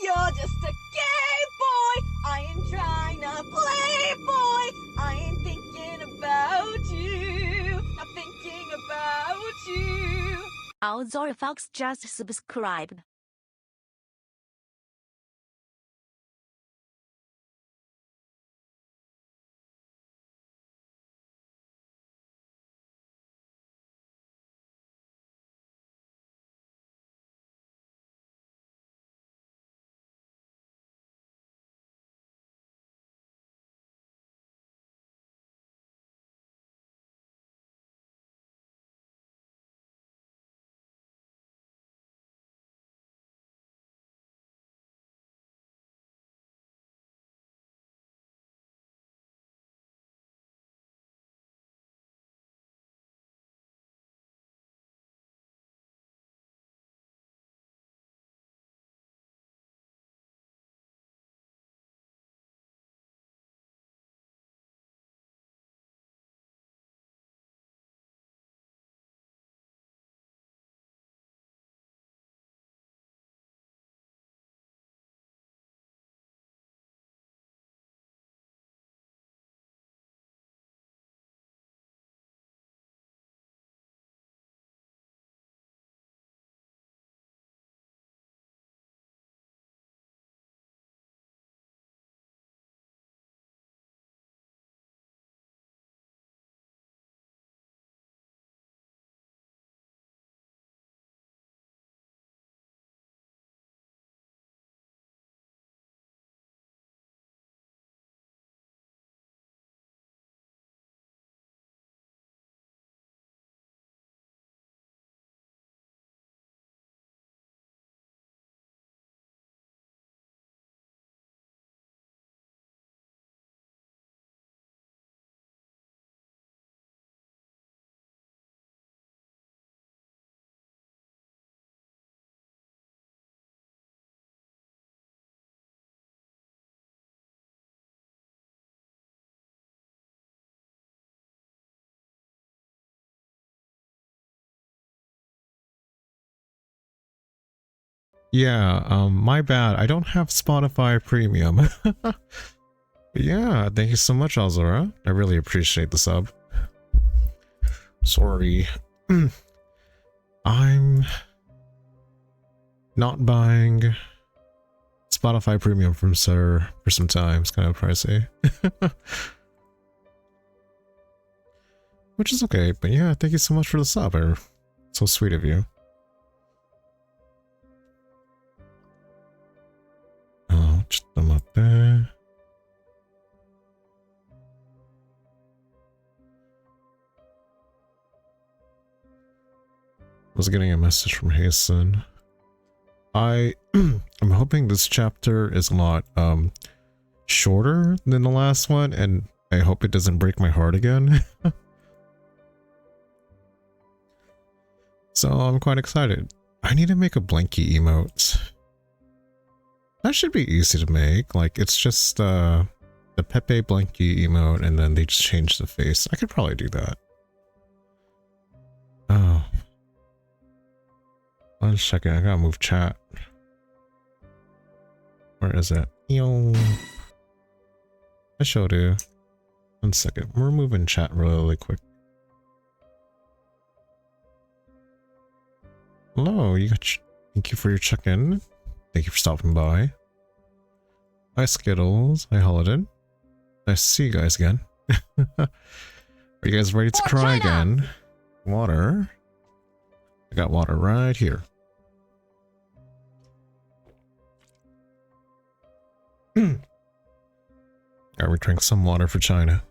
You're just a gay boy. I ain't trying to play, boy. I ain't thinking about you. I'm thinking about you. All Zora folks just subscribed. Yeah, my bad. I don't have Spotify Premium. Yeah, thank you so much, Alzora. I really appreciate the sub. Sorry. I'm not buying Spotify Premium from Sir for some time. It's kind of pricey. Which is okay, but yeah, thank you so much for the sub. So sweet of you. Oh, was getting a message from Hasten. I'm hoping this chapter is a lot shorter than the last one, and I hope it doesn't break my heart again. So I'm quite excited. I need to make a blankie emote. That should be easy to make. Like, it's just the Pepe blankie emote, and then they just change the face. I could probably do that. Oh. 1 second, I gotta move chat. Where is it? Yo. I showed you. 1 second. We're moving chat really quick. Hello, thank you for your check-in. Thank you for stopping by. Hi Skittles. Hi Holiday. Nice to see you guys again. Are you guys ready to cry again? Water. I got water right here. Alright, we drank some water for China.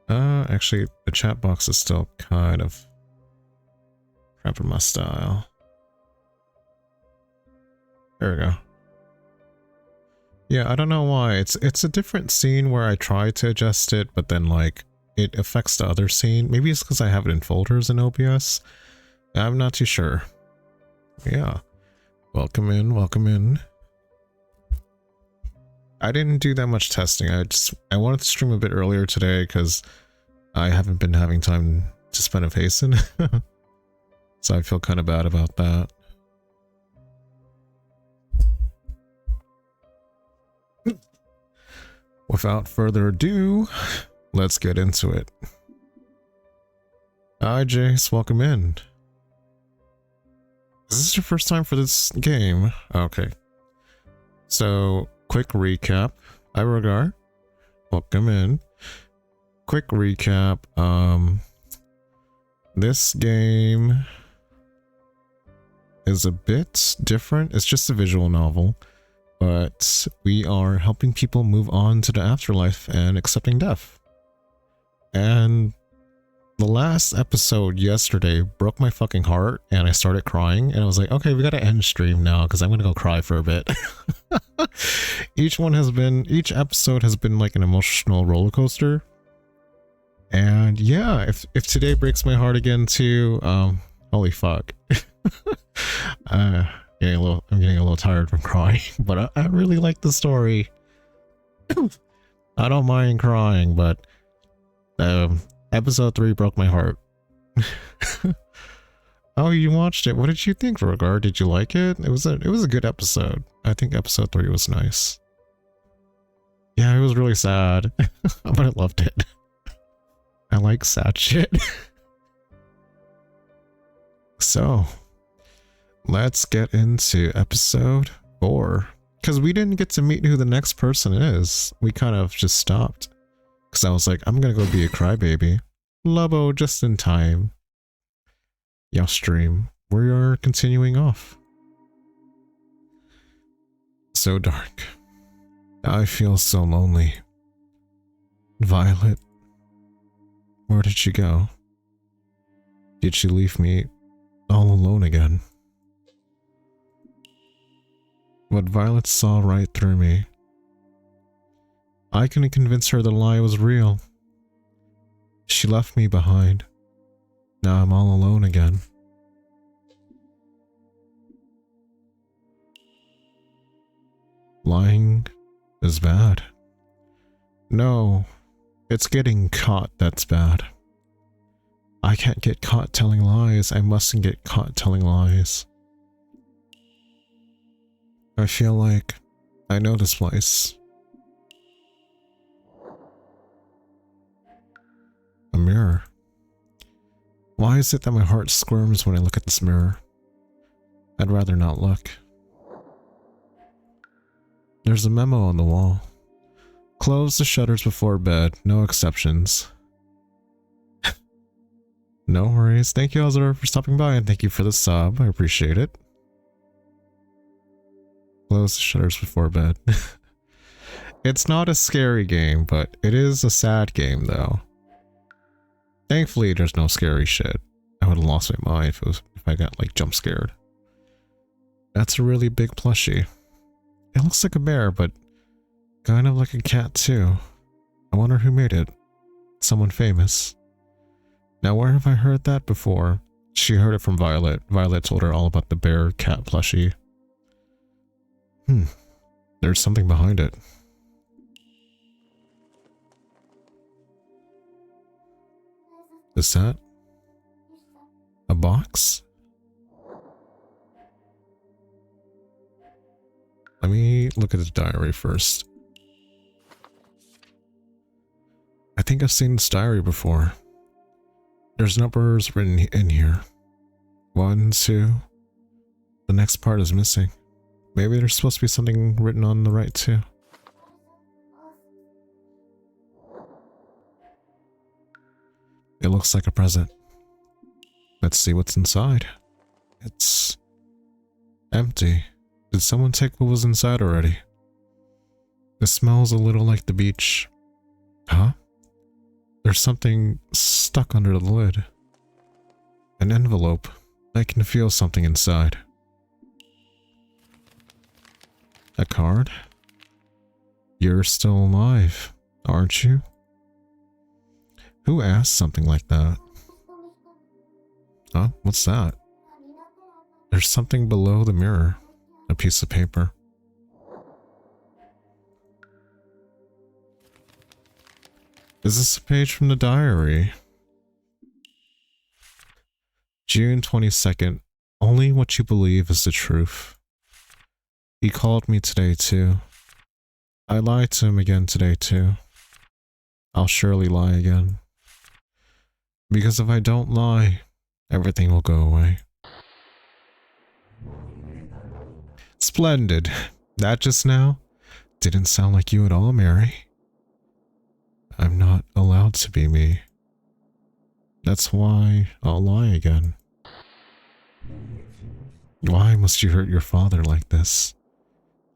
Actually, the chat box is still kind of crap in my style. There we go. Yeah, I don't know why. It's a different scene where I try to adjust it, but then like it affects the other scene. Maybe it's because I have it in folders in OBS. I'm not too sure. Yeah. Welcome in, welcome in. I didn't do that much testing. I wanted to stream a bit earlier today because I haven't been having time to spend with Hasten. So I feel kind of bad about that. without further ado, let's get into it. Hi Jace, welcome in. Is this your first time for this game? Okay. So, quick recap. Hi Rogar, welcome in. Quick recap. This game is a bit different. It's just a visual novel, but we are helping people move on to the afterlife and accepting death. And the last episode yesterday broke my fucking heart and I started crying and I was like, okay, we gotta end stream now because I'm gonna go cry for a bit. Each episode has been like an emotional roller coaster. And yeah, if today breaks my heart again too, holy fuck. I'm getting a little tired from crying, but I really like the story. I don't mind crying, but episode 3 broke my heart. Oh, you watched it. What did you think, Rogar? Did you like it? It was a good episode. I think episode 3 was nice. Yeah, it was really sad, but I loved it. I like sad shit. So, let's get into episode 4. Because we didn't get to meet who the next person is. We kind of just stopped. Because I was like, I'm gonna go be a crybaby. Lubbo, just in time. Yeah, stream. We are continuing off. So dark. I feel so lonely. Violet. Where did she go? Did she leave me all alone again? But Violet saw right through me. I couldn't convince her the lie was real. She left me behind. Now I'm all alone again. Lying is bad. No, it's getting caught that's bad. I can't get caught telling lies. I mustn't get caught telling lies. I feel like I know this place. A mirror. Why is it that my heart squirms when I look at this mirror? I'd rather not look. There's a memo on the wall. Close the shutters before bed, no exceptions. No worries. Thank you, Azura, for stopping by, and thank you for the sub. I appreciate it. Close the shutters before bed. It's not a scary game, but it is a sad game, though. Thankfully, there's no scary shit. I would have lost my mind if I got, like, jump scared. That's a really big plushie. It looks like a bear, but kind of like a cat, too. I wonder who made it. Someone famous. Now, where have I heard that before? She heard it from Violet. Violet told her all about the bear cat plushie. There's something behind it. Is that a box? Let me look at the diary first. I think I've seen this diary before. There's numbers written in here. 1, 2. The next part is missing. Maybe there's supposed to be something written on the right too. It looks like a present. Let's see what's inside. It's empty. Did someone take what was inside already? It smells a little like the beach. Huh? There's something stuck under the lid. An envelope. I can feel something inside. A card? You're still alive, aren't you? Who asked something like that? Huh? What's that? There's something below the mirror. A piece of paper. Is this a page from the diary? June 22nd. Only what you believe is the truth. He called me today too. I lied to him again today too. I'll surely lie again. Because if I don't lie, everything will go away. Splendid. That just now didn't sound like you at all, Mary. I'm not allowed to be me. That's why I'll lie again. Why must you hurt your father like this?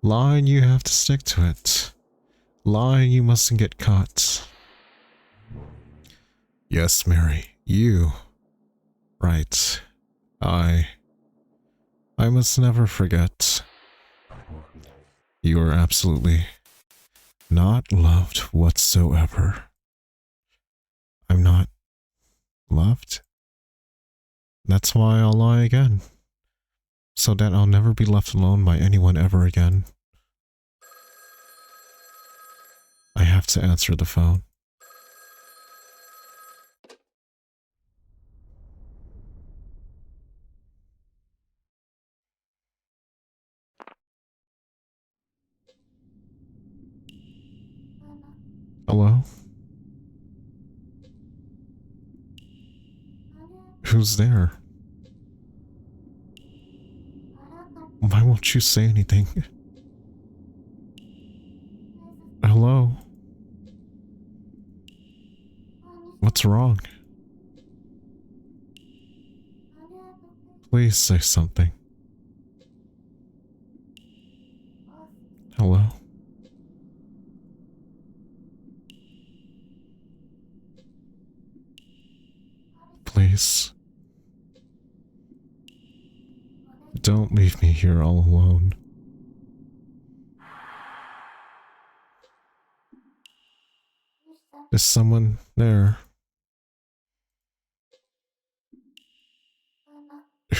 Lie and you have to stick to it. Lie and you mustn't get caught. Yes, Mary, you. Right. I must never forget. You are absolutely not loved whatsoever. I'm not loved. That's why I'll lie again. So that I'll never be left alone by anyone ever again. I have to answer the phone. Hello? Who's there? Why won't you say anything? Hello? What's wrong? Please say something. Hello? Please. Don't leave me here all alone. Is someone there?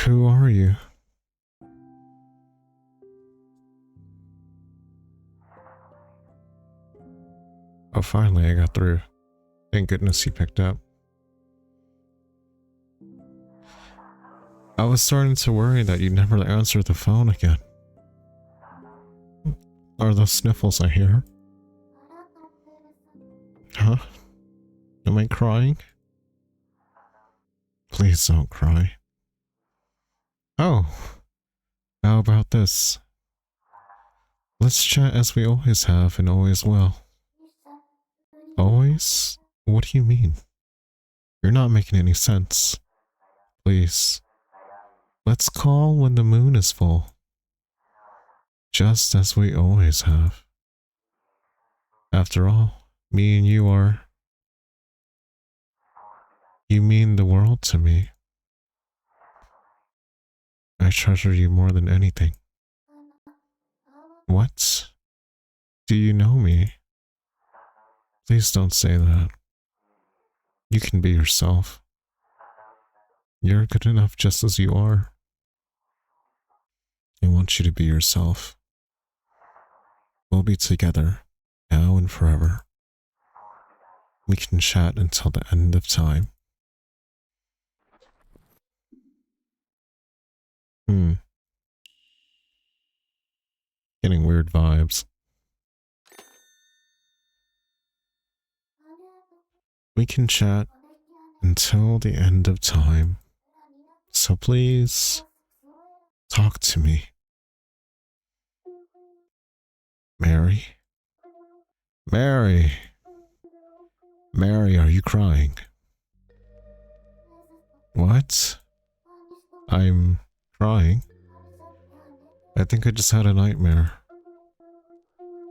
Who are you? Oh, finally I got through. Thank goodness he picked up. I was starting to worry that you'd never answer the phone again. Are those sniffles I hear? Huh? Am I crying? Please don't cry. Oh, how about this? Let's chat as we always have and always will. Always? What do you mean? You're not making any sense. Please. Let's call when the moon is full. Just as we always have. After all, me and you are... You mean the world to me. I treasure you more than anything. What? Do you know me? Please don't say that. You can be yourself. You're good enough just as you are. I want you to be yourself. We'll be together, now and forever. We can chat until the end of time. Getting weird vibes. We can chat until the end of time. So please, talk to me. Mary? Mary! Mary, are you crying? What? I'm crying? I think I just had a nightmare.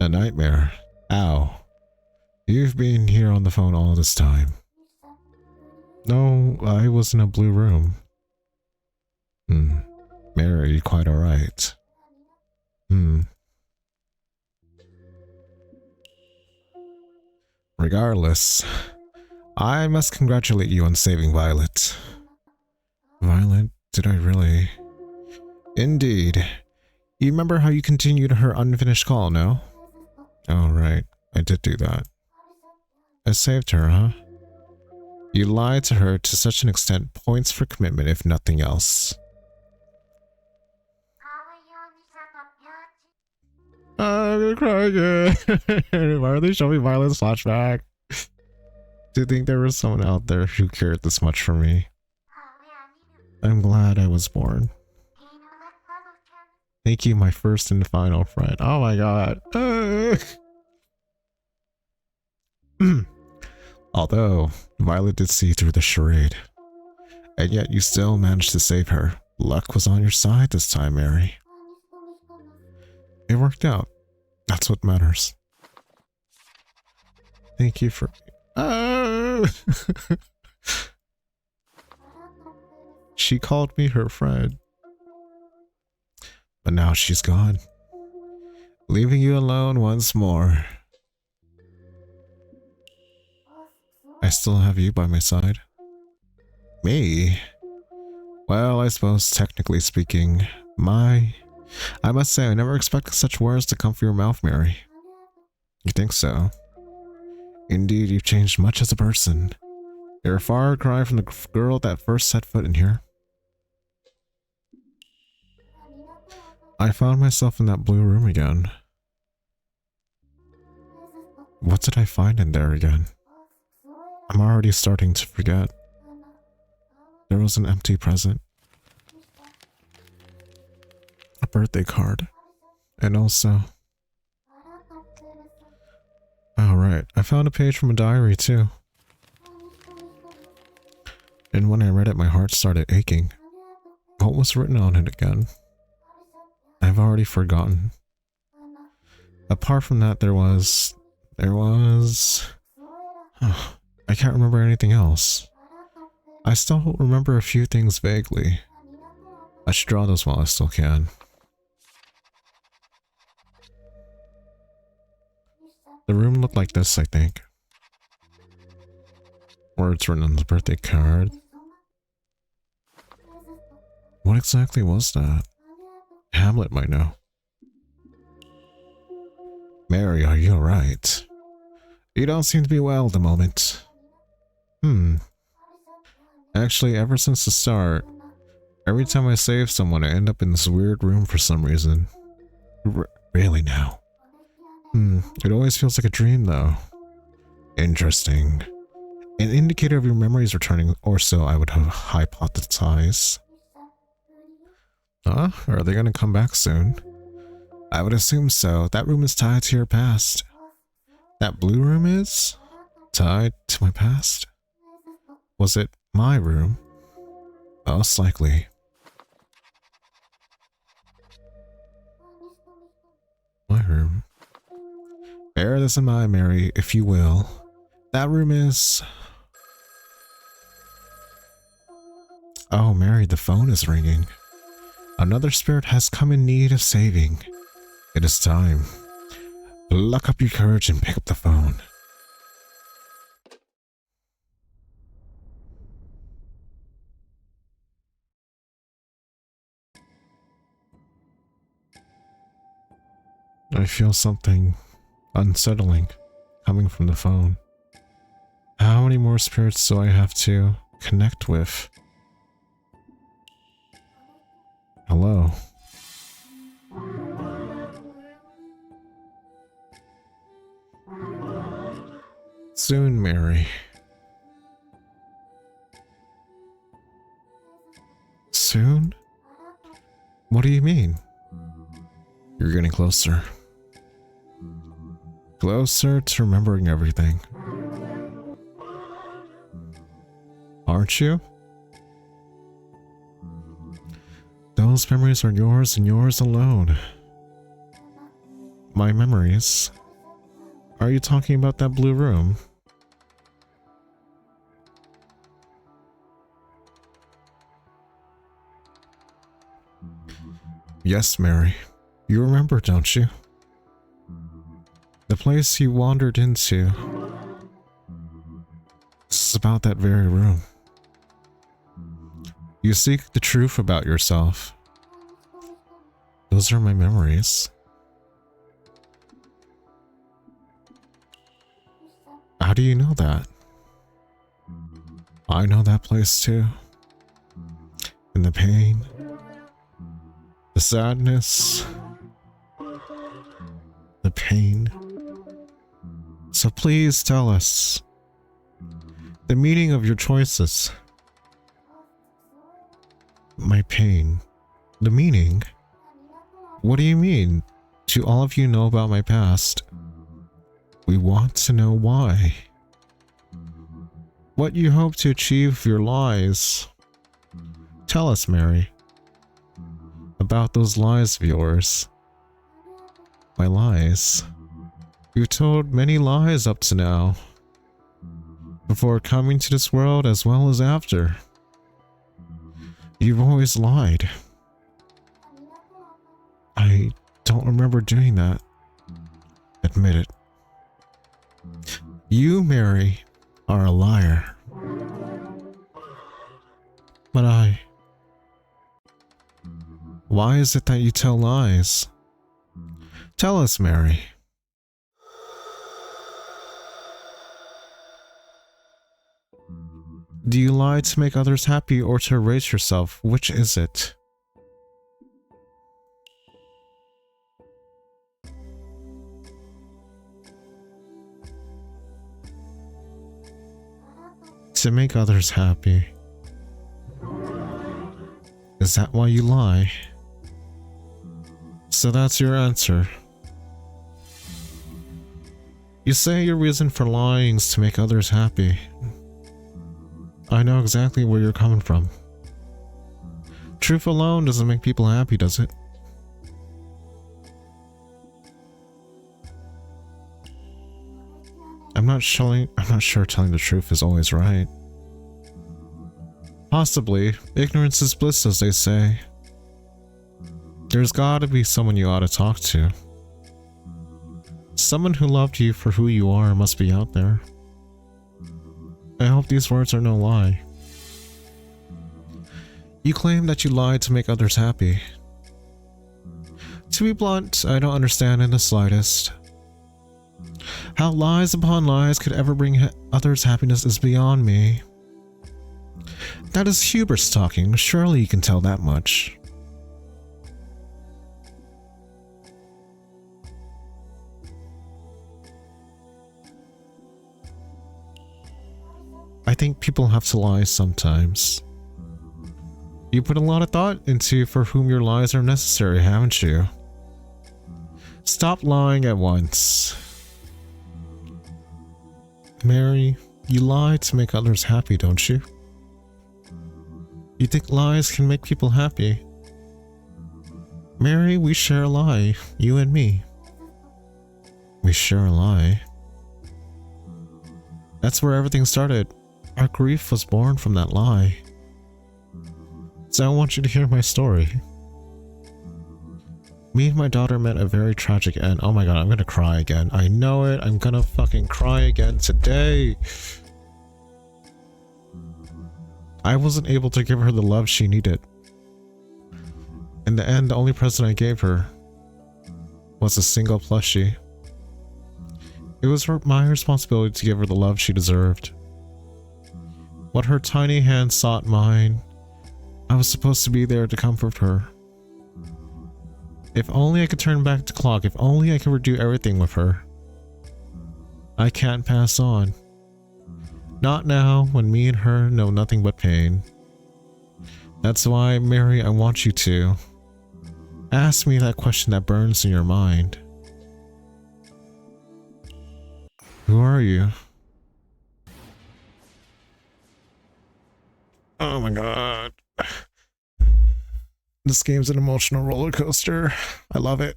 A nightmare? Ow. You've been here on the phone all this time. No, I was in a blue room. Mary, you quite alright? Regardless, I must congratulate you on saving Violet. Violet? Did I really? Indeed. You remember how you continued her unfinished call, no? Oh, right. I did do that. I saved her, huh? You lied to her to such an extent, points for commitment if nothing else. I'm gonna cry again. Why are they showing me Violet's flashback? Do you think there was someone out there who cared this much for me? I'm glad I was born. Thank you, my first and final friend. Oh my god. Although, Violet did see through the charade. And yet you still managed to save her. Luck was on your side this time, Mary. It worked out. That's what matters. Thank you for... She called me her friend. But now she's gone. Leaving you alone once more. I still have you by my side. Me? Well, I suppose technically speaking, I must say I never expected such words to come from your mouth, Mary. You think so? Indeed, you've changed much as a person. You're a far cry from the girl that first set foot in here. I found myself in that blue room again. What did I find in there again? I'm already starting to forget. There was an empty present. A birthday card. And also... Oh right, I found a page from a diary too. And when I read it, my heart started aching. What was written on it again? I've already forgotten. Apart from that, there was... Oh, I can't remember anything else. I still remember a few things vaguely. I should draw those while I still can. The room looked like this, I think. Words written on the birthday card. What exactly was that? Hamlet might know. Mary, are you alright? You don't seem to be well at the moment. Actually, ever since the start, every time I save someone, I end up in this weird room for some reason. Really now? It always feels like a dream though. Interesting. An indicator of your memories returning, or so I would hypothesize. Are they gonna come back soon? I would assume so. That room is tied to your past. That blue room is? Tied to my past? Was it my room? Most likely. My room. Bear this in mind, Mary, if you will. That room is... Oh, Mary, the phone is ringing. Another spirit has come in need of saving. It is time. Pluck up your courage and pick up the phone. I feel something unsettling coming from the phone. How many more spirits do I have to connect with? Hello? Soon, Mary. Soon? What do you mean? You're getting closer. Closer to remembering everything. Aren't you? Those memories are yours and yours alone. My memories? Are you talking about that blue room? Yes, Mary. You remember, don't you? The place you wandered into. This is about that very room. You seek the truth about yourself. Those are my memories. How do you know that? I know that place too. And the pain. The sadness. the pain. So please tell us the meaning of your choices. My pain. The meaning? What do you mean? Do all of you know about my past? We want to know why. What you hope to achieve with your lies. Tell us, Mary. About those lies of yours. My lies. You've told many lies up to now. Before coming to this world as well as after. You've always lied. I don't remember doing that. Admit it. You, Mary, are a liar. But why is it that you tell lies? Tell us, Mary. Do you lie to make others happy or to erase yourself? Which is it? To make others happy. Is that why you lie? So that's your answer. You say your reason for lying is to make others happy. I know exactly where you're coming from. Truth alone doesn't make people happy, does it? I'm not sure telling the truth is always right. Possibly. Ignorance is bliss, as they say. There's gotta be someone you ought to talk to. Someone who loved you for who you are must be out there. I hope these words are no lie. You claim that you lied to make others happy. To be blunt, I don't understand in the slightest. How lies upon lies could ever bring others happiness is beyond me. That is hubris talking, surely you can tell that much. I think people have to lie sometimes. You put a lot of thought into for whom your lies are necessary, haven't you? Stop lying at once. Mary, you lie to make others happy, don't you? You think lies can make people happy? Mary, we share a lie, you and me. We share a lie. That's where everything started. Our grief was born from that lie. So I want you to hear my story. Me and my daughter met a very tragic end. Oh my god, I'm gonna cry again. I know it. I'm gonna fucking cry again today. I wasn't able to give her the love she needed. In the end, the only present I gave her was a single plushie. It was my responsibility to give her the love she deserved. What her tiny hand sought mine, I was supposed to be there to comfort her. If only I could turn back the clock, if only I could redo everything with her. I can't pass on. Not now, when me and her know nothing but pain. That's why, Mary, I want you to ask me that question that burns in your mind. Who are you? Oh my god. This game's an emotional roller coaster. I love it.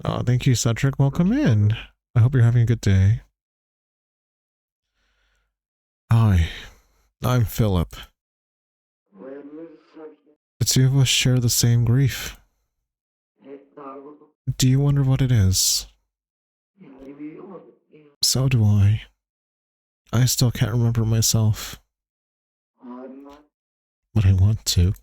Oh, thank you, Cedric. Welcome in. I hope you're having a good day. Hi, I'm Philip. The two of us share the same grief. Do you wonder what it is? So do I. I still can't remember myself. But I want to.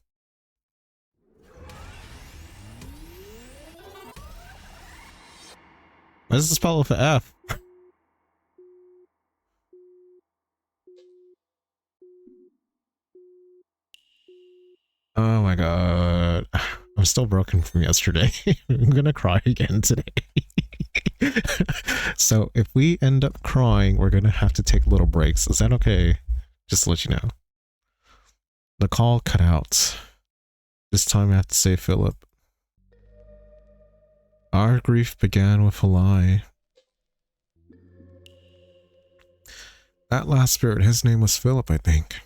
Why does this spell with an F? Oh my god. still broken from yesterday. I'm gonna cry again today. So if we end up crying, we're gonna have to take little breaks. Is that okay? Just to let you know. The call cut out. This time I have to say Philip. Our grief began with a lie. That last spirit, his name was Philip, I think.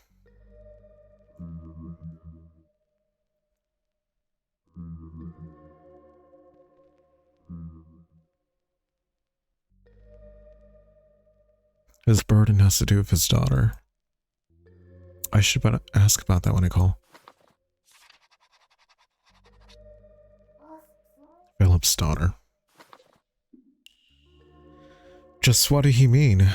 His burden has to do with his daughter. I should ask about that when I call. Philip's daughter. Just what did he mean?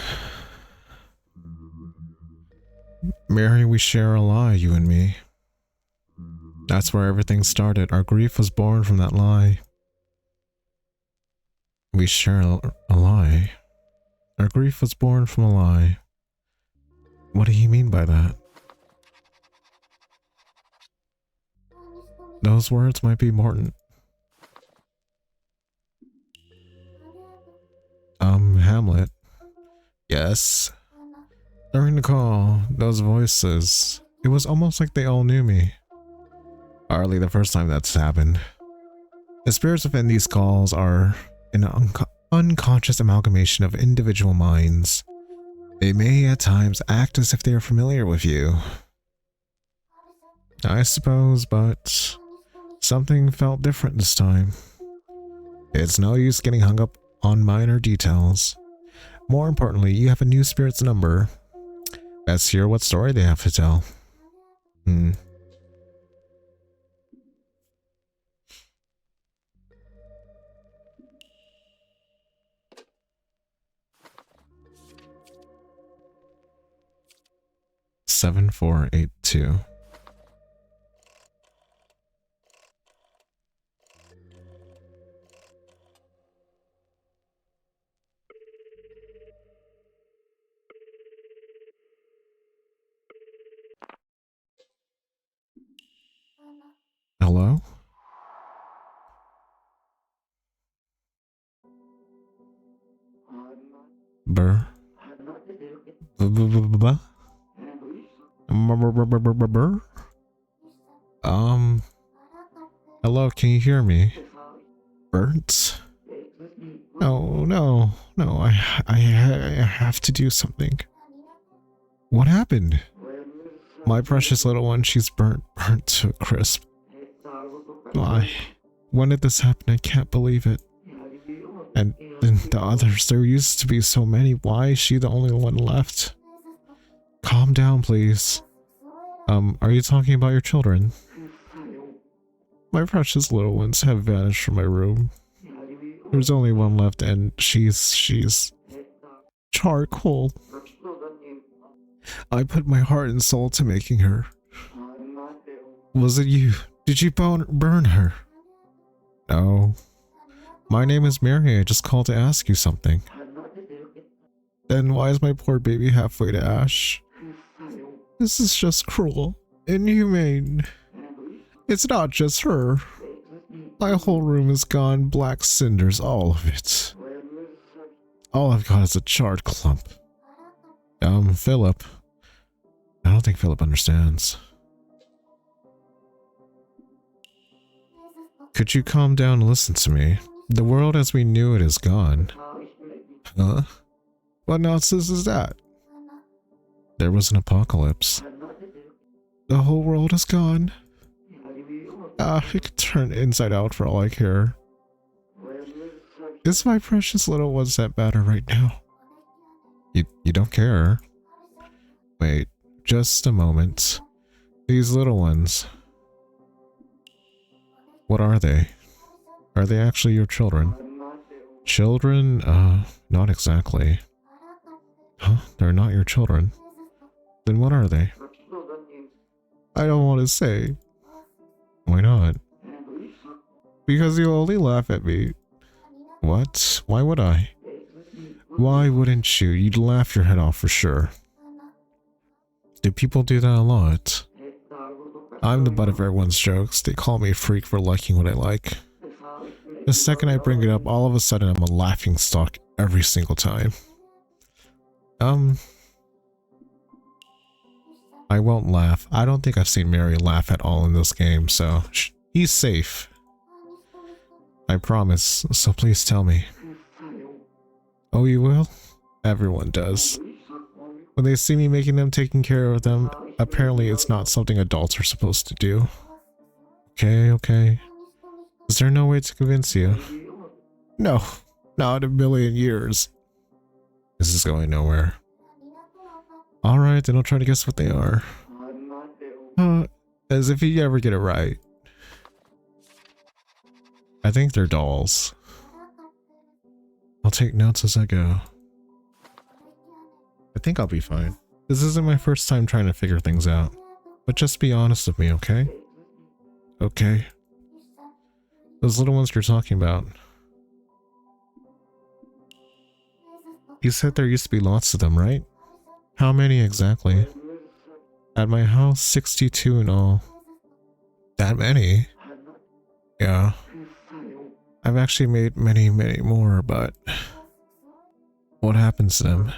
Mary, we share a lie, you and me. That's where everything started. Our grief was born from that lie. We share a lie. Our grief was born from a lie. What do you mean by that? Those words might be important. Hamlet. Yes. During the call, those voices, it was almost like they all knew me. Hardly the first time that's happened. The spirits within these calls are an unconscious amalgamation of individual minds. They may at times act as if they are familiar with you. I suppose, but something felt different this time. It's no use getting hung up on minor details. More importantly, you have a new spirit's number. Let's hear what story they have to tell. 7482. Hello? Burr? Burr? Hello, can you hear me? Burnt? No, I have to do something. What happened? My precious little one, she's burnt to a crisp. Why? When did this happen? I can't believe it. And the others, there used to be so many. Why is she the only one left? Calm down, please. Are you talking about your children? My precious little ones have vanished from my room. There's only one left and she's charcoal. I put my heart and soul to making her. Was it you? Did you burn her? No. My name is Mary. I just called to ask you something. Then why is my poor baby halfway to ash? This is just cruel, inhumane. It's not just her. My whole room is gone, black cinders, all of it. All I've got is a charred clump. Philip. I don't think Philip understands. Could you calm down and listen to me? The world as we knew it is gone. Huh? What nonsense is that? There was an apocalypse. The whole world is gone. It could turn inside out for all I care. It's my precious little ones that matter right now. You don't care? Wait, just a moment. These little ones. What are they? Are they actually your children? Children? Not exactly. Huh? They're not your children. Then what are they? I don't want to say. Why not? Because you only laugh at me. What? Why would I? Why wouldn't you? You'd laugh your head off for sure. Do people do that a lot? I'm the butt of everyone's jokes. They call me a freak for liking what I like. The second I bring it up, all of a sudden I'm a laughing stock every single time. I won't laugh. I don't think I've seen Mary laugh at all in this game, so he's safe. I promise, so please tell me. Oh, you will? Everyone does. When they see me making them, taking care of them, apparently it's not something adults are supposed to do. Okay, okay. Is there no way to convince you? No, not in a million years. This is going nowhere. Alright, then I'll try to guess what they are. As if you ever get it right. I think they're dolls. I'll take notes as I go. I think I'll be fine. This isn't my first time trying to figure things out. But just be honest with me, okay? Okay. Those little ones you're talking about. You said there used to be lots of them, right? How many exactly? At my house, 62 in all. That many? Yeah. I've actually made many, many more, but... What happens to them?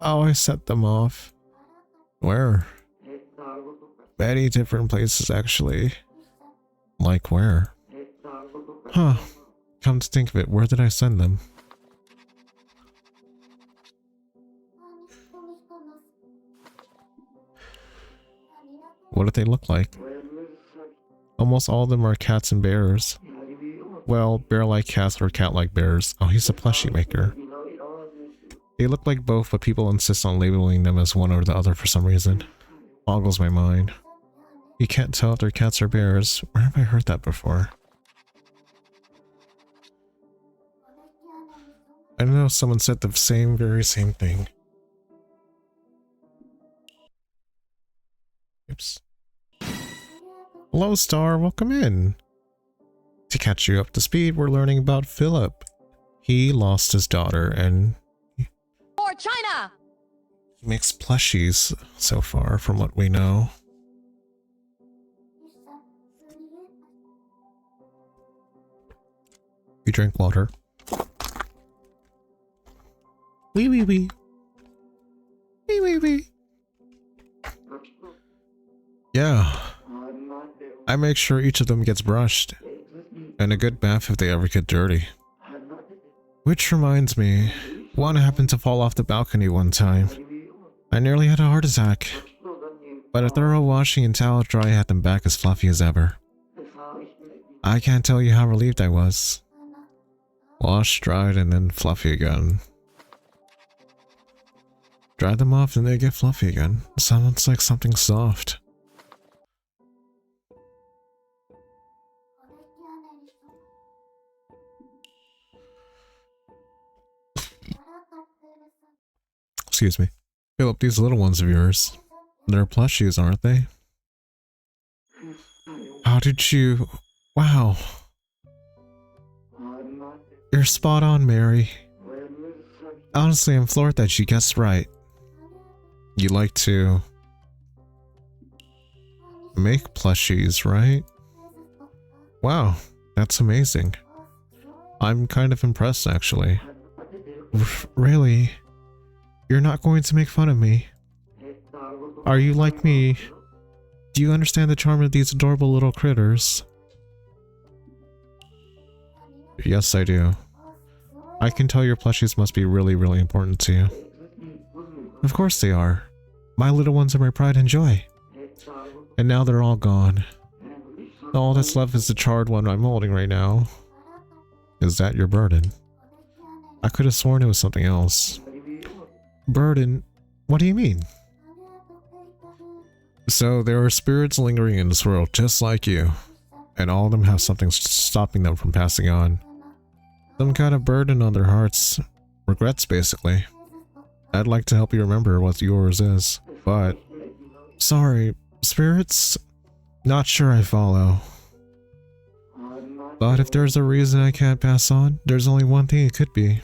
Oh, I set them off. Where? Many different places, actually. Like where? Huh. Come to think of it, where did I send them? What do they look like? Almost all of them are cats and bears. Well, bear-like cats or cat-like bears. Oh, he's a plushie maker. They look like both, but people insist on labeling them as one or the other for some reason. Boggles my mind. You can't tell if they're cats or bears. Where have I heard that before? I don't know, someone said the very same thing. Oops. Hello, Star. Welcome in. To catch you up to speed, we're learning about Philip. He lost his daughter and... For China! He makes plushies so far, from what we know. We drink water. Wee wee wee. Wee wee wee. Yeah. I make sure each of them gets brushed. And a good bath if they ever get dirty. Which reminds me, one happened to fall off the balcony one time. I nearly had a heart attack. But a thorough washing and towel dry had them back as fluffy as ever. I can't tell you how relieved I was. Washed, dried, and then fluffy again. Dry them off and they get fluffy again. Sounds like something soft. Excuse me. Philip, these little ones of yours, they're plushies, aren't they? How did you... Wow. You're spot on, Mary. Honestly, I'm floored that you guessed right. You like to... make plushies, right? Wow, that's amazing. I'm kind of impressed, actually. Really? You're not going to make fun of me? Are you like me? Do you understand the charm of these adorable little critters? Yes, I do. I can tell your plushies must be really, really important to you. Of course they are. My little ones are my pride and joy. And now they're all gone. All that's left is the charred one I'm holding right now. Is that your burden? I could have sworn it was something else. Burden? What do you mean? So there are spirits lingering in this world just like you. And all of them have something stopping them from passing on. Some kind of burden on their hearts. Regrets, basically. I'd like to help you remember what yours is, but... Sorry, spirits? Not sure I follow. But if there's a reason I can't pass on, there's only one thing it could be.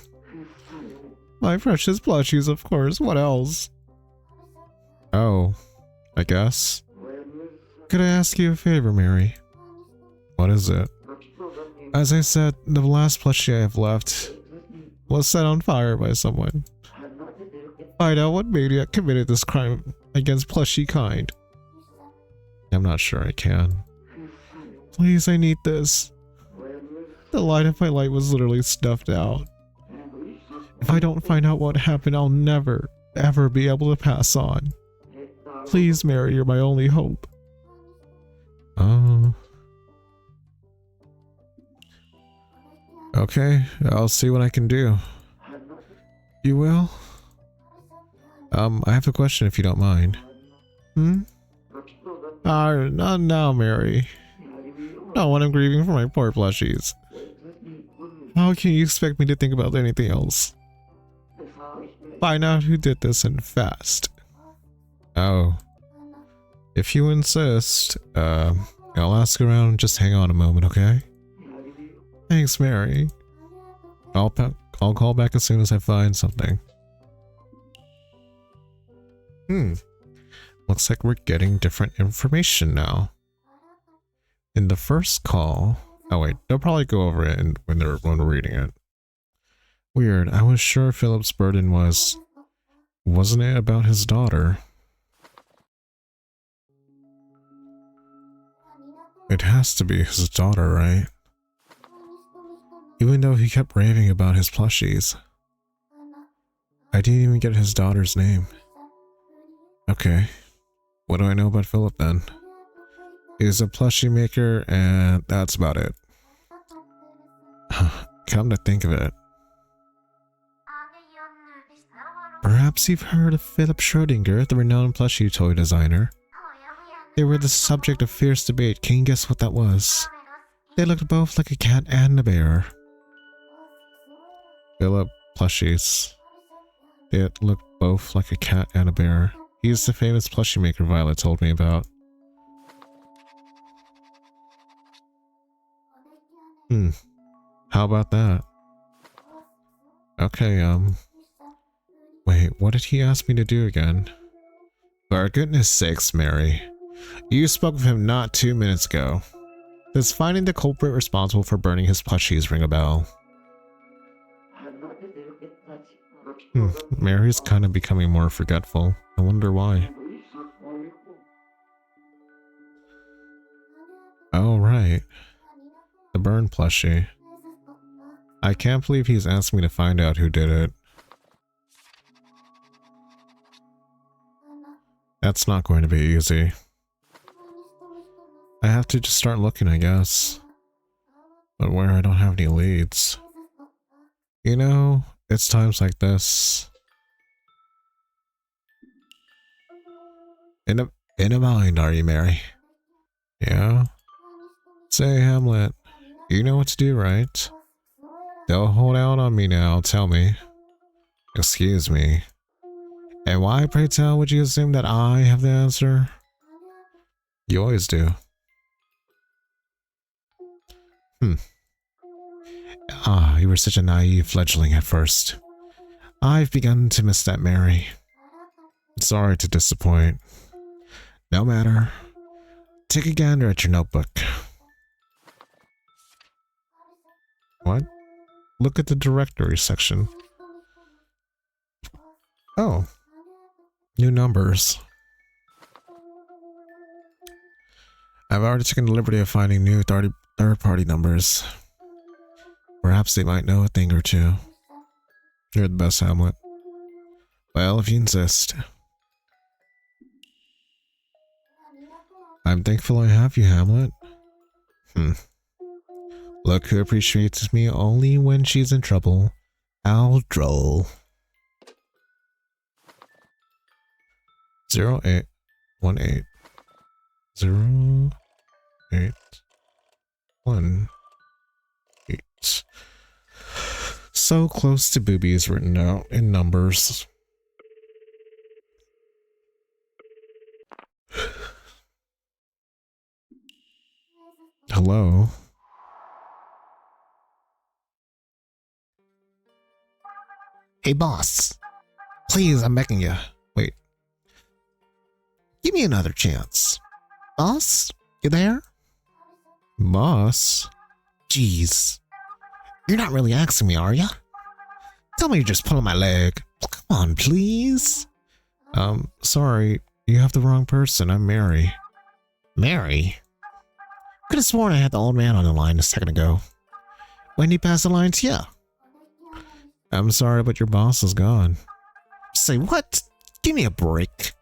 My precious plushies, of course. What else? Oh, I guess. Could I ask you a favor, Mary? What is it? As I said, the last plushie I have left was set on fire by someone. Find out what maniac committed this crime against plushie kind. I'm not sure I can. Please, I need this. The light of my light was literally snuffed out. If I don't find out what happened, I'll never, ever be able to pass on. Please, Mary, you're my only hope. Oh. Okay, I'll see what I can do. You will? I have a question if you don't mind. Not now, Mary. Not when I'm grieving for my poor plushies. How can you expect me to think about anything else? Find out who did this and fast. Oh. If you insist, I'll ask around, just hang on a moment, okay? Thanks, Mary. I'll call back as soon as I find something. Looks like we're getting different information now. In the first call... Oh wait, they'll probably go over it when we're reading it. Weird, I was sure Philip's burden was... Wasn't it about his daughter? It has to be his daughter, right? Even though he kept raving about his plushies. I didn't even get his daughter's name. Okay. What do I know about Philip then? He's a plushie maker and that's about it. Come to think of it. Perhaps you've heard of Philip Schrödinger, the renowned plushie toy designer. They were the subject of fierce debate. Can you guess what that was? They looked both like a cat and a bear. Philip plushies. They looked both like a cat and a bear. He's the famous plushie maker Violet told me about. How about that? Okay, wait, what did he ask me to do again? For goodness sakes, Mary. You spoke with him not 2 minutes ago. Does finding the culprit responsible for burning his plushies ring a bell? Mary's kind of becoming more forgetful. I wonder why. Oh, right. The burn plushie. I can't believe he's asked me to find out who did it. That's not going to be easy. I have to just start looking, I guess. But where I don't have any leads. You know, it's times like this. In a mind, are you, Mary? Yeah? Say, Hamlet, you know what to do, right? Don't hold out on me now, tell me. Excuse me. And why, pray tell, would you assume that I have the answer? You always do. You were such a naive fledgling at first. I've begun to miss that, Mary. Sorry to disappoint. No matter. Take a gander at your notebook. What? Look at the directory section. Oh. New numbers. I've already taken the liberty of finding new third-party numbers. Perhaps they might know a thing or two. You're the best, Hamlet. Well, if you insist. I'm thankful I have you, Hamlet. Look who appreciates me only when she's in trouble. How droll. 0818 0818. So close to boobies written out in numbers. Hello? Hey boss, please, I'm begging you. Wait. Give me another chance. Boss? You there? Boss? Jeez. You're not really asking me, are ya? Tell me you're just pulling my leg. Come on, please. Sorry. You have the wrong person. I'm Mary. Mary? Could have sworn I had the old man on the line a second ago. When did he pass the line to ya? I'm sorry, but your boss is gone. Say what? Give me a break.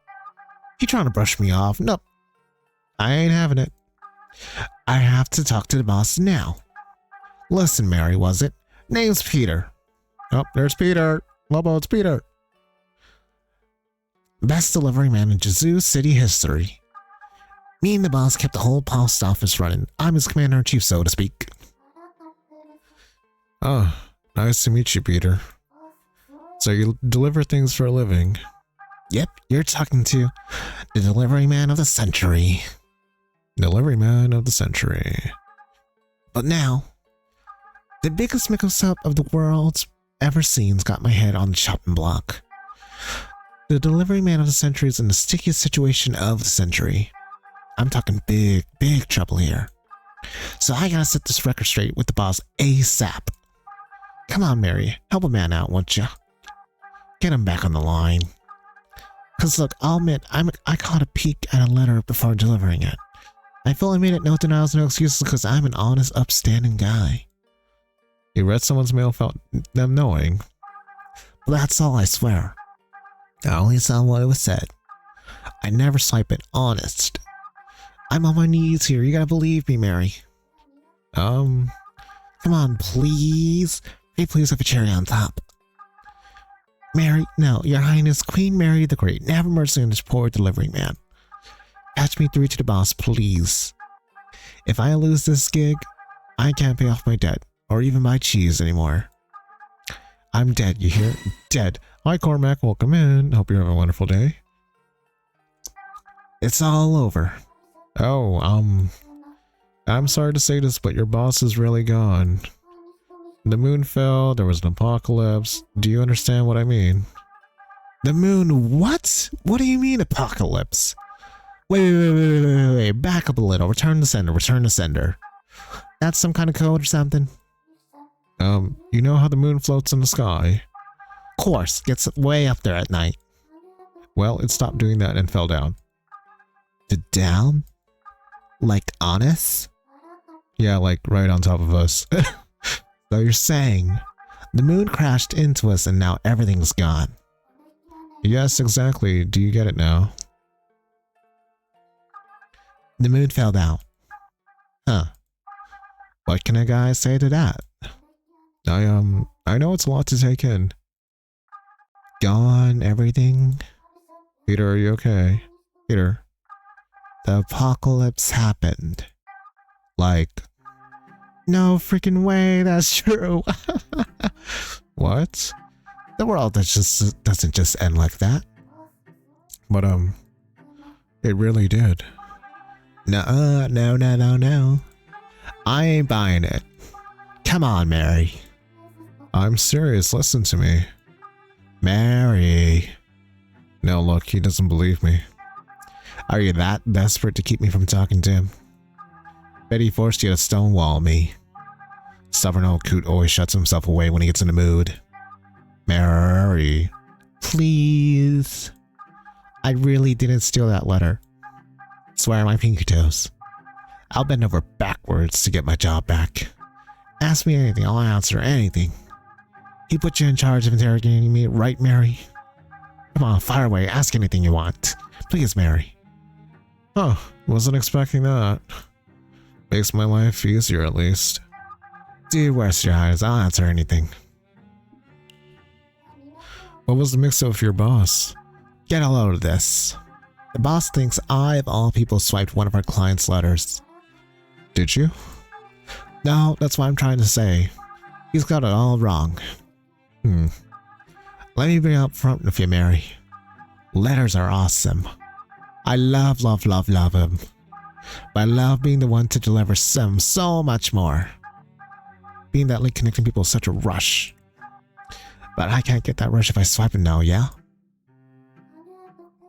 You trying to brush me off? Nope. I ain't having it. I have to talk to the boss now. Listen, Mary, was it? Name's Peter. Oh, there's Peter. Lobo, it's Peter. Best delivery man in Jizu City history. Me and the boss kept the whole post office running. I'm his commander-in-chief, so to speak. Oh, nice to meet you, Peter. So you deliver things for a living? Yep, you're talking to the delivery man of the century. Delivery man of the century. But now, the biggest mix-up of the world's ever seen's got my head on the chopping block. The delivery man of the century is in the stickiest situation of the century. I'm talking big, big trouble here. So I gotta set this record straight with the boss ASAP. Come on, Mary, help a man out, won't ya? Get him back on the line. Cause look, I'll admit, I caught a peek at a letter before delivering it. I fully made it, no denials, no excuses, because I'm an honest, upstanding guy. You read someone's mail without them knowing? Well, that's all, I swear. I only saw what was said. I never swipe it, honest. I'm on my knees here, you gotta believe me, Mary. Come on, please. Hey, please have a cherry on top. Mary, no, Your Highness, Queen Mary the Great, never mercy on this poor delivery man. Patch me through to the boss, please. If I lose this gig, I can't pay off my debt, or even buy cheese anymore. I'm dead, you hear? Dead. Hi, Cormac. Welcome in. Hope you're having a wonderful day. It's all over. Oh, I'm sorry to say this, but your boss is really gone. The moon fell, there was an apocalypse. Do you understand what I mean? The moon, what? What do you mean apocalypse? Wait, back up a little. Return to sender, return to sender. That's some kind of code or something? You know how the moon floats in the sky? Of course, gets way up there at night. Well, it stopped doing that and fell down. Down? Like honest? Yeah, like right on top of us. So you're saying the moon crashed into us and now everything's gone? Yes, exactly. Do you get it now? The moon fell down. Huh. What can a guy say to that? I know it's a lot to take in. Gone, everything? Peter, are you okay? Peter. The apocalypse happened. Like, no freaking way, that's true. What? The world doesn't just end like that. But, it really did. No. I ain't buying it. Come on, Mary. I'm serious, listen to me. Mary. No, look, he doesn't believe me. Are you that desperate to keep me from talking to him? Bet he forced you to stonewall me. Stubborn old coot always shuts himself away when he gets in the mood. Mary. Please. I really didn't steal that letter. Swear on my pinky toes. I'll bend over backwards to get my job back. Ask me anything, I'll answer anything. He put you in charge of interrogating me, right, Mary? Come on, fire away, ask anything you want. Please, Mary. Huh, wasn't expecting that. Makes my life easier, at least. Do rest your eyes, I'll answer anything. What was the mix-up with your boss? Get a load of this. The boss thinks I, of all people, swiped one of our clients' letters. Did you? No, that's what I'm trying to say. He's got it all wrong. Let me be up front with you, Mary. Letters are awesome. I love them. But I love being the one to deliver some so much more. Being that link connecting people is such a rush. But I can't get that rush if I swipe it now, yeah?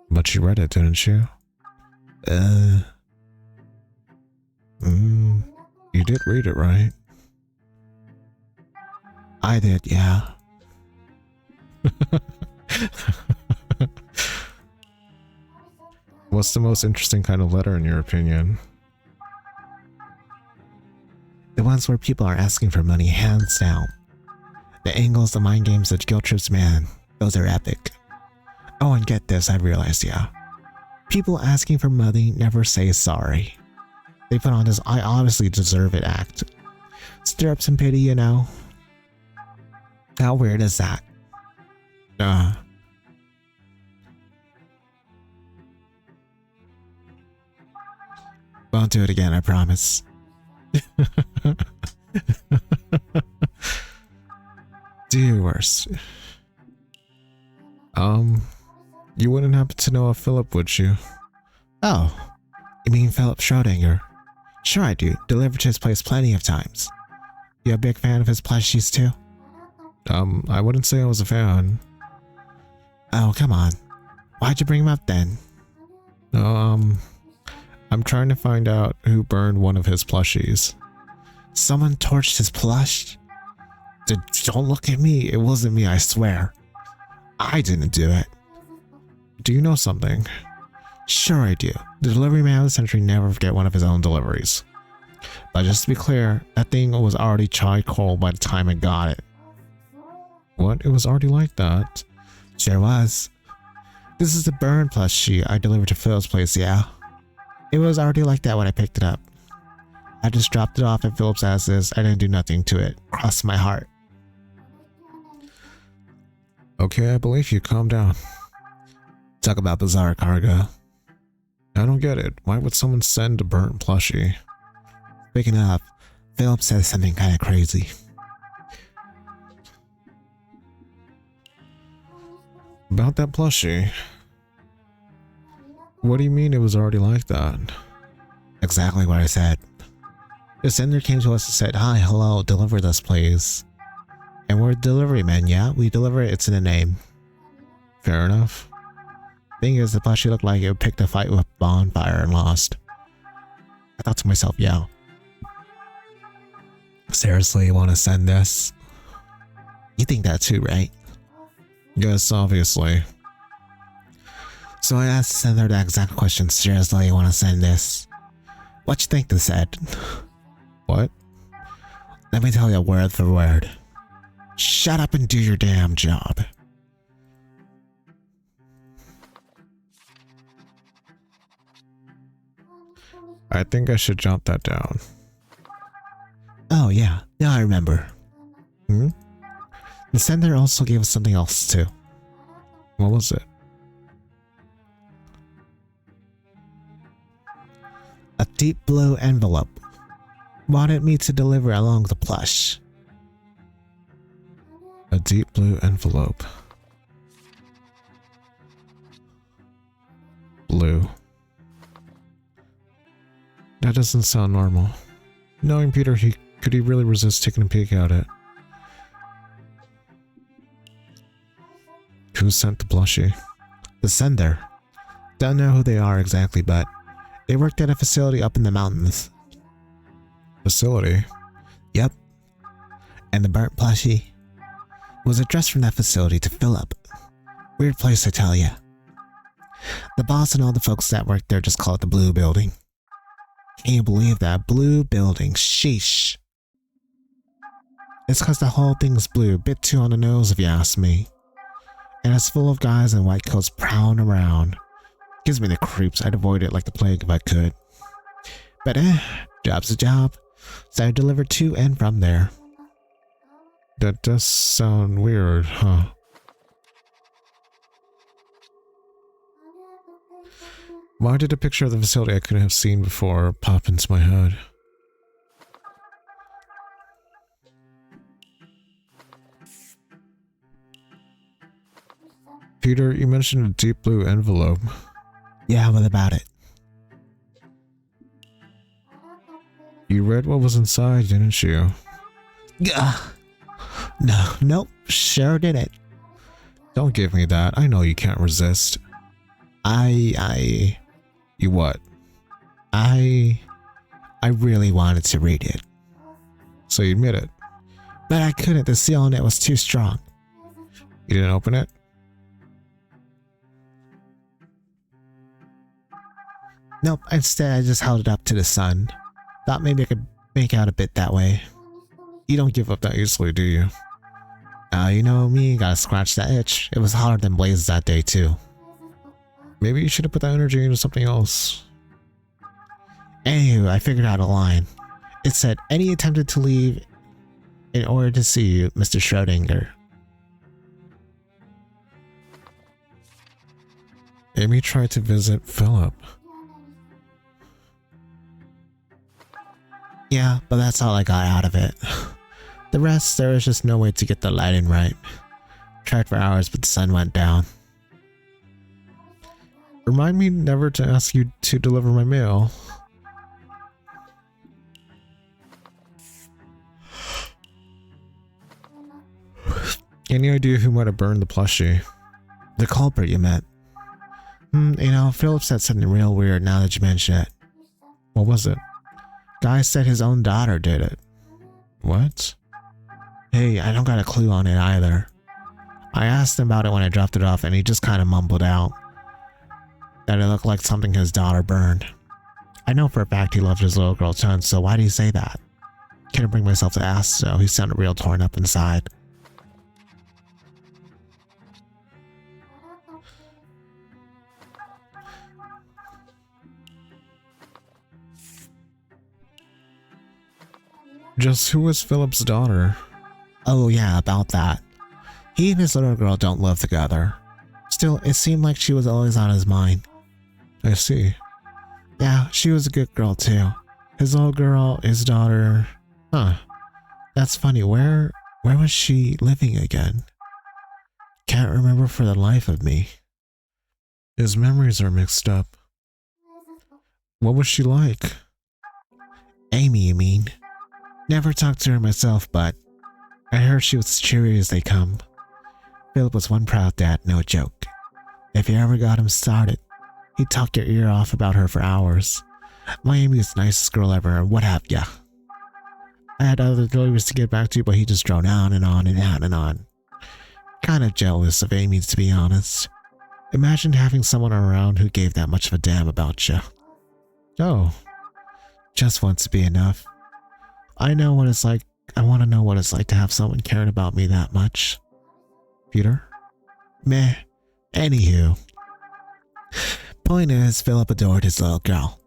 But you read it, didn't you? You did read it, right? I did, yeah. What's the most interesting kind of letter in your opinion? The ones where people are asking for money, hands down. The angles, the mind games, the guilt trips, man, those are epic. Oh, and get this, I realized, yeah. People asking for money never say sorry. They put on this I obviously deserve it act. Stir up some pity, you know? How weird is that? Won't do it again, I promise. Do your worst. You wouldn't happen to know a Philip, would you? Oh, you mean Philip Schrödinger? Sure I do. Delivered to his place plenty of times. You a big fan of his plushies too? I wouldn't say I was a fan. Oh, come on. Why'd you bring him up then? I'm trying to find out who burned one of his plushies. Someone torched his plush? Don't look at me. It wasn't me, I swear. I didn't do it. Do you know something? Sure I do. The delivery man of the century never forget one of his own deliveries. But just to be clear, that thing was already charcoal by the time I got it. What? It was already like that? Sure was. This is the burn plushie I delivered to Phil's place, yeah. It was already like that when I picked it up. I just dropped it off at Philip's as is. I didn't do nothing to it. Cross my heart. Okay, I believe you. Calm down. Talk about bizarre cargo. I don't get it. Why would someone send a burnt plushie? Speaking of, Philip says something kind of crazy. About that plushie? What do you mean it was already like that? Exactly what I said. The sender came to us and said, "Hi, hello, deliver this please." And we're delivery men, yeah? We deliver it, it's in the name. Fair enough. Thing is, the plushie looked like it picked a fight with a bonfire and lost. I thought to myself, yo. Seriously, you want to send this? You think that too, right? Yes, obviously. So I asked the sender the exact question, seriously, you want to send this? What you think they said? What? Let me tell you word for word. Shut up and do your damn job. I think I should jot that down. Oh yeah, now I remember. Hmm? The sender also gave us something else too. What was it? A deep blue envelope. Wanted me to deliver along the plush. A deep blue envelope. Blue. That doesn't sound normal. Knowing Peter, could he really resist taking a peek at it? Who sent the plushie? The sender. Don't know who they are exactly, but they worked at a facility up in the mountains. Facility? Yep. And the burnt plushie was addressed from that facility to Philip. Weird place, I tell ya. The boss and all the folks that work there just call it the Blue Building. Can you believe that? Blue Building. Sheesh. It's cause the whole thing's blue, bit too on the nose if you ask me. And it's full of guys in white coats prowling around. Gives me the creeps. I'd avoid it like the plague if I could. But job's a job. So I delivered to and from there. That does sound weird, huh? Why did a picture of the facility I couldn't have seen before pop into my head? Peter, you mentioned a deep blue envelope. Yeah, what about it? You read what was inside, didn't you? Nope, sure didn't. Don't give me that. I know you can't resist. You what? I I really wanted to read it. So you admit it. But I couldn't, the seal on it was too strong. You didn't open it? Nope, instead I just held it up to the sun. Thought maybe I could make out a bit that way. You don't give up that easily, do you? You know me, gotta scratch that itch. It was hotter than blazes that day too. Maybe you should have put that energy into something else. Anywho, I figured out a line. It said, any attempted to leave in order to see you, Mr. Schrödinger. Amy tried to visit Philip. Yeah, but that's all I got out of it. The rest, there was just no way to get the lighting right. Tried for hours, but the sun went down. Remind me never to ask you to deliver my mail. Any idea who might have burned the plushie? The culprit, you meant. You know, Philip said something real weird now that you mention it. What was it? Guy said his own daughter did it. What? Hey, I don't got a clue on it either. I asked him about it when I dropped it off and he just kind of mumbled out that it looked like something his daughter burned. I know for a fact he loved his little girl tons, so why do you say that? Couldn't bring myself to ask, so he sounded real torn up inside. Just who was Philip's daughter? Oh yeah, about that. He and his little girl don't live together. Still, it seemed like she was always on his mind. I see. Yeah, she was a good girl too. His little girl, his daughter... Huh. That's funny, where was she living again? Can't remember for the life of me. His memories are mixed up. What was she like? Amy, you mean? Never talked to her myself, but I heard she was as cheery as they come. Philip was one proud dad, no joke. If you ever got him started, he'd talk your ear off about her for hours. My Amy was the nicest girl ever, and what have ya. I had other deliveries to get back to, but he just droned on and on and on and on. Kind of jealous of Amy, to be honest. Imagine having someone around who gave that much of a damn about you. Oh. Just wants to be enough. I know what it's like. I want to know what it's like to have someone caring about me that much. Peter? Meh. Anywho. Point is, Philip adored his little girl.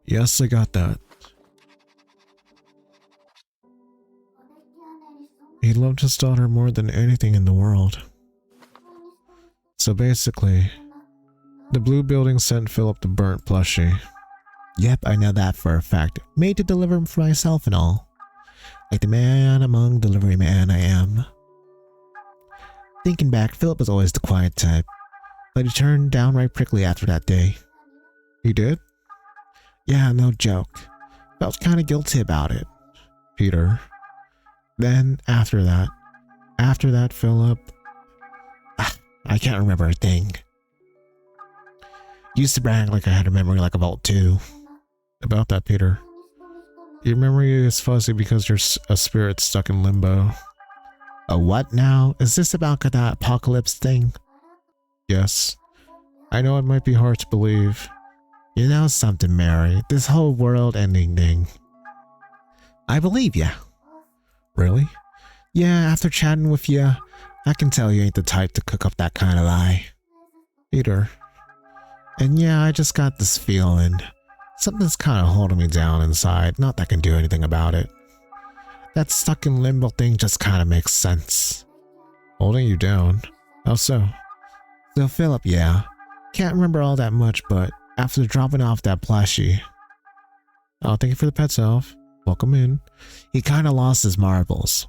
Yes, I got that. He loved his daughter more than anything in the world. So basically, the blue building sent Philip the burnt plushie. Yep, I know that for a fact. Made to deliver him for myself and all. Like the man among delivery man I am. Thinking back, Philip was always the quiet type. But he turned downright prickly after that day. He did? Yeah, no joke. Felt kind of guilty about it. Peter. Then, after that, Philip... I can't remember a thing. Used to brag like I had a memory like a vault too. About that, Peter. Your memory is fuzzy because you're a spirit stuck in limbo. A what now? Is this about that apocalypse thing? Yes. I know it might be hard to believe. You know something, Mary? This whole world ending thing. I believe ya. Really? Yeah, after chatting with ya, I can tell you ain't the type to cook up that kind of lie. Peter. And yeah, I just got this feeling. Something's kind of holding me down inside, not that I can do anything about it. That stuck in limbo thing just kind of makes sense. Holding you down? How so? So Philip, yeah. Can't remember all that much, but after dropping off that plushie... Oh, thank you for the pets, Elf. Welcome in. He kind of lost his marbles.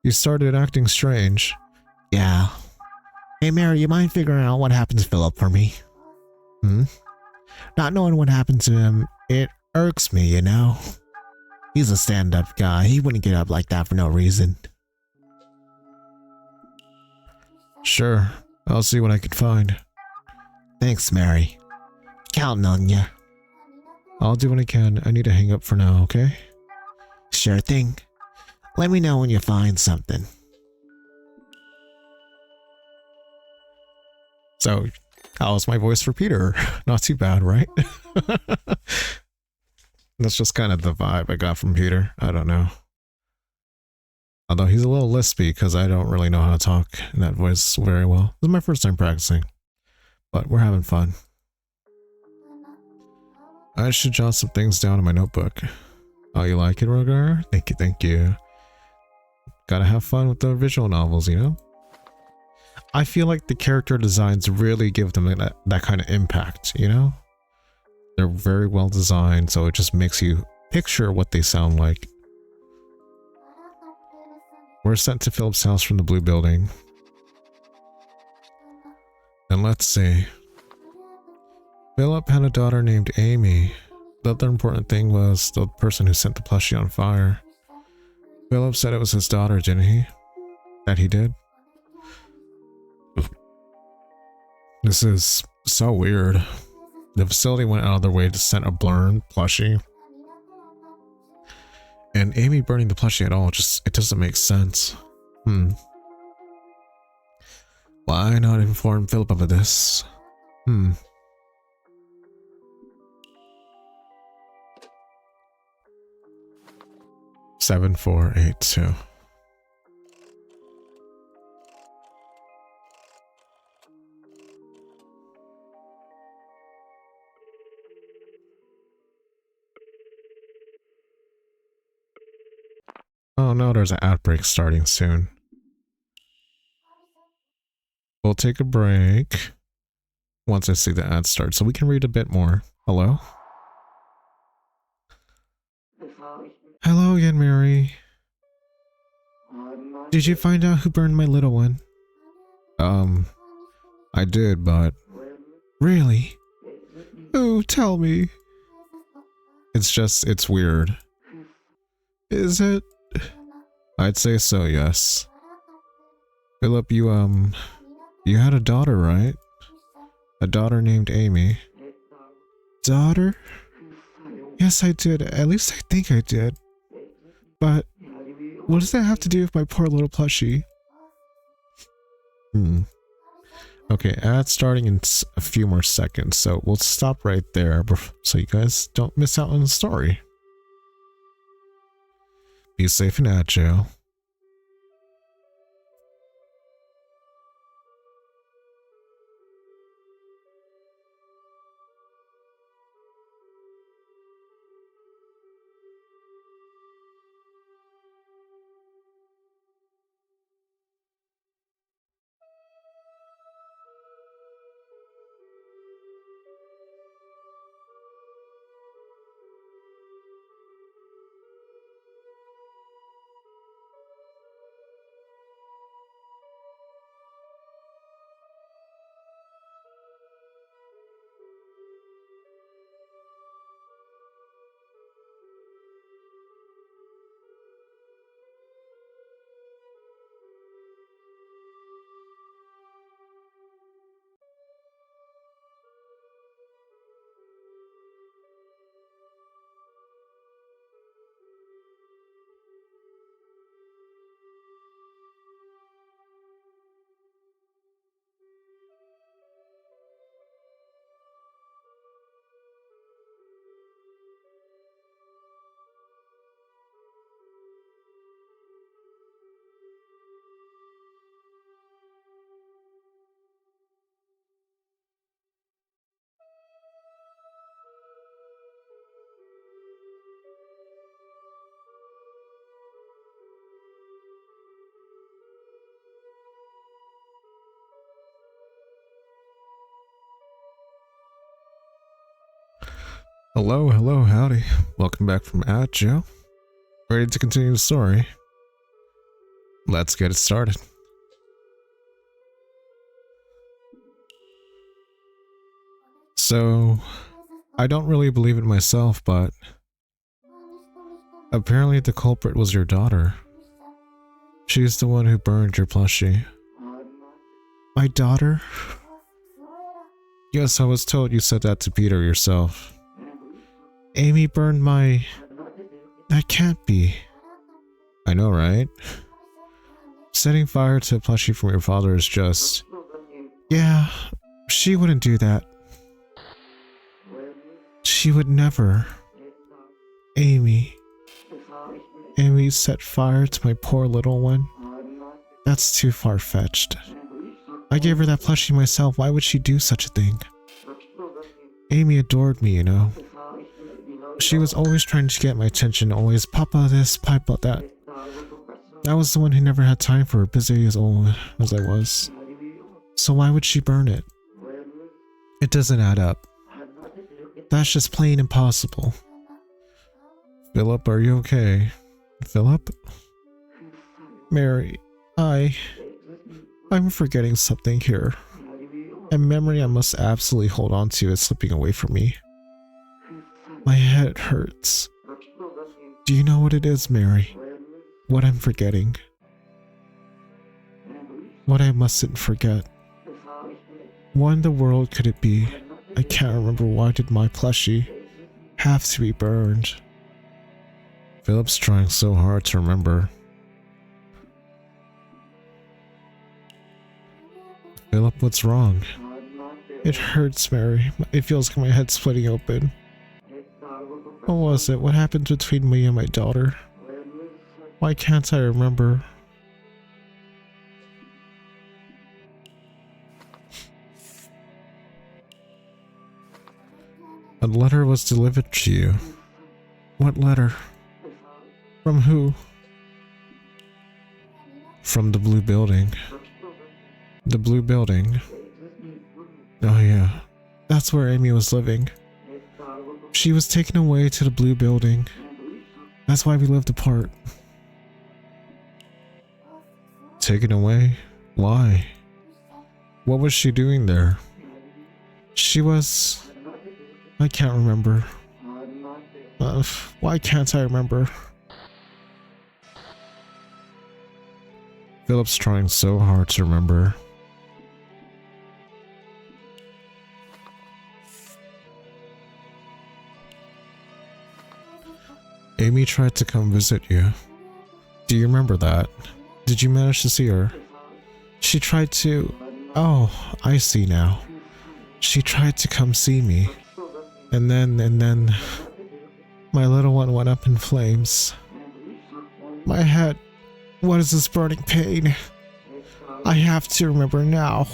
You started acting strange. Yeah. Hey Mary, you mind figuring out what happened to Philip for me? Not knowing what happened to him, it irks me, you know? He's a stand-up guy. He wouldn't get up like that for no reason. Sure. I'll see what I can find. Thanks, Mary. Counting on ya. I'll do what I can. I need to hang up for now, okay? Sure thing. Let me know when you find something. So, how was my voice for Peter? Not too bad, right? That's just kind of the vibe I got from Peter. I don't know. Although he's a little lispy because I don't really know how to talk in that voice very well. This is my first time practicing. But we're having fun. I should jot some things down in my notebook. Oh, you like it, Rogar? Thank you, thank you. Gotta have fun with the visual novels, you know? I feel like the character designs really give them that kind of impact, you know? They're very well designed, so it just makes you picture what they sound like. We're sent to Philip's house from the blue building. And let's see. Philip had a daughter named Amy. The other important thing was the person who set the plushie on fire. Philip said it was his daughter, didn't he? That he did? This is so weird. The facility went out of their way to send a burned plushie. And Amy burning the plushie at all, it doesn't make sense. Why not inform Philip of this? 7482. Oh no, there's an outbreak starting soon. We'll take a break once I see the ad start so we can read a bit more. Hello? Hello again, Mary. Did you find out who burned my little one? I did, but... Really? Oh, tell me. It's weird. Is it? I'd say so, yes. Philip, you had a daughter, right? A daughter named Amy. Daughter? Yes, I did. At least I think I did. But what does that have to do with my poor little plushie? Okay, ad starting in a few more seconds, so we'll stop right there so you guys don't miss out on the story. Be safe and agile. Hello, hello, howdy. Welcome back from Ad Joe. Ready to continue the story? Let's get it started. So, I don't really believe it myself, but apparently the culprit was your daughter. She's the one who burned your plushie. My daughter? Yes, I was told you said that to Peter yourself. Amy burned my... That can't be. I know, right? Setting fire to a plushie from your father is just... Yeah, she wouldn't do that. She would never. Amy. Amy set fire to my poor little one. That's too far-fetched. I gave her that plushie myself. Why would she do such a thing? Amy adored me, you know. She was always trying to get my attention, always Papa this, Papa that. I was the one who never had time for her, busy as old as I was. So why would she burn it? It doesn't add up. That's just plain impossible. Philip, are you okay? Philip? Mary, I'm forgetting something here. A memory I must absolutely hold on to is slipping away from me. My head hurts. Do you know what it is, Mary? What I'm forgetting? What I mustn't forget? What in the world could it be? I can't remember. Why did my plushie have to be burned? Philip's trying so hard to remember. Philip, what's wrong? It hurts, Mary. It feels like my head's splitting open. What was it? What happened between me and my daughter? Why can't I remember? A letter was delivered to you. What letter? From who? From the blue building. The blue building. Oh yeah, that's where Amy was living. She was taken away to the blue building. That's why we lived apart. Taken away? Why? What was she doing there? She was... I can't remember. Why can't I remember? Philip's trying so hard to remember. Amy tried to come visit you. Do you remember that? Did you manage to see her? She tried to... Oh, I see now. She tried to come see me. And then... My little one went up in flames. My head... What is this burning pain? I have to remember now.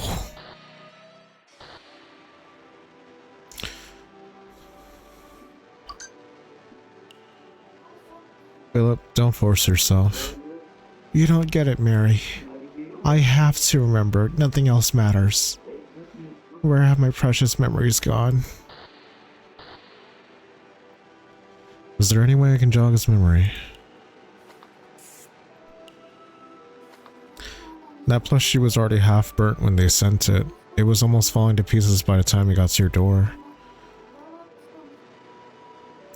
Philip, don't force yourself. You don't get it, Mary. I have to remember. Nothing else matters. Where have my precious memories gone? Is there any way I can jog his memory? That plushie was already half burnt when they sent it. It was almost falling to pieces by the time it got to your door.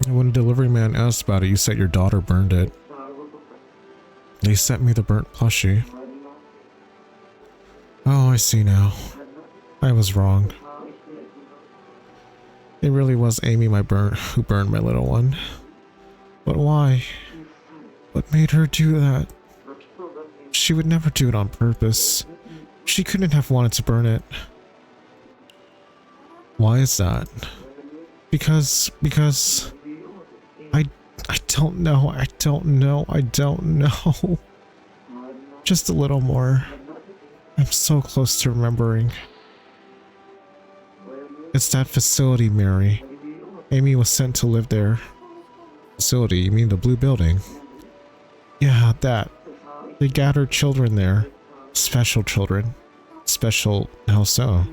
And when the delivery man asked about it, you said your daughter burned it. They sent me the burnt plushie. Oh, I see now. I was wrong. It really was Amy who burned my little one. But why? What made her do that? She would never do it on purpose. She couldn't have wanted to burn it. Why is that? Because... I don't know. Just a little more. I'm so close to remembering. It's that facility, Mary. Amy was sent to live there. Facility? You mean the blue building? Yeah, that. They gathered children there. Special children. Special? How so?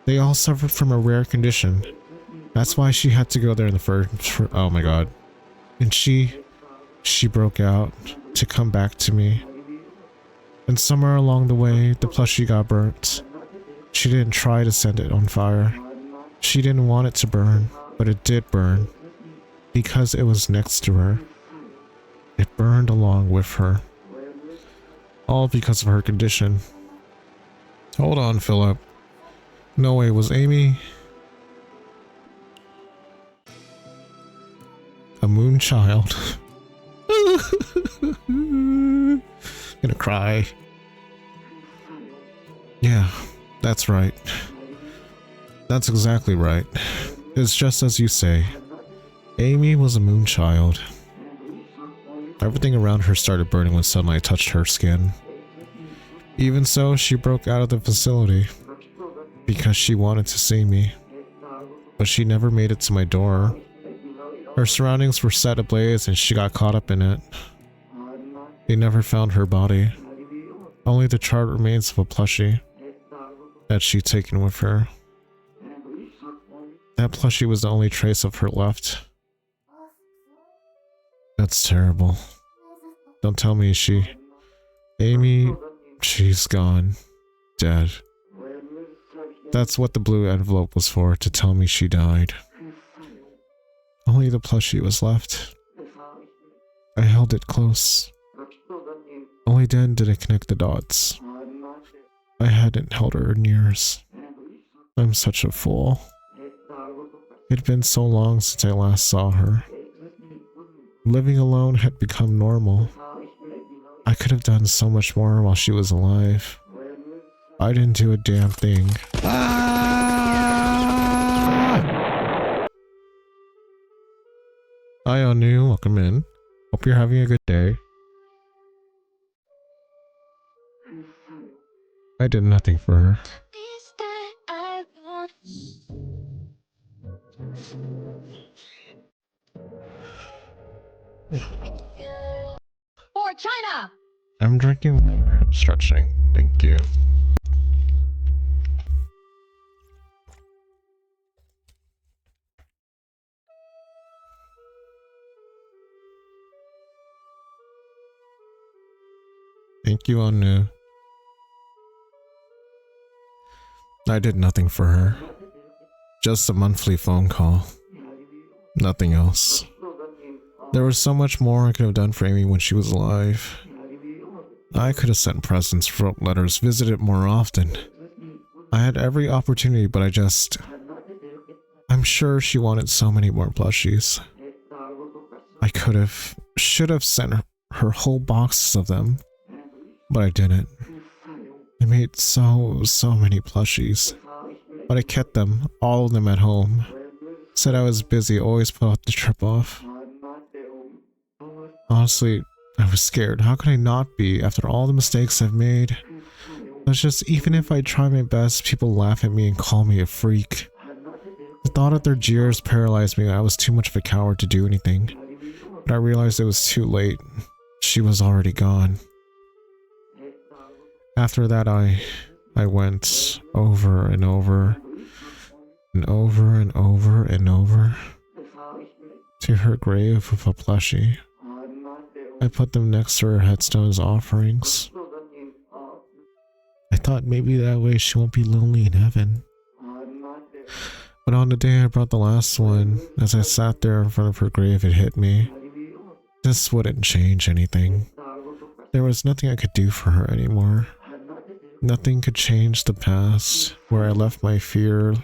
They all suffered from a rare condition. That's why she had to go there in the first... Oh my god. And she broke out to come back to me. And somewhere along the way, the plushie got burnt. She didn't try to set it on fire. She didn't want it to burn, but it did burn. Because it was next to her. It burned along with her. All because of her condition. Hold on, Philip. No way, was Amy... moon child. Gonna cry. Yeah, that's right. That's exactly right. It's just as you say. Amy was a moon child. Everything around her started burning when sunlight touched her skin. Even so, she broke out of the facility because she wanted to see me. But she never made it to my door. Her surroundings were set ablaze and she got caught up in it. They never found her body. Only the charred remains of a plushie that she'd taken with her. That plushie was the only trace of her left. That's terrible. Don't tell me Amy, she's gone. Dead. That's what the blue envelope was for, to tell me she died. Only the plushie was left. I held it close. Only then did I connect the dots. I hadn't held her in years. I'm such a fool. It'd been so long since I last saw her. Living alone had become normal. I could have done so much more while she was alive. I didn't do a damn thing. Hi, Anu. Welcome in. Hope you're having a good day. I did nothing for her. For China! I'm drinking water. I'm stretching. Thank you. Thank you, Anu. I did nothing for her. Just a monthly phone call. Nothing else. There was so much more I could have done for Amy when she was alive. I could have sent presents, wrote letters, visited more often. I had every opportunity, but I'm sure she wanted so many more plushies. I should have sent her whole boxes of them, but I didn't. I made so many plushies, but I kept them, all of them at home. Said I was busy, always put the trip off. Honestly, I was scared. How could I not be after all the mistakes I've made? It's just, even if I try my best, people laugh at me and call me a freak. The thought of their jeers paralyzed me. I was too much of a coward to do anything. But I realized it was too late. She was already gone. After that, I went over and over and over and over and over to her grave with a plushie. I put them next to her headstone as offerings. I thought maybe that way she won't be lonely in heaven. But on the day I brought the last one, as I sat there in front of her grave, it hit me. This wouldn't change anything. There was nothing I could do for her anymore. Nothing could change the past, where I let my fear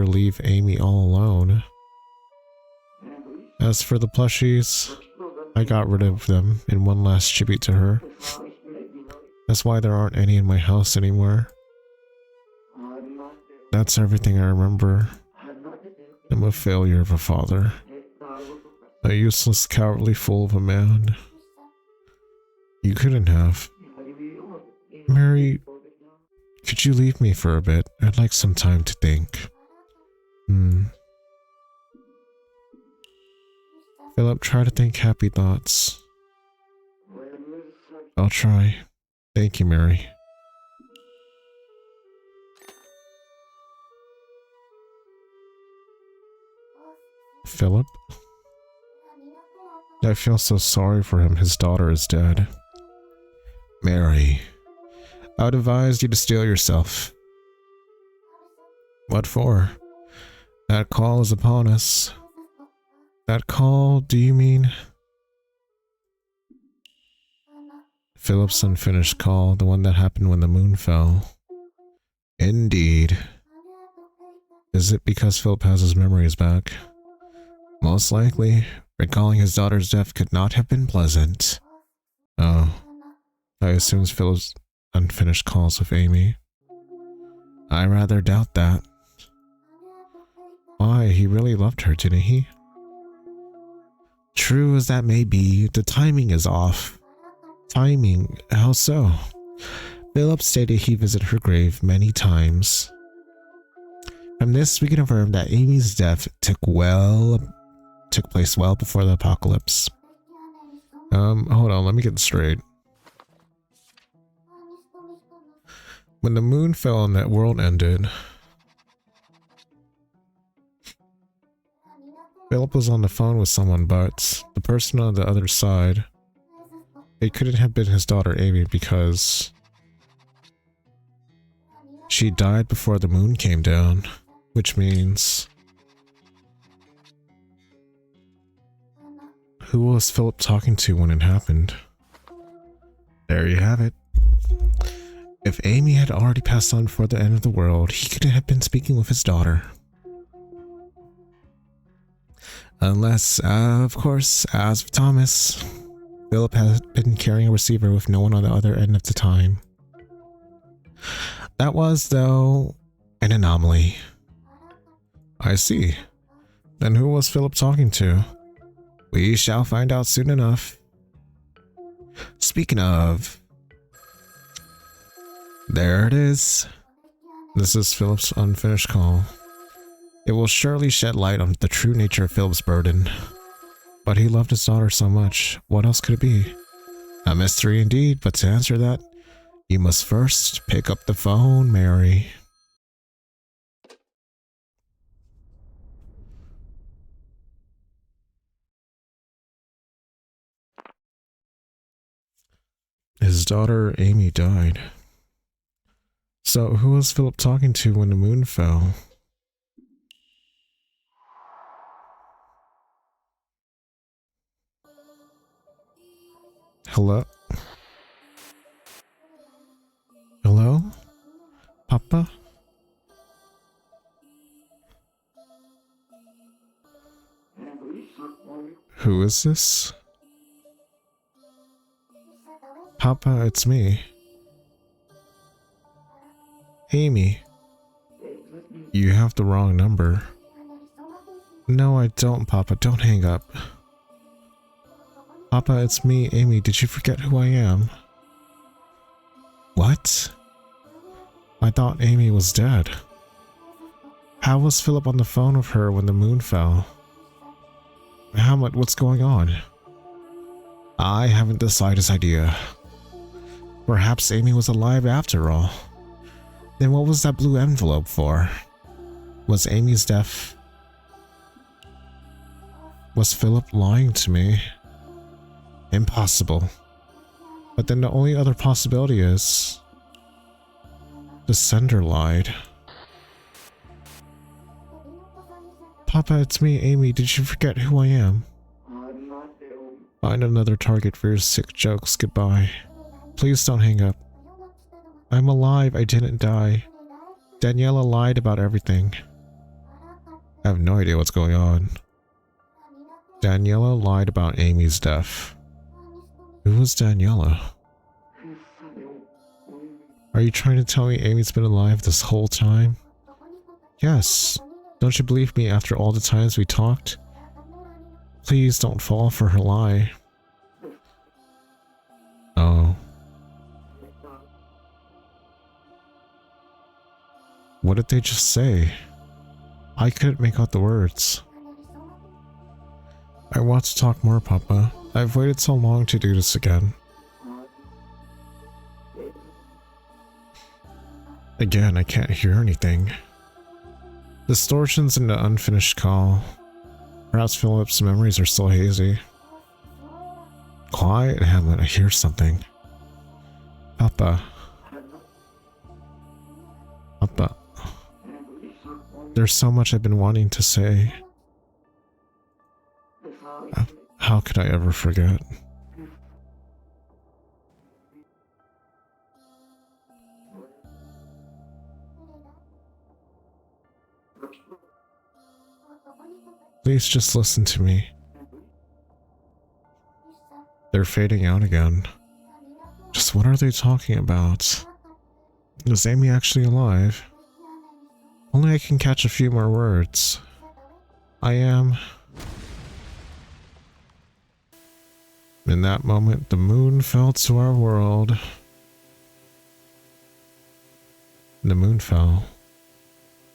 leave Amy all alone. As for the plushies, I got rid of them in one last tribute to her. That's why there aren't any in my house anymore. That's everything I remember. I'm a failure of a father. A useless, cowardly fool of a man. You couldn't have. Mary, could you leave me for a bit? I'd like some time to think. Philip, try to think happy thoughts. I'll try. Thank you, Mary. Philip? I feel so sorry for him. His daughter is dead. Mary, I would advise you to steel yourself. What for? That call is upon us. That call, do you mean? Philip's unfinished call, the one that happened when the moon fell. Indeed. Is it because Philip has his memories back? Most likely, recalling his daughter's death could not have been pleasant. Oh, I assume Philip's unfinished calls with Amy. I rather doubt that. Why, he really loved her, didn't he? True as that may be, the timing is off. Timing? How so? Philip stated he visited her grave many times. From this, we can affirm that Amy's death took place well before the apocalypse. Hold on, let me get this straight. When the moon fell and that world ended, Philip was on the phone with someone, but the person on the other side, it couldn't have been his daughter Amy because she died before the moon came down, which means... Who was Philip talking to when it happened? There you have it. If Amy had already passed on before the end of the world, he couldn't have been speaking with his daughter. Unless, of course, as with Thomas, Philip had been carrying a receiver with no one on the other end of the time. That was, though, an anomaly. I see. Then who was Philip talking to? We shall find out soon enough. Speaking of... There it is. This is Philip's unfinished call. It will surely shed light on the true nature of Philip's burden. But he loved his daughter so much, what else could it be? A mystery indeed, but to answer that, you must first pick up the phone, Mary. His daughter Amy died. So who was Philip talking to when the moon fell? Hello? Hello? Papa? Who is this? Papa, it's me. Amy. You have the wrong number. No, I don't, Papa. Don't hang up. Papa, it's me, Amy. Did you forget who I am? What? I thought Amy was dead. How was Philip on the phone with her when the moon fell? What's going on? I haven't the slightest idea. Perhaps Amy was alive after all. Then what was that blue envelope for? Was Amy's death... Was Philip lying to me? Impossible. But then the only other possibility is... the sender lied. Papa, it's me, Amy. Did you forget who I am? Find another target for your sick jokes. Goodbye. Please don't hang up. I'm alive. I didn't die. Daniela lied about everything. I have no idea what's going on. Daniela lied about Amy's death. Who was Daniela? Are you trying to tell me Amy's been alive this whole time? Yes. Don't you believe me after all the times we talked? Please don't fall for her lie. Oh. What did they just say? I couldn't make out the words. I want to talk more, Papa. I've waited so long to do this again. Again, I can't hear anything. Distortions in the unfinished call. Perhaps Philip's memories are still hazy. Quiet, Hamlet, I hear something. Papa. Papa. There's so much I've been wanting to say. How could I ever forget? Please just listen to me. They're fading out again. Just what are they talking about? Is Amy actually alive? Only I can catch a few more words. I am... In that moment, the moon fell to our world. The moon fell.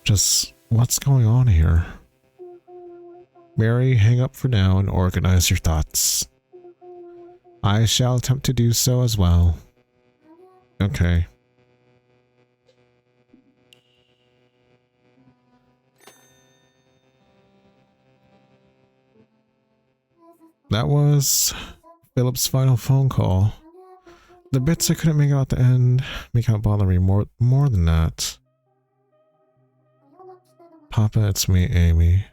Just what's going on here? Mary, hang up for now and organize your thoughts. I shall attempt to do so as well. Okay. That was Philip's final phone call. The bits I couldn't make out at the end make out bother me more than that. Papa, it's me, Amy.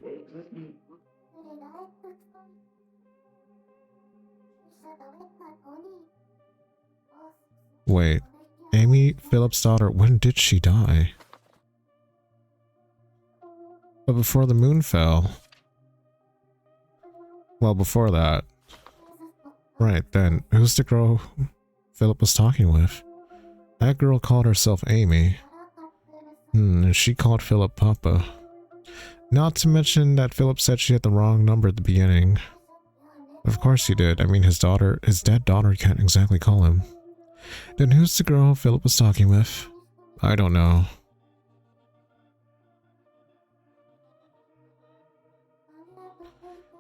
Wait, Amy, Philip's daughter, when did she die? But before the moon fell. Well, before that. Right, then, who's the girl Philip was talking with? That girl called herself Amy. And she called Philip Papa. Not to mention that Philip said she had the wrong number at the beginning. Of course he did. I mean, his dead daughter can't exactly call him. Then who's the girl Philip was talking with? I don't know.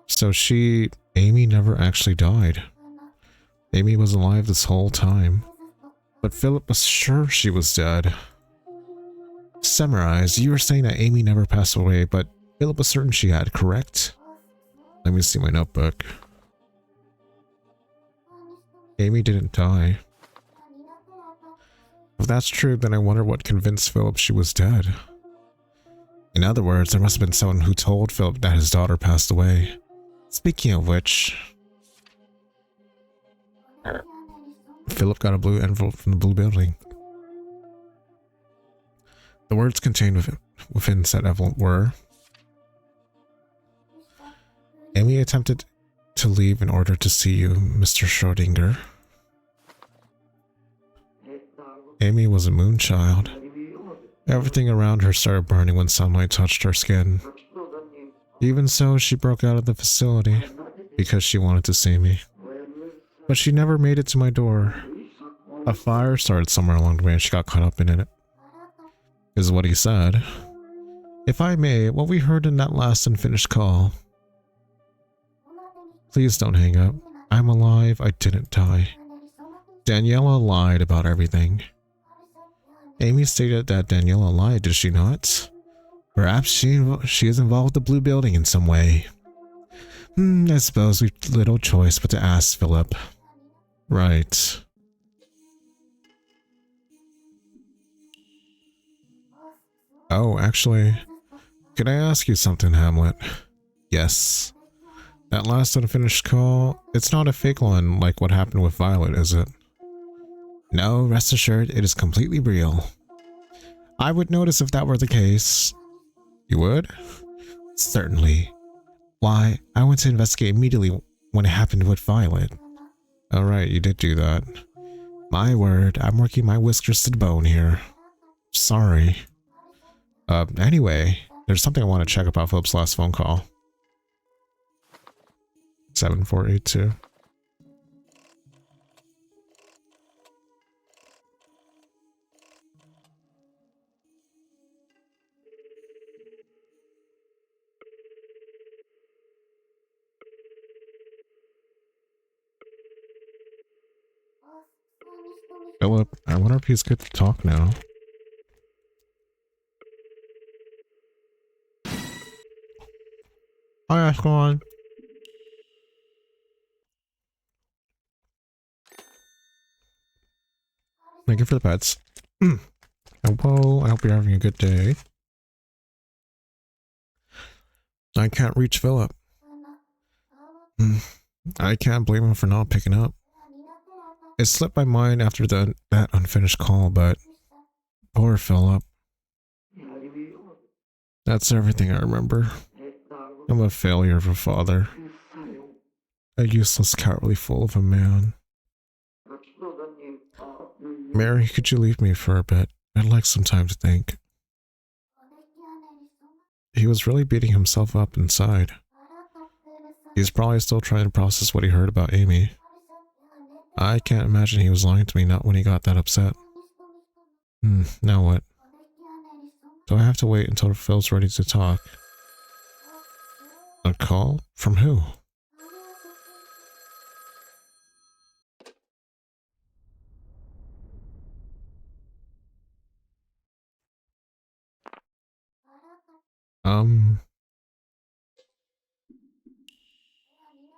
So Amy never actually died. Amy was alive this whole time. But Philip was sure she was dead. Summarize, you were saying that Amy never passed away, but Philip was certain she had, correct? Let me see my notebook. Amy didn't die. If that's true, then I wonder what convinced Philip she was dead. In other words, there must have been someone who told Philip that his daughter passed away. Speaking of which, Philip got a blue envelope from the blue building. The words contained within said envelope were: Amy attempted to leave in order to see you, Mr. Schrödinger. Amy was a moon child. Everything around her started burning when sunlight touched her skin. Even so, she broke out of the facility because she wanted to see me. But she never made it to my door. A fire started somewhere along the way and she got caught up in it, is what he said. If I may, what we heard in that last unfinished call. Please don't hang up. I'm alive, I didn't die. Daniela lied about everything. Amy stated that Daniela lied, did she not? Perhaps she is involved with the blue building in some way. I suppose we've little choice but to ask Philip. Right. Oh, actually, could I ask you something, Hamlet? Yes. That last unfinished call, it's not a fake one like what happened with Violet, is it? No, rest assured, it is completely real. I would notice if that were the case. You would? Certainly. Why, I went to investigate immediately when it happened with Violet. Alright, you did do that. My word, I'm working my whiskers to the bone here. Sorry. Anyway, there's something I want to check about Philip's last phone call. 7482. Philip, I wonder if he's good to talk now. Hi, Ashcon. Thank you for the pets. Hello, I hope you're having a good day. I can't reach Philip. I can't blame him for not picking up. It slipped my mind after that unfinished call, but poor Philip. That's everything I remember. I'm a failure of a father. A useless, cowardly fool of a man. Mary, could you leave me for a bit? I'd like some time to think. He was really beating himself up inside. He's probably still trying to process what he heard about Amy. I can't imagine he was lying to me not when he got that upset. Now what? Do I have to wait until Phil's ready to talk? A call? From who?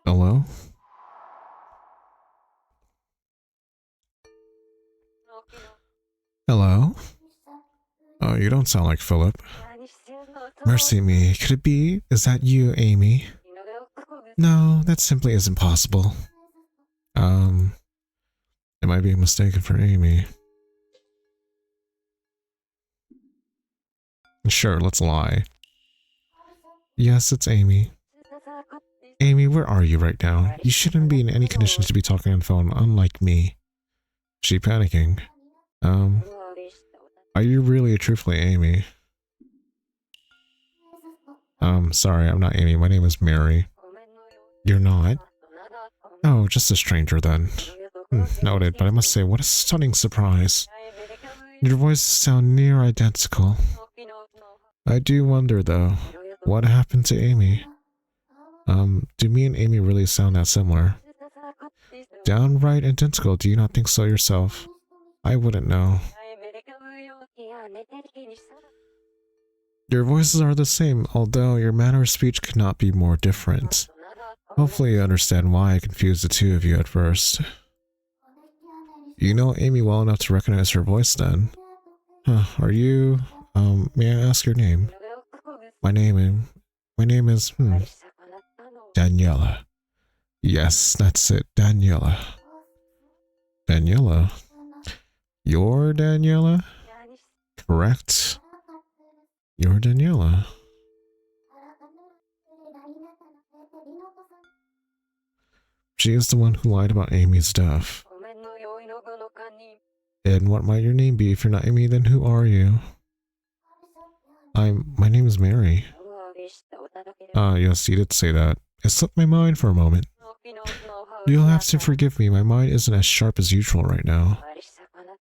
Hello? Hello? Oh, you don't sound like Philip. Mercy me, could it be? Is that you, Amy? No, that simply isn't possible. It might be mistaken for Amy. Sure, let's lie. Yes, it's Amy. Amy, where are you right now? You shouldn't be in any conditions to be talking on the phone, unlike me. She panicking. Are you really truthfully Amy? Sorry, I'm not Amy. My name is Mary. You're not? Oh, just a stranger then. Noted, but I must say, what a stunning surprise. Your voices sound near identical. I do wonder, though, what happened to Amy? Do me and Amy really sound that similar? Downright identical, do you not think so yourself? I wouldn't know. Your voices are the same, although your manner of speech could not be more different. Hopefully you understand why I confused the two of you at first. You know Amy well enough to recognize her voice then. Are you, may I ask your name? My name is, Daniela. Yes, that's it, Daniela. Daniela? You're Daniela? Correct. You're Daniela. She is the one who lied about Amy's death. And what might your name be? If you're not Amy, then who are you? My name is Mary. Yes, you did say that. It slipped my mind for a moment. You'll have to forgive me, my mind isn't as sharp as usual right now.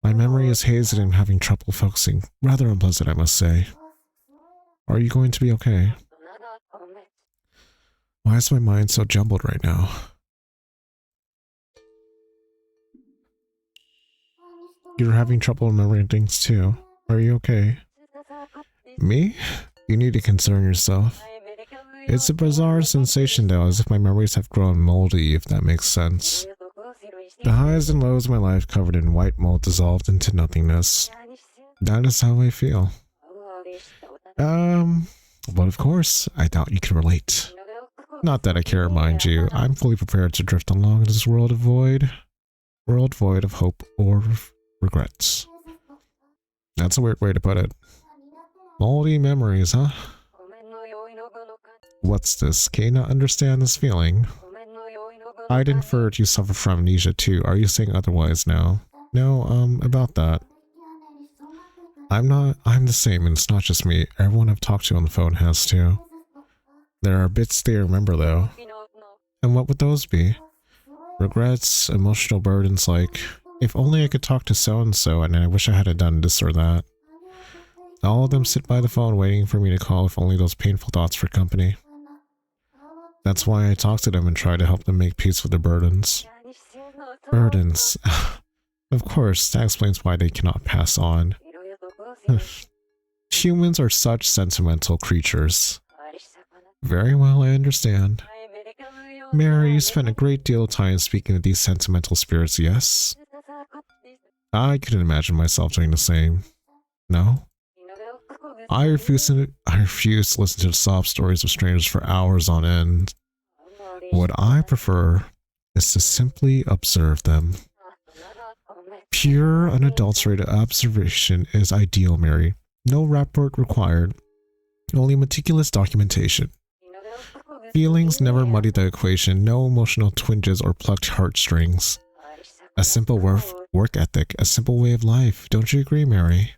My memory is hazy and I'm having trouble focusing. Rather unpleasant, I must say. Are you going to be okay? Why is my mind so jumbled right now? You're having trouble remembering things too. Are you okay? Me? You need to concern yourself. It's a bizarre sensation though, as if my memories have grown moldy, if that makes sense. The highs and lows of my life covered in white mold dissolved into nothingness. That is how I feel. But of course, I doubt you can relate. Not that I care, mind you. I'm fully prepared to drift along in this world void of hope or regrets. That's a weird way to put it. Moldy memories, huh? What's this? Can you not understand this feeling? I'd inferred you suffer from amnesia too. Are you saying otherwise now? No, about that. I'm the same, and it's not just me. Everyone I've talked to on the phone has too. There are bits they remember though. And what would those be? Regrets, emotional burdens like, if only I could talk to so-and-so and I wish I had done this or that. All of them sit by the phone waiting for me to call if only those painful thoughts for company. That's why I talk to them and try to help them make peace with their burdens. Burdens. Of course, that explains why they cannot pass on. Humans are such sentimental creatures. Very well, I understand. Mary, you spent a great deal of time speaking with these sentimental spirits, yes? I couldn't imagine myself doing the same. No? I refuse to listen to the sob stories of strangers for hours on end. What I prefer is to simply observe them. Pure, unadulterated observation is ideal, Mary. No rapport required. Only meticulous documentation. Feelings never muddy the equation, no emotional twinges or plucked heartstrings. A simple work ethic, a simple way of life. Don't you agree, Mary?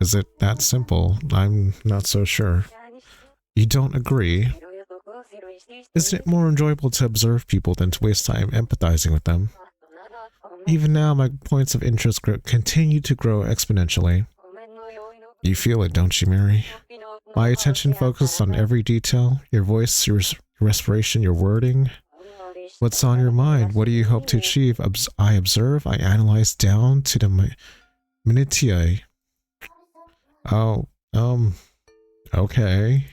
Is it that simple? I'm not so sure. You don't agree? Isn't it more enjoyable to observe people than to waste time empathizing with them? Even now, my points of interest continue to grow exponentially. You feel it, don't you, Mary? My attention focuses on every detail, your voice, your respiration, your wording. What's on your mind? What do you hope to achieve? I observe, I analyze down to the minutiae. Oh, okay.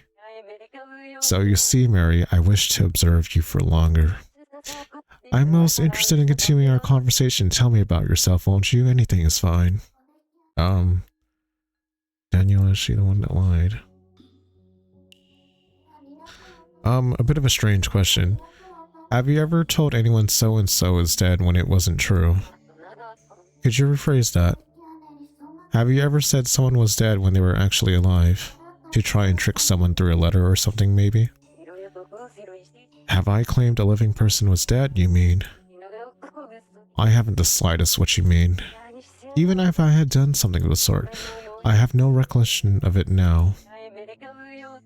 So you see, Mary, I wish to observe you for longer. I'm most interested in continuing our conversation. Tell me about yourself, won't you? Anything is fine. Daniela, is she the one that lied? A bit of a strange question. Have you ever told anyone so-and-so is dead when it wasn't true? Could you rephrase that? Have you ever said someone was dead when they were actually alive? To try and trick someone through a letter or something, maybe? Have I claimed a living person was dead, you mean? I haven't the slightest what you mean. Even if I had done something of the sort, I have no recollection of it now.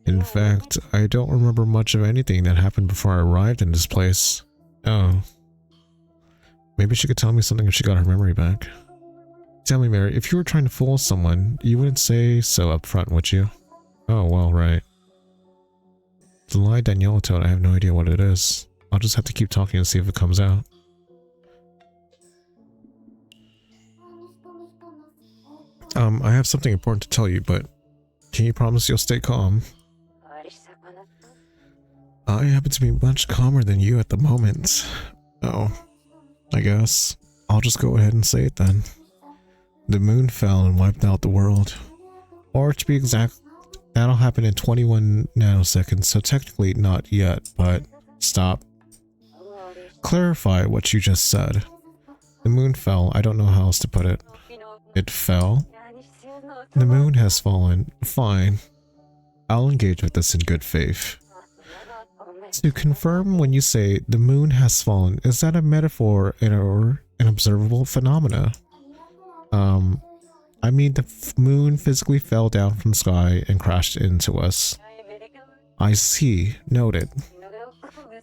In fact, I don't remember much of anything that happened before I arrived in this place. Oh. Maybe she could tell me something if she got her memory back. Tell me, Mary, if you were trying to fool someone, you wouldn't say so up front, would you? Oh, well, right. The lie Daniela told, I have no idea what it is. I'll just have to keep talking and see if it comes out. I have something important to tell you, but can you promise you'll stay calm? I happen to be much calmer than you at the moment. Oh, I guess I'll just go ahead and say it then. The moon fell and wiped out the world. Or to be exact, that'll happen in 21 nanoseconds, so technically not yet, but stop. Clarify what you just said. The moon fell, I don't know how else to put it. It fell? The moon has fallen. Fine. I'll engage with this in good faith. To confirm, when you say the moon has fallen, is that a metaphor or an observable phenomena? I mean the moon physically fell down from the sky and crashed into us. I see. Noted.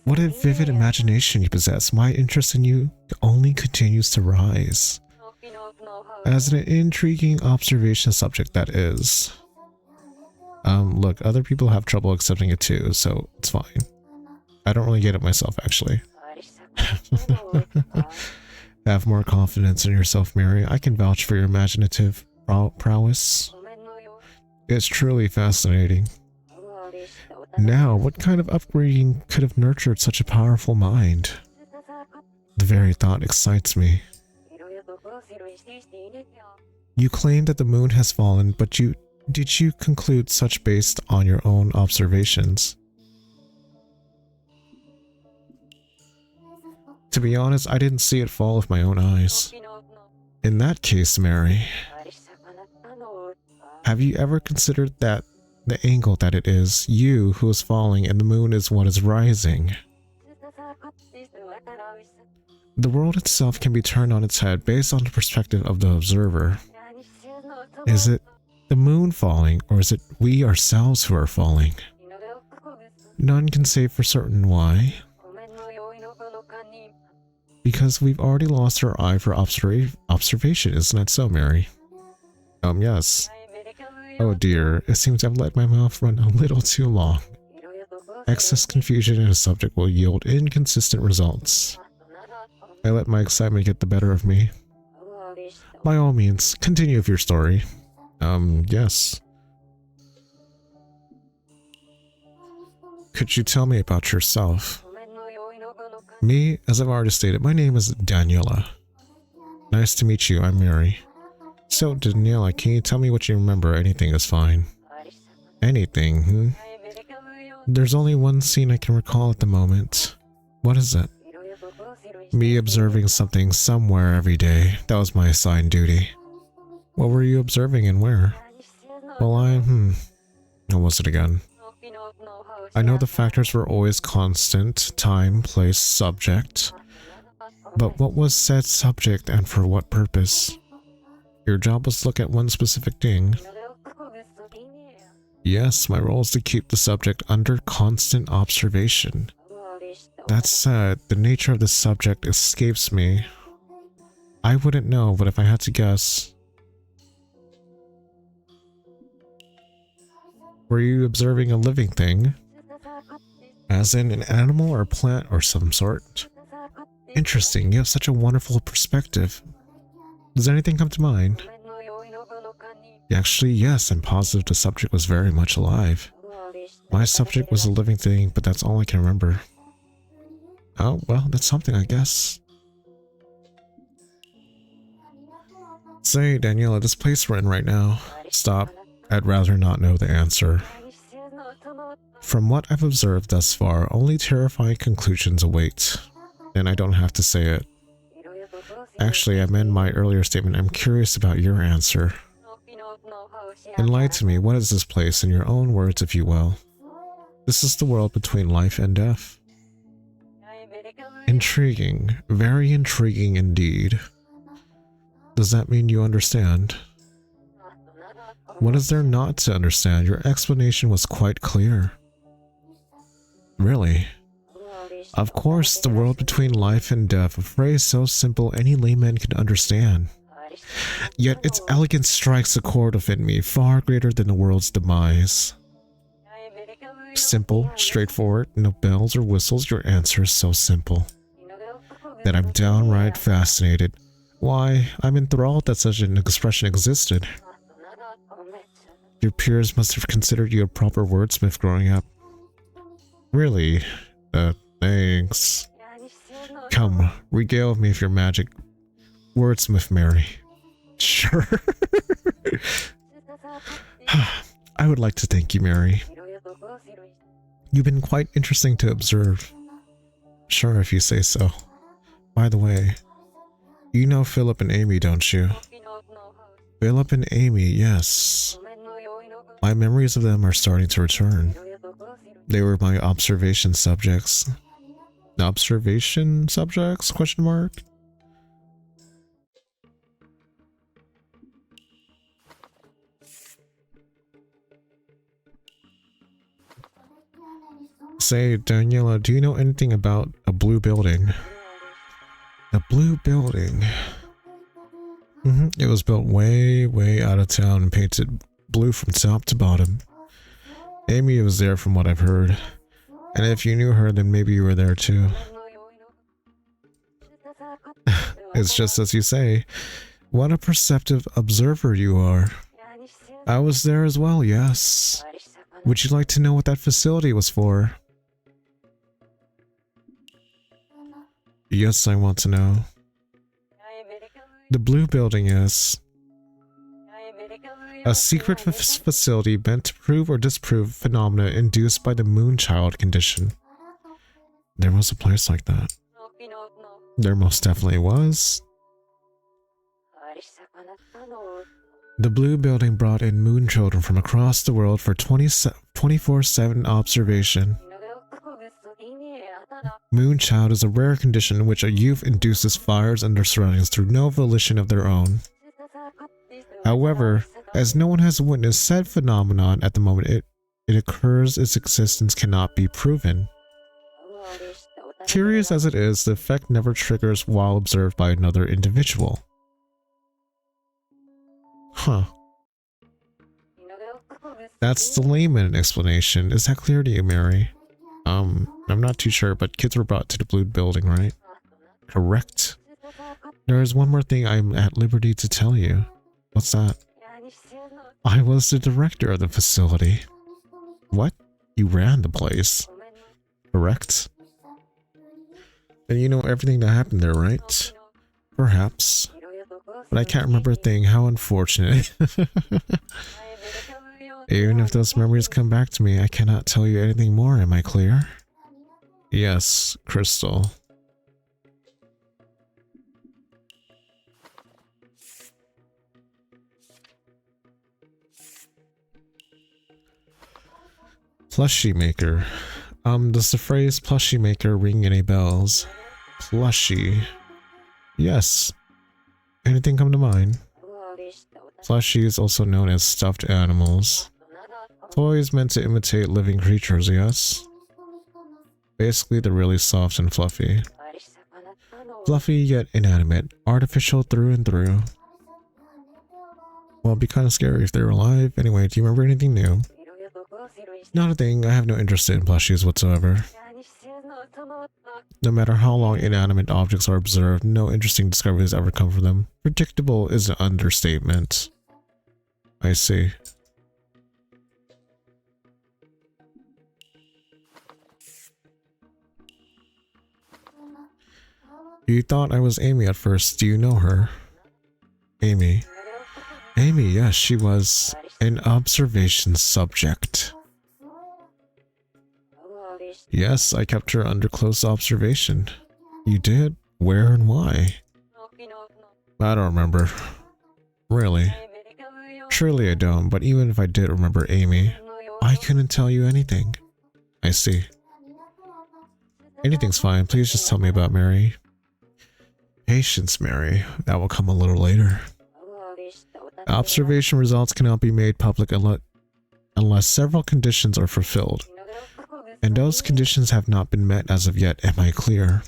What a vivid imagination you possess. My interest in you only continues to rise. As an intriguing observation subject, that is. Look, other people have trouble accepting it too, so it's fine. I don't really get it myself, actually. Have more confidence in yourself, Mary. I can vouch for your imaginative prowess. It's truly fascinating. Now, what kind of upbringing could have nurtured such a powerful mind? The very thought excites me. You claim that the moon has fallen, but did you conclude such based on your own observations? To be honest, I didn't see it fall with my own eyes. In that case, Mary, have you ever considered that the angle that it is you who is falling and the moon is what is rising? The world itself can be turned on its head based on the perspective of the observer. Is it the moon falling, or is it we ourselves who are falling? None can say for certain why. Because we've already lost our eye for observation, isn't that so, Mary? Yes. Oh dear, it seems I've let my mouth run a little too long. Excess confusion in a subject will yield inconsistent results. I let my excitement get the better of me. By all means, continue with your story. Yes. Could you tell me about yourself? Me, as I've already stated, my name is Daniela. Nice to meet you, I'm Mary. So, Daniela, can you tell me what you remember? Anything is fine. Anything, There's only one scene I can recall at the moment. What is it? Me observing something somewhere every day. That was my assigned duty. What were you observing and where? Well, What was it again? I know the factors were always constant: time, place, subject. But what was said subject and for what purpose? Your job was to look at one specific thing. Yes, my role is to keep the subject under constant observation. That said, the nature of the subject escapes me. I wouldn't know, but if I had to guess... Were you observing a living thing? As in an animal or plant or some sort? Interesting, you have such a wonderful perspective. Does anything come to mind? Actually, yes, I'm positive the subject was very much alive. My subject was a living thing, but that's all I can remember. Oh, well, that's something, I guess. Say, Daniela, this place we're in right now. Stop. I'd rather not know the answer. From what I've observed thus far, only terrifying conclusions await. And I don't have to say it. Actually, I meant my earlier statement. I'm curious about your answer. Enlighten me, what is this place, in your own words, if you will? This is the world between life and death. Intriguing. Very intriguing indeed. Does that mean you understand? What is there not to understand? Your explanation was quite clear. Really? Of course, the world between life and death, a phrase so simple any layman can understand. Yet its elegance strikes a chord within me far greater than the world's demise. Simple, straightforward, no bells or whistles, your answer is so simple that I'm downright fascinated. Why, I'm enthralled that such an expression existed. Your peers must have considered you a proper wordsmith growing up. Really? Thanks. Come, regale me with your magic. Wordsmith Mary. Sure. I would like to thank you, Mary. You've been quite interesting to observe. Sure, if you say so. By the way, you know Philip and Amy, don't you? Philip and Amy, yes. My memories of them are starting to return. They were my observation subjects. Observation subjects? Question mark? Say, Daniela, do you know anything about a blue building? A blue building? It was built way, way out of town and painted blue from top to bottom. Amy was there from what I've heard. And if you knew her, then maybe you were there too. It's just as you say. What a perceptive observer you are. I was there as well, yes. Would you like to know what that facility was for? Yes, I want to know. The blue building is a secret facility meant to prove or disprove phenomena induced by the moonchild condition. There was a place like that. There most definitely was. The blue building brought in moon children from across the world for 24/7 observation. Moonchild is a rare condition in which a youth induces fires in their surroundings through no volition of their own. However, as no one has witnessed said phenomenon at the moment it occurs, its existence cannot be proven. Curious as it is, the effect never triggers while observed by another individual. Huh. That's the layman explanation. Is that clear to you, Mary? I'm not too sure, but kids were brought to the blue building, right? Correct. There is one more thing I'm at liberty to tell you. What's that? I was the director of the facility. What? You ran the place. Correct. And you know everything that happened there, right? Perhaps. But I can't remember a thing. How unfortunate. Even if those memories come back to me, I cannot tell you anything more. Am I clear? Yes, Crystal. Plushie maker. Does the phrase plushie maker ring any bells? Plushie. Yes. Anything come to mind? Plushies, also known as stuffed animals. Toys meant to imitate living creatures, yes? Basically, they're really soft and fluffy. Fluffy yet inanimate. Artificial through and through. Well, it'd be kind of scary if they were alive. Anyway, do you remember anything new? Not a thing. I have no interest in plushies whatsoever. No matter how long inanimate objects are observed, no interesting discoveries ever come from them. Predictable is an understatement. I see. You thought I was Amy at first. Do you know her? Amy. Amy, yes, she was an observation subject. Yes, I kept her under close observation. You did? Where and why? I don't remember. Really? Surely I don't, but even if I did remember Amy, I couldn't tell you anything. I see. Anything's fine. Please just tell me about Mary. Patience, Mary. That will come a little later. Observation results cannot be made public unless several conditions are fulfilled. And those conditions have not been met as of yet. Am I clear?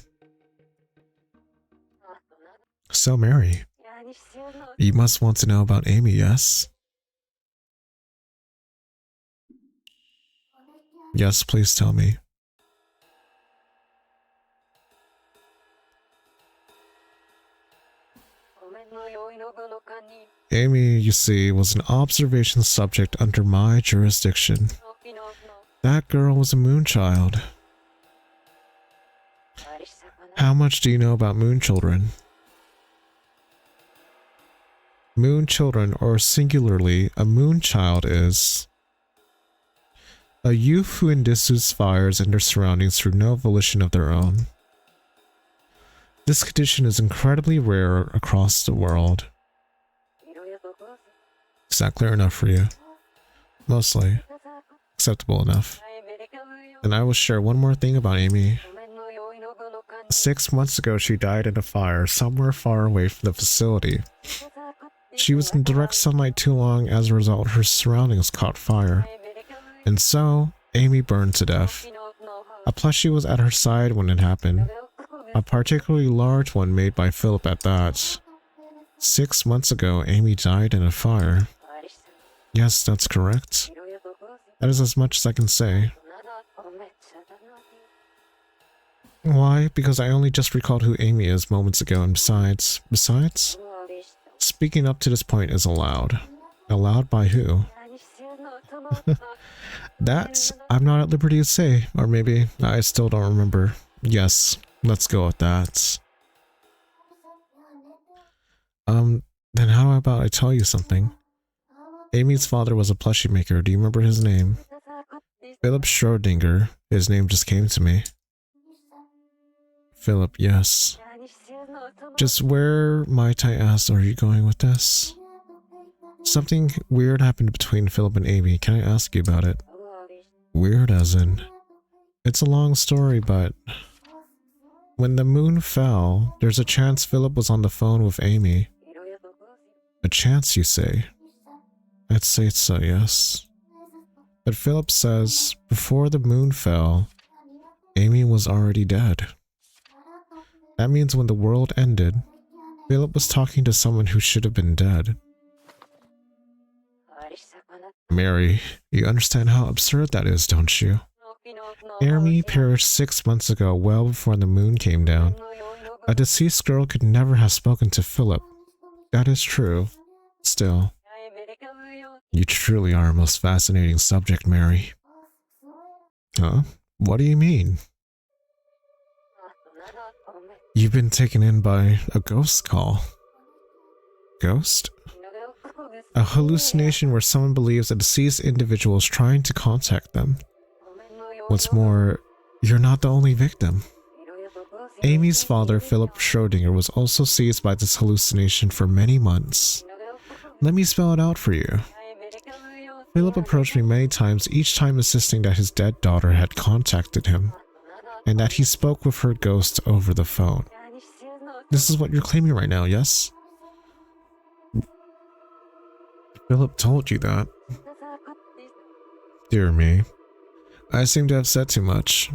So, Mary, you must want to know about Amy, yes? Yes, please tell me. Amy, you see, was an observation subject under my jurisdiction. That girl was a moon child. How much do you know about moon children? Moon children, or singularly, a moon child, is a youth who induces fires in their surroundings through no volition of their own. This condition is incredibly rare across the world. Is that clear enough for you? Mostly. Acceptable enough. And I will share one more thing about Amy. 6 months ago, she died in a fire somewhere far away from the facility. She was in direct sunlight too long. As a result, her surroundings caught fire. And so, Amy burned to death. A plushie was at her side when it happened. A particularly large one made by Philip at that. 6 months ago, Amy died in a fire. Yes, that's correct. That is as much as I can say. Why? Because I only just recalled who Amy is moments ago, and besides, speaking up to this point is allowed. Allowed by who? That, I'm not at liberty to say, or maybe I still don't remember. Yes, let's go with that. Then how about I tell you something? Amy's father was a plushie maker. Do you remember his name? Philip Schrödinger. His name just came to me. Philip, yes. Just where, might I ask, are you going with this? Something weird happened between Philip and Amy. Can I ask you about it? Weird as in? It's a long story, but when the moon fell, there's a chance Philip was on the phone with Amy. A chance, you say? I'd say so, yes. But Philip says, before the moon fell, Amy was already dead. That means when the world ended, Philip was talking to someone who should have been dead. Mary, you understand how absurd that is, don't you? Amy perished 6 months ago, well before the moon came down. A deceased girl could never have spoken to Philip. That is true. Still, you truly are a most fascinating subject, Mary. Huh? What do you mean? You've been taken in by a ghost call. Ghost? A hallucination where someone believes a deceased individual is trying to contact them. What's more, you're not the only victim. Amy's father, Philip Schrödinger, was also seized by this hallucination for many months. Let me spell it out for you. Philip approached me many times, each time insisting that his dead daughter had contacted him, and that he spoke with her ghost over the phone. This is what you're claiming right now, yes? Philip told you that. Dear me. I seem to have said too much.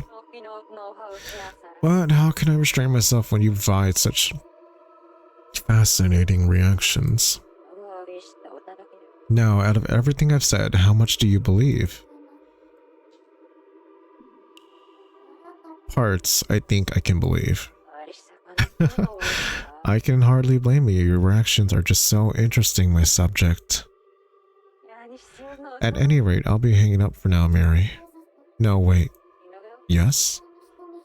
But how can I restrain myself when you provide such fascinating reactions? Now, out of everything I've said, how much do you believe? Parts, I think I can believe. I can hardly blame you. Your reactions are just so interesting, my subject. At any rate, I'll be hanging up for now, Mary. No, wait. Yes?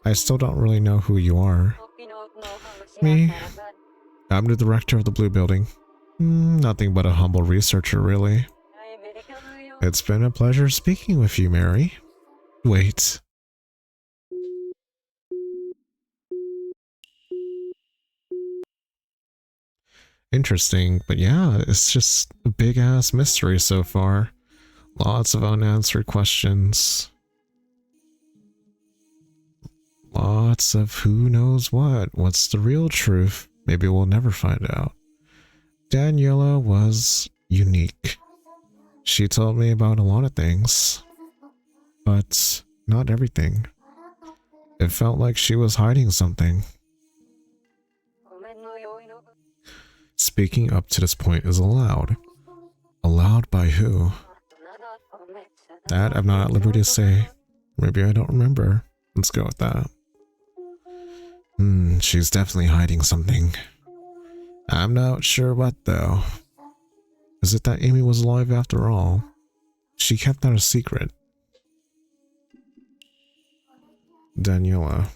I still don't really know who you are. Me? I'm the director of the Blue Building. Nothing but a humble researcher, really. It's been a pleasure speaking with you, Mary. Wait. Interesting, but yeah, it's just a big-ass mystery so far. Lots of unanswered questions. Lots of who knows what. What's the real truth? Maybe we'll never find out. Daniela was unique. She told me about a lot of things, but not everything. It felt like she was hiding something. Speaking up to this point is allowed. Allowed by who? That I'm not at liberty to say. Maybe I don't remember. Let's go with that. She's definitely hiding something. I'm not sure what though. Is it that Amy was alive after all? She kept that a secret. Daniela.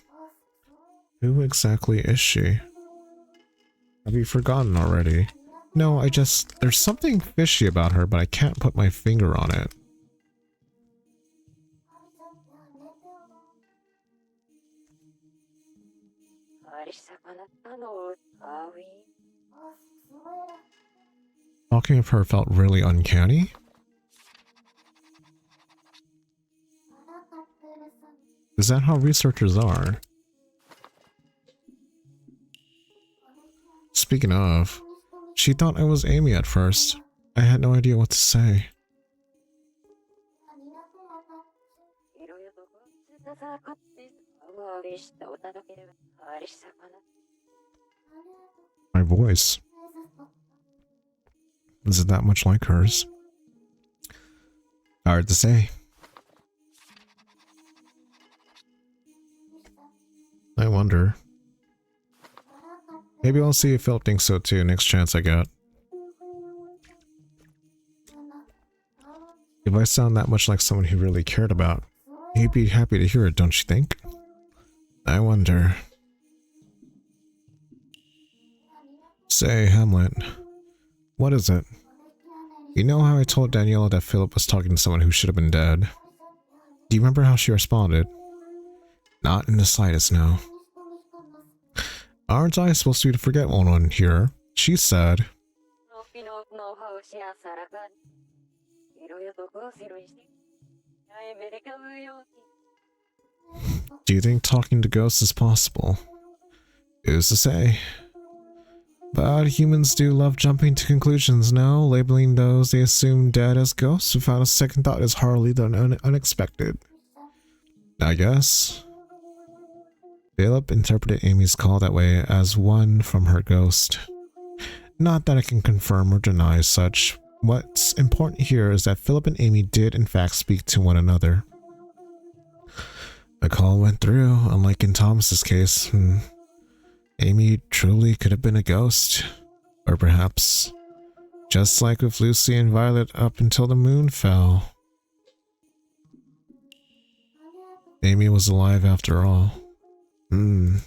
Who exactly is she? Have you forgotten already? No, there's something fishy about her, but I can't put my finger on it. Talking of her felt really uncanny. Is that how researchers are? Speaking of, she thought I was Amy at first. I had no idea what to say. My voice. Is it that much like hers? Hard to say. I wonder. Maybe I'll see if Philip thinks so too next chance I get. If I sound that much like someone he really cared about, he'd be happy to hear it, don't you think? I wonder. Say, Hamlet, what is it? You know how I told Daniela that Philip was talking to someone who should have been dead? Do you remember how she responded? Not in the slightest, no. Aren't I supposed to be the forget one here? She said, do you think talking to ghosts is possible? Who's to say? But humans do love jumping to conclusions now, labeling those they assume dead as ghosts without a second thought is hardly unexpected. I guess. Philip interpreted Amy's call that way as one from her ghost. Not that I can confirm or deny such. What's important here is that Philip and Amy did in fact speak to one another. The call went through, unlike in Thomas's case. Amy truly could have been a ghost. Or perhaps, just like with Lucy and Violet up until the moon fell. Amy was alive after all. Again,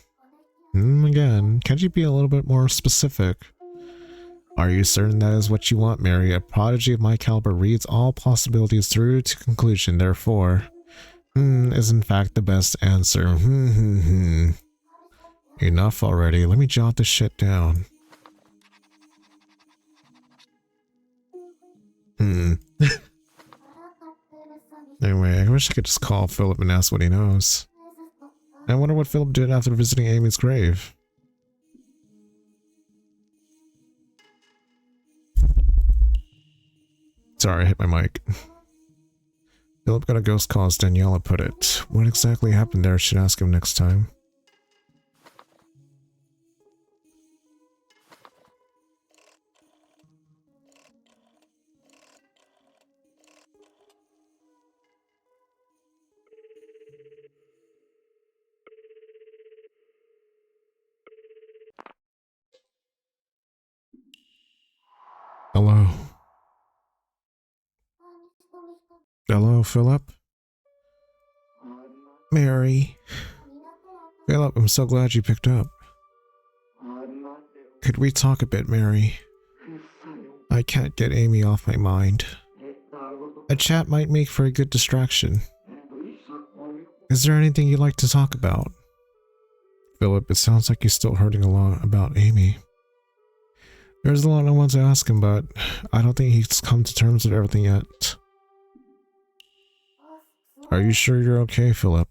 can't you be a little bit more specific? Are you certain that is what you want, Mary? A prodigy of my caliber reads all possibilities through to conclusion, therefore, is in fact the best answer. Enough already, let me jot this shit down. wish I could just call Philip and ask what he knows. I wonder what Philip did after visiting Amy's grave. Sorry, I hit my mic. Philip got a ghost call, as Daniela put it. What exactly happened there? I should ask him next time. Hello. Hello, Philip? Mary. Philip, I'm so glad you picked up. Could we talk a bit, Mary? I can't get Amy off my mind. A chat might make for a good distraction. Is there anything you'd like to talk about? Philip, it sounds like you're still hurting a lot about Amy. There's a lot I want to ask him, but I don't think he's come to terms with everything yet. Are you sure you're okay, Philip?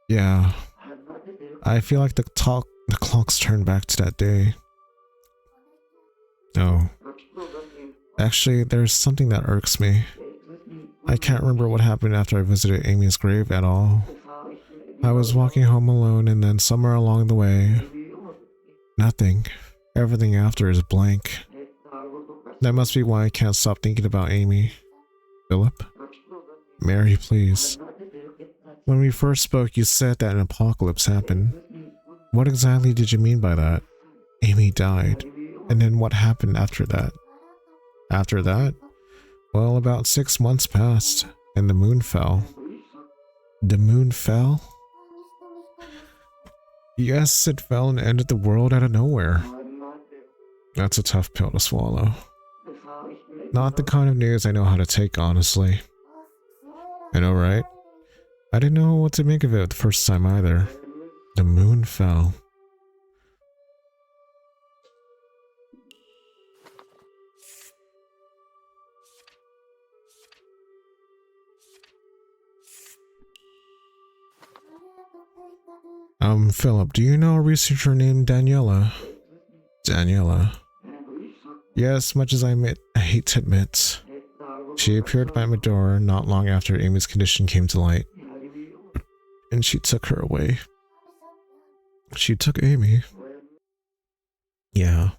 Yeah. I feel like the clock's turned back to that day. No. Actually, there's something that irks me. I can't remember what happened after I visited Amy's grave at all. I was walking home alone, and then somewhere along the way, nothing. Everything after is blank. That must be why I can't stop thinking about Amy. Philip? Mary, please. When we first spoke, you said that an apocalypse happened. What exactly did you mean by that? Amy died. And then what happened after that? After that? Well, about 6 months passed, and the moon fell. The moon fell? Yes, it fell and ended the world out of nowhere. That's a tough pill to swallow. Not the kind of news I know how to take, honestly. I know, right? I didn't know what to make of it the first time either. The moon fell. Philip, do you know a researcher named Daniela? Daniela? Yes, much as I hate to admit. She appeared by my door not long after Amy's condition came to light. And she took her away. She took Amy. Yeah.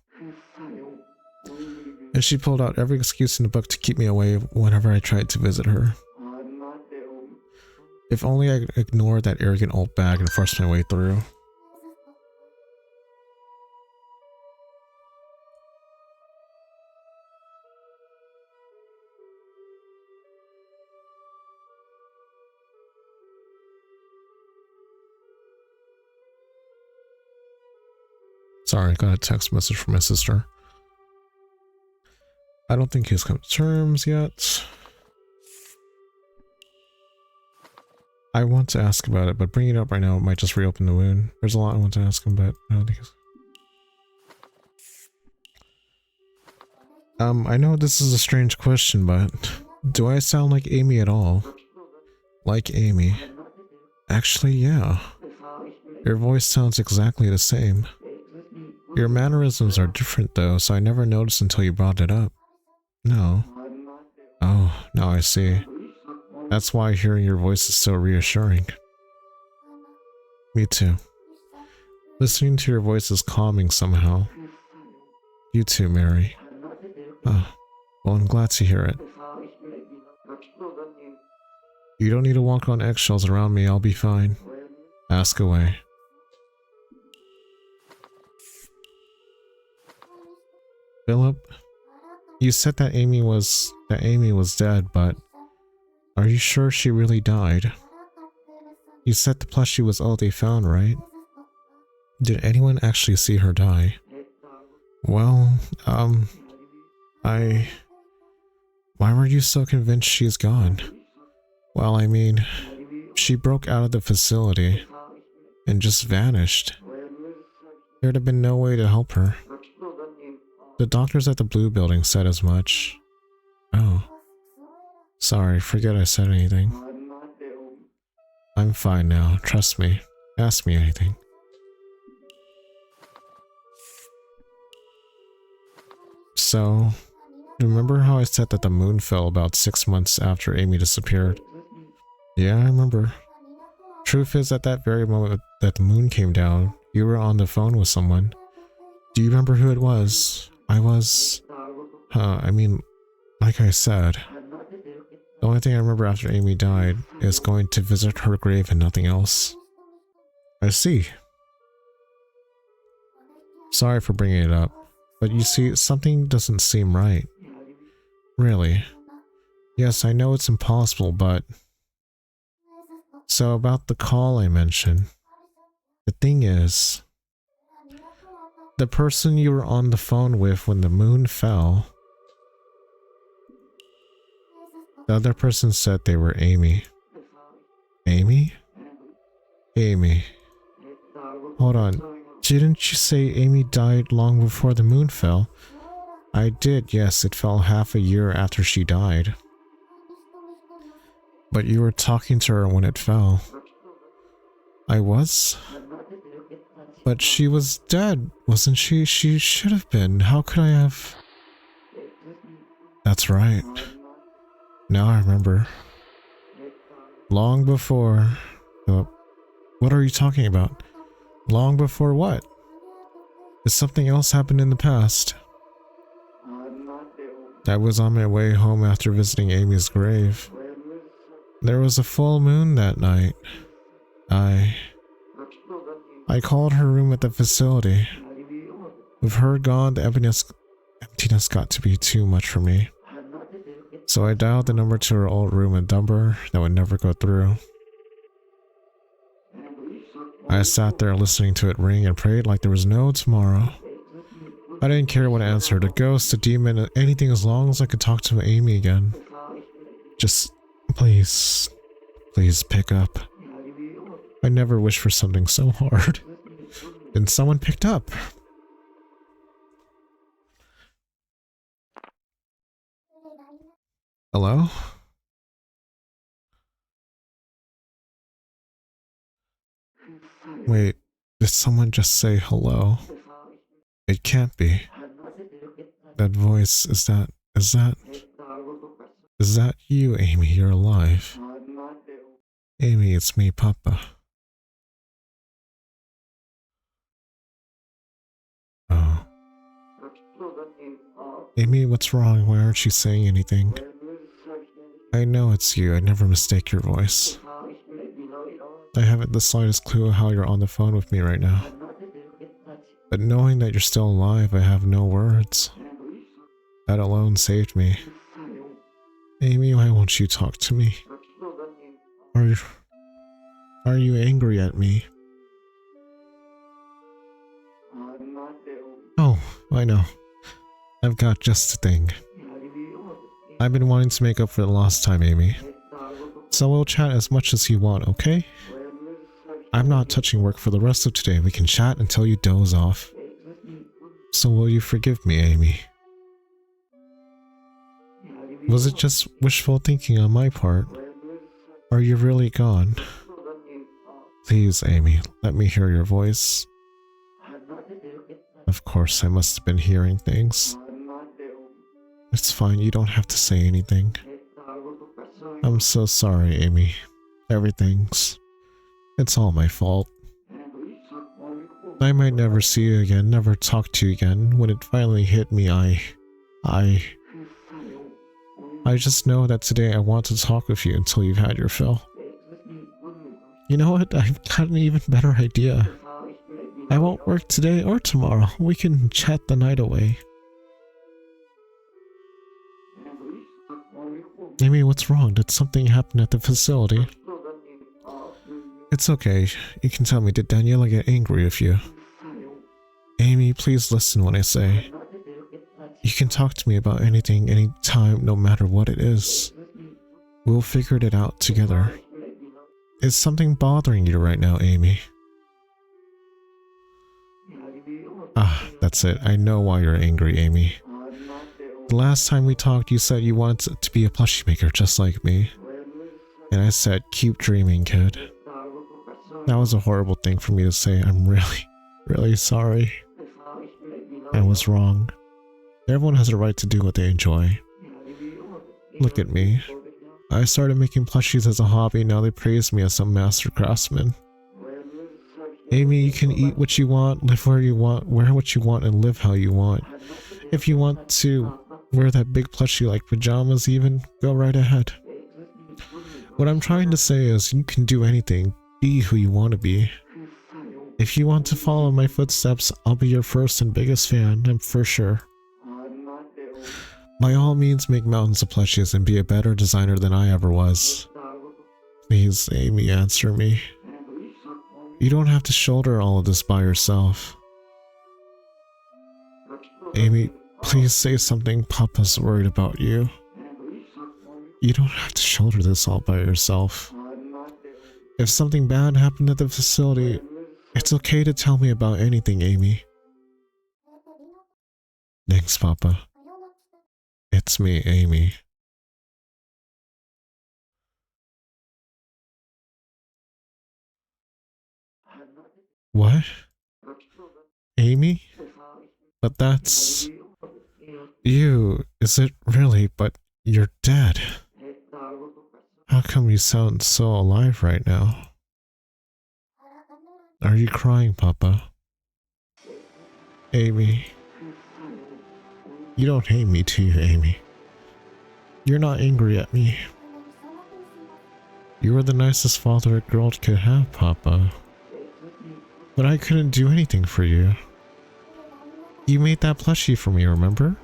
And she pulled out every excuse in the book to keep me away whenever I tried to visit her. If only I ignored that arrogant old bag and forced my way through. Sorry, I got a text message from my sister. I don't think he's come to terms yet. I want to ask about it, but bringing it up right now might just reopen the wound. There's a lot I want to ask him, but I don't think it's... I know this is a strange question, but do I sound like Amy at all? Like Amy? Actually, yeah. Your voice sounds exactly the same. Your mannerisms are different though, so I never noticed until you brought it up. No. Oh, now I see. That's why hearing your voice is so reassuring. Me too. Listening to your voice is calming somehow. You too, Mary. Oh, well, I'm glad to hear it. You don't need to walk on eggshells around me, I'll be fine. Ask away. Philip, you said that Amy was dead, but are you sure she really died? You said the plushie was all they found, right? Did anyone actually see her die? Well, why were you so convinced she's gone? Well, I mean, she broke out of the facility and just vanished. There'd have been no way to help her. The doctors at the Blue Building said as much. Oh. Sorry, forget I said anything. I'm fine now, trust me. Ask me anything. So, remember how I said that the moon fell about 6 months after Amy disappeared? Yeah, I remember. Truth is, at that very moment that the moon came down, you were on the phone with someone. Do you remember who it was? I mean, like I said, the only thing I remember after Amy died is going to visit her grave and nothing else. I see. Sorry for bringing it up, but you see, something doesn't seem right. Really? Yes, I know it's impossible, but... So about the call I mentioned. The thing is, the person you were on the phone with when the moon fell, the other person said they were Amy. Amy? Amy. Hold on. Didn't you say Amy died long before the moon fell? I did, yes. It fell half a year after she died. But you were talking to her when it fell. I was? But she was dead, wasn't she? She should have been. How could I have... That's right. Now I remember. Long before... what are you talking about? Long before what? Did something else happen in the past? I was on my way home after visiting Amy's grave. There was a full moon that night. I called her room at the facility. With her gone, the emptiness got to be too much for me. So I dialed the number to her old room, a number that would never go through. I sat there listening to it ring and prayed like there was no tomorrow. I didn't care what answered, a ghost, a demon, anything as long as I could talk to Amy again. Just, please pick up. I never wished for something so hard. And someone picked up. Hello? Wait, did someone just say hello? It can't be. That voice, is that you, Amy? You're alive. Amy, it's me, Papa. Oh. Amy, what's wrong? Why aren't you saying anything? I know it's you. I never mistake your voice. I haven't the slightest clue how you're on the phone with me right now. But knowing that you're still alive, I have no words. That alone saved me. Amy, why won't you talk to me? Are you angry at me? Oh, I know. I've got just the thing. I've been wanting to make up for the lost time, Amy. So we'll chat as much as you want, okay? I'm not touching work for the rest of today. We can chat until you doze off. So will you forgive me, Amy? Was it just wishful thinking on my part? Are you really gone? Please, Amy, let me hear your voice. Of course, I must have been hearing things. It's fine, you don't have to say anything. I'm so sorry, Amy. It's all my fault. I might never see you again, never talk to you again. When it finally hit me, I just know that today I want to talk with you until you've had your fill. You know what? I've got an even better idea. I won't work today or tomorrow. We can chat the night away. Amy, what's wrong? Did something happen at the facility? It's okay. You can tell me, did Daniela get angry with you? Amy, please listen when I say. You can talk to me about anything, anytime, no matter what it is. We'll figure it out together. Is something bothering you right now, Amy? Ah, that's it. I know why you're angry, Amy. The last time we talked, you said you wanted to be a plushie maker just like me. And I said, keep dreaming, kid. That was a horrible thing for me to say. I'm really, really sorry. I was wrong. Everyone has a right to do what they enjoy. Look at me. I started making plushies as a hobby, now they praise me as some master craftsman. Amy, you can eat what you want, live where you want, wear what you want, and live how you want. If you want to wear that big plushie like pajamas even, go right ahead. What I'm trying to say is, you can do anything, be who you want to be. If you want to follow my footsteps, I'll be your first and biggest fan, I'm for sure. By all means, make mountains of plushies and be a better designer than I ever was. Please, Amy, answer me. You don't have to shoulder all of this by yourself. Amy, please say something. Papa's worried about you. You don't have to shoulder this all by yourself. If something bad happened at the facility, it's okay to tell me about anything, Amy. Thanks, Papa. It's me, Amy. What? Amy? But that's... you, is it really? But you're dead. How come you sound so alive right now? Are you crying, Papa? Amy. You don't hate me, do you, Amy? You're not angry at me. You were the nicest father a girl could have, Papa. But I couldn't do anything for you. You made that plushie for me, remember?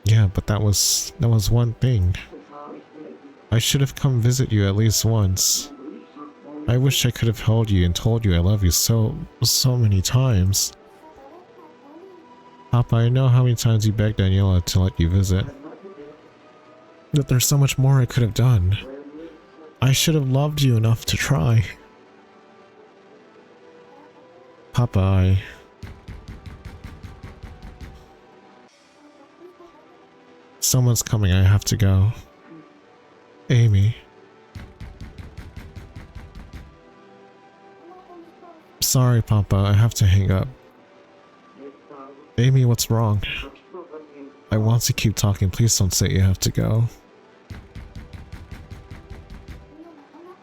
Yeah, but that was one thing. I should have come visit you at least once. I wish I could have held you and told you I love you so many times. Papa, I know how many times you begged Daniela to let you visit. But there's so much more I could have done. I should have loved you enough to try. Papa, someone's coming, I have to go. Amy. Sorry, Papa, I have to hang up. Amy, what's wrong? I want to keep talking, please don't say you have to go.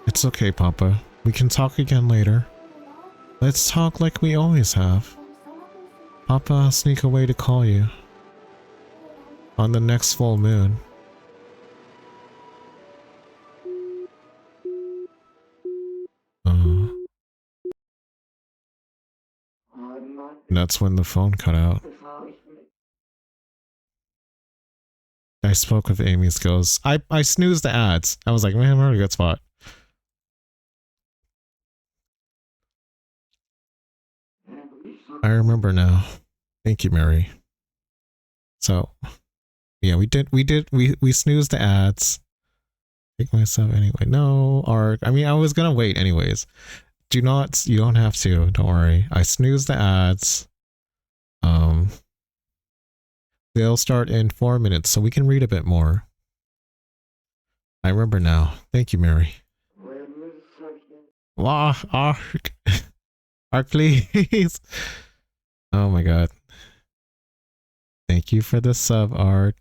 It's okay, Papa. We can talk again later. Let's talk like we always have. Papa, I'll sneak away to call you. On the next full moon. That's when the phone cut out. I spoke with Amy's ghost. I snoozed the ads. I was like, man, we're in a good spot. I remember now. Thank you, Mary. So, yeah, we snoozed the ads. Take myself anyway. No, Arc. I mean, I was gonna wait anyways. You don't have to, don't worry. I snoozed the ads. They'll start in 4 minutes, so we can read a bit more. I remember now. Thank you, Mary. Wow, Arc. Arc, please. Oh my god. Thank you for the sub, Arc.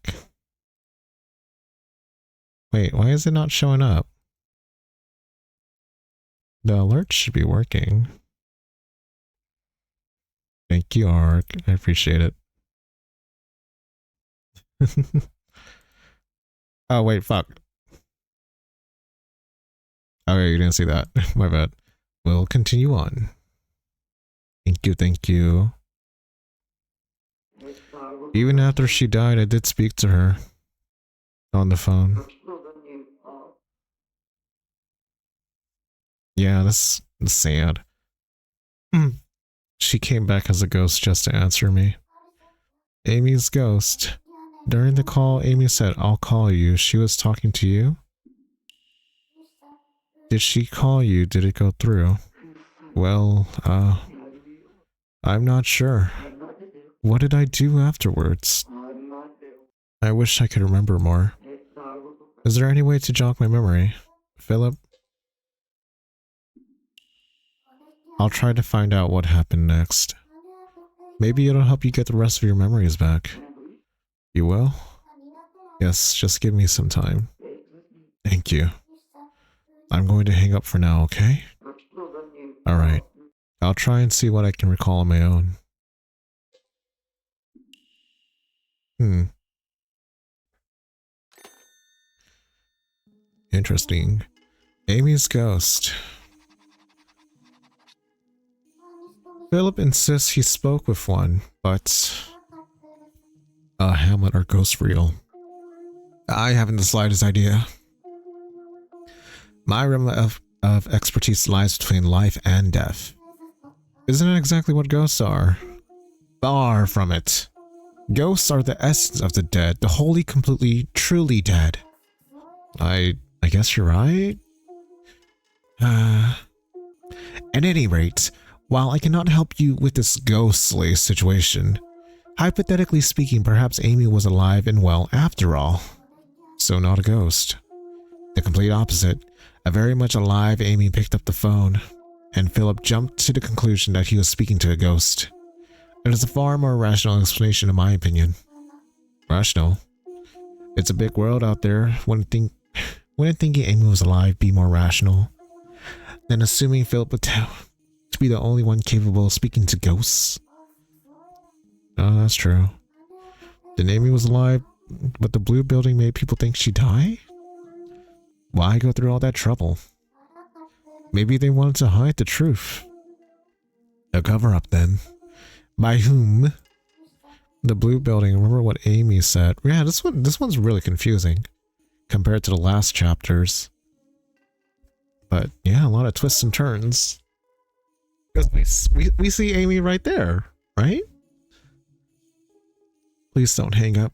Wait, why is it not showing up? The alert should be working. Thank you, Arc. I appreciate it. Oh, wait, fuck. Okay, you didn't see that. My bad. We'll continue on. Thank you, thank you. Even after she died, I did speak to her. On the phone. Yeah, that's sad. She came back as a ghost just to answer me. Amy's ghost. During the call, Amy said, I'll call you. She was talking to you? Did she call you? Did it go through? Well, I'm not sure. What did I do afterwards? I wish I could remember more. Is there any way to jog my memory? Philip? I'll try to find out what happened next. Maybe it'll help you get the rest of your memories back. You will? Yes, just give me some time. Thank you. I'm going to hang up for now, okay? Alright. I'll try and see what I can recall on my own. Interesting. Amy's ghost. Philip insists he spoke with one, but... Hamlet, are ghosts real? I haven't the slightest idea. My realm of expertise lies between life and death. Isn't it exactly what ghosts are? Far from it. Ghosts are the essence of the dead, the wholly, completely, truly dead. I guess you're right. At any rate, while I cannot help you with this ghostly situation, hypothetically speaking, perhaps Amy was alive and well after all. So not a ghost. The complete opposite. A very much alive Amy picked up the phone, and Philip jumped to the conclusion that he was speaking to a ghost. It is a far more rational explanation in my opinion. Rational? It's a big world out there. Wouldn't thinking Amy was alive be more rational than assuming Philip would to be the only one capable of speaking to ghosts? Oh, that's true. Then Amy was alive, but the blue building made people think she died? Why go through all that trouble? Maybe they wanted to hide the truth. A cover-up then. By whom? The blue building. Remember what Amy said. Yeah, this one's really confusing compared to the last chapters. But yeah, a lot of twists and turns. Because we see Amy right there, right? Please don't hang up.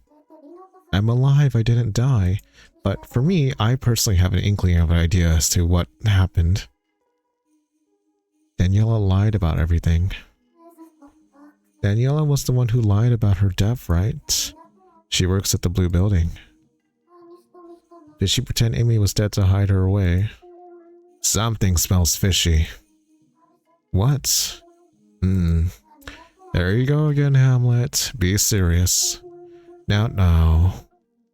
I'm alive, I didn't die. But for me, I personally have an inkling of an idea as to what happened. Daniela lied about everything. Daniela was the one who lied about her death, right? She works at the blue building. Did she pretend Amy was dead to hide her away? Something smells fishy. What? There you go again, Hamlet. Be serious. Now.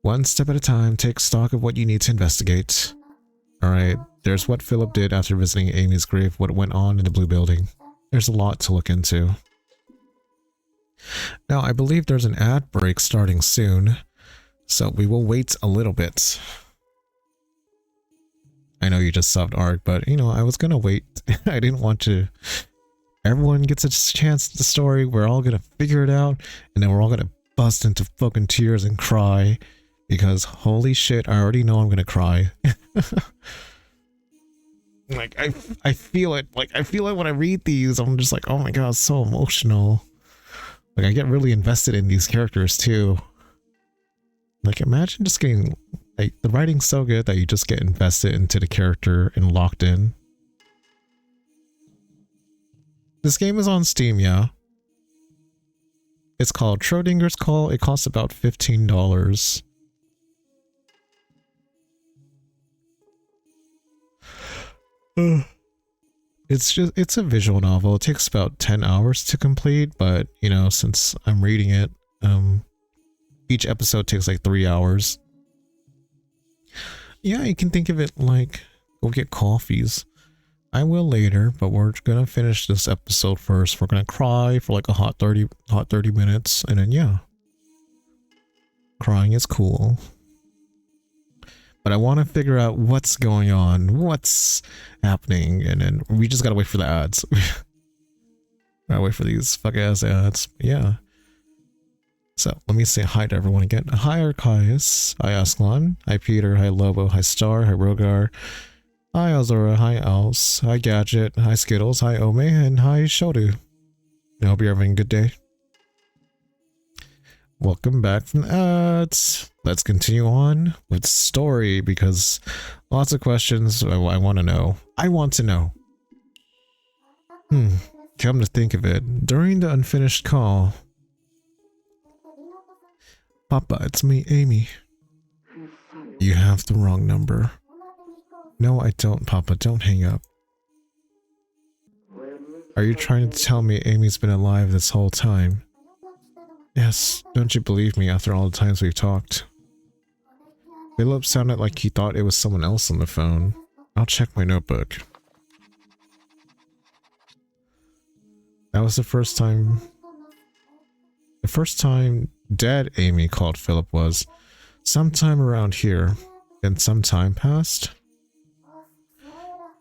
One step at a time, take stock of what you need to investigate. Alright, there's what Philip did after visiting Amy's grave, what went on in the blue building. There's a lot to look into. Now, I believe there's an ad break starting soon, so we will wait a little bit. I know you just subbed ARC, but you know, I was gonna wait. I didn't want to... Everyone gets a chance at the story, we're all gonna figure it out, and then we're all gonna bust into fucking tears and cry. Because holy shit, I already know I'm gonna cry. Like, I feel it. Like, I feel it when I read these. I'm just like, oh my god, it's so emotional. Like, I get really invested in these characters too. Like, imagine just getting, like, the writing's so good that you just get invested into the character and locked in. This game is on Steam, yeah. It's called Schrödinger's Call. It costs about $15. It's a visual novel. It takes about 10 hours to complete, but you know, since I'm reading it, each episode takes like 3 hours. Yeah, you can think of it like go get coffees. I will later, but we're gonna finish this episode first. We're gonna cry for like a hot 30 minutes, and then yeah. Crying is cool. But I want to figure out what's going on, what's happening, and then we just gotta wait for the ads. Gotta wait for these fuck-ass ads. Yeah. So, let me say hi to everyone again. Hi Archias, hi Aslan, hi Peter, hi Lobo, hi Star, hi Rogar, hi Azora, hi Else, hi Gadget, hi Skittles, hi Ome, and hi Shodu. I hope you're having a good day. Welcome back from the ads. Let's continue on with story because lots of questions I want to know. I want to know. Come to think of it, during the unfinished call. Papa, it's me, Amy. You have the wrong number. No, I don't, Papa. Don't hang up. Are you trying to tell me Amy's been alive this whole time? Yes, don't you believe me after all the times we've talked? Philip sounded like he thought it was someone else on the phone. I'll check my notebook. That was the first time dead Amy called Philip was sometime around here, and some time passed.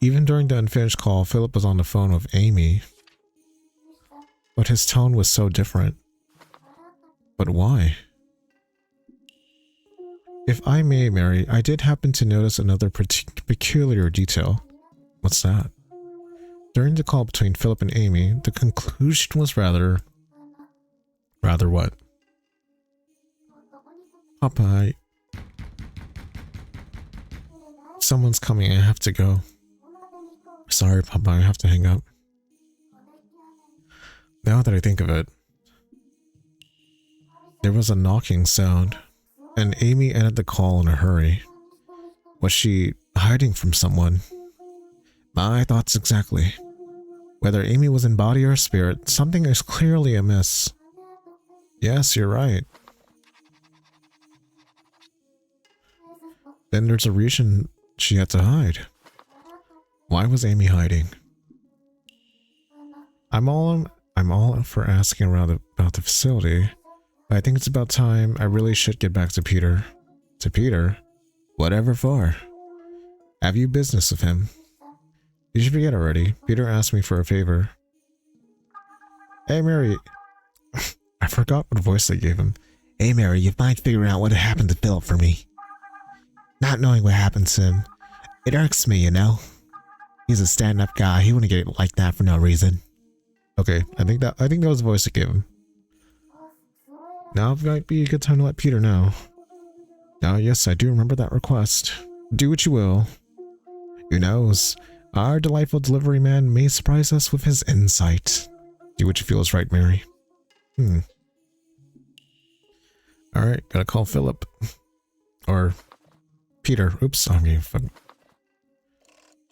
Even during the unfinished call, Philip was on the phone with Amy, but his tone was so different. But why? If I may, Mary, I did happen to notice another peculiar detail. What's that? During the call between Philip and Amy, the conclusion was rather what? Papa, someone's coming, I have to go. Sorry, Papa, I have to hang up. Now that I think of it, there was a knocking sound, and Amy ended the call in a hurry. Was she hiding from someone? My thoughts exactly. Whether Amy was in body or spirit, something is clearly amiss. Yes, you're right. Then there's a reason she had to hide. Why was Amy hiding? I'm all for asking around about the facility. I think it's about time I really should get back to Peter. To Peter? Whatever for? Have you business with him? You should forget already. Peter asked me for a favor. Hey, Mary. I forgot what voice I gave him. Hey, Mary, you mind figuring out what happened to Philip for me? Not knowing what happened to him, it irks me, you know? He's a stand-up guy. He wouldn't get it like that for no reason. Okay, I think that was the voice I gave him. Now might be a good time to let Peter know. Now, yes, I do remember that request. Do what you will. Who knows? Our delightful delivery man may surprise us with his insight. Do what you feel is right, Mary. Alright, gotta call Philip. Or Peter. Oops, I'm getting fucking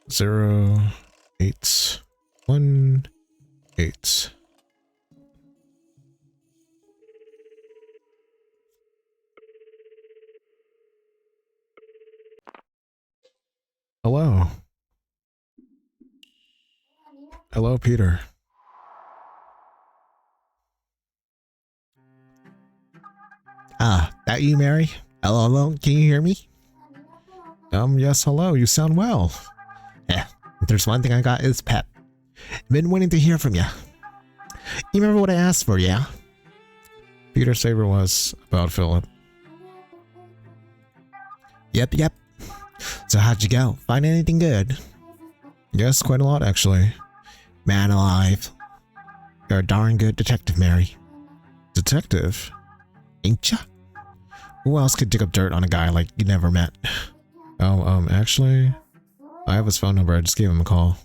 0818. Hello. Hello, Peter. That you, Mary? Hello, hello, can you hear me? Yes, hello, you sound well. Yeah, if there's one thing I got, it's pep. Been waiting to hear from you. You remember what I asked for, yeah? Peter's favor was about Philip. Yep. So how'd you go? Find anything good? Yes, quite a lot, actually. Man alive. You're a darn good detective, Mary. Detective? Ain't ya? Who else could dig up dirt on a guy like you never met? Oh, actually, I have his phone number. I just gave him a call.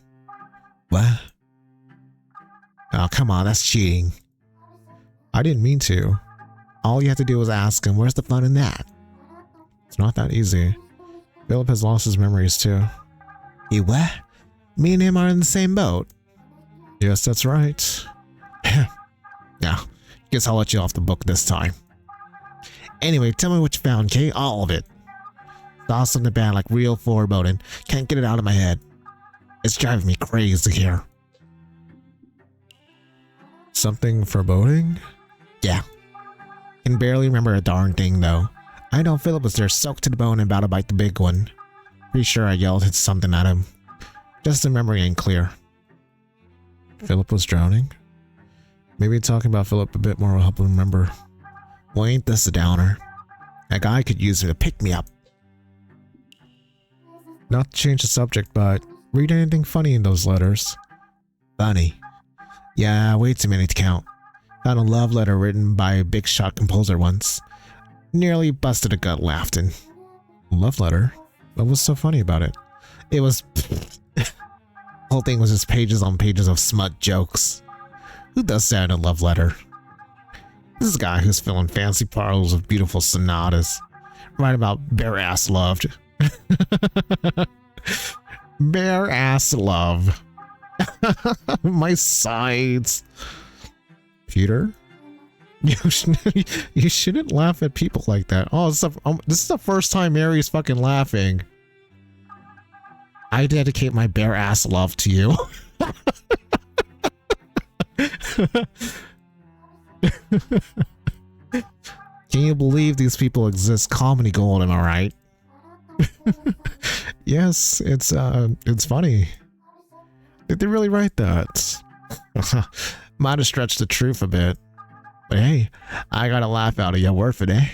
What? Oh, come on, that's cheating. I didn't mean to. All you have to do is ask him, where's the fun in that? It's not that easy. Philip has lost his memories too. He what? Me and him are in the same boat. Yes, that's right. Now, guess I'll let you off the book this time. Anyway, tell me what you found, Kate. All of it. Saw something bad, like real foreboding. Can't get it out of my head. It's driving me crazy here. Something foreboding? Yeah. Can barely remember a darn thing, though. I know Philip was there soaked to the bone and about to bite the big one. Pretty sure I yelled something at him. Just the memory ain't clear. Philip was drowning? Maybe talking about Philip a bit more will help him remember. Well, ain't this a downer? That guy could use me to pick me up. Not to change the subject, but read anything funny in those letters? Funny? Yeah, way too many to count. Found a love letter written by a big shot composer once. Nearly busted a gut laughing. Love letter? What was so funny about it? It was... The whole thing was just pages on pages of smut jokes. Who does that in a love letter? This is a guy who's filling fancy parlors with beautiful sonatas. Write about bare ass loved. Bare ass love. My sides. Peter? You shouldn't laugh at people like that. Oh, this is the first time Mary's fucking laughing. I dedicate my bare ass love to you. Can you believe these people exist? Comedy gold, am I right? Yes, it's funny. Did they really write that? Might have stretched the truth a bit. But hey, I got a laugh out of your word for day.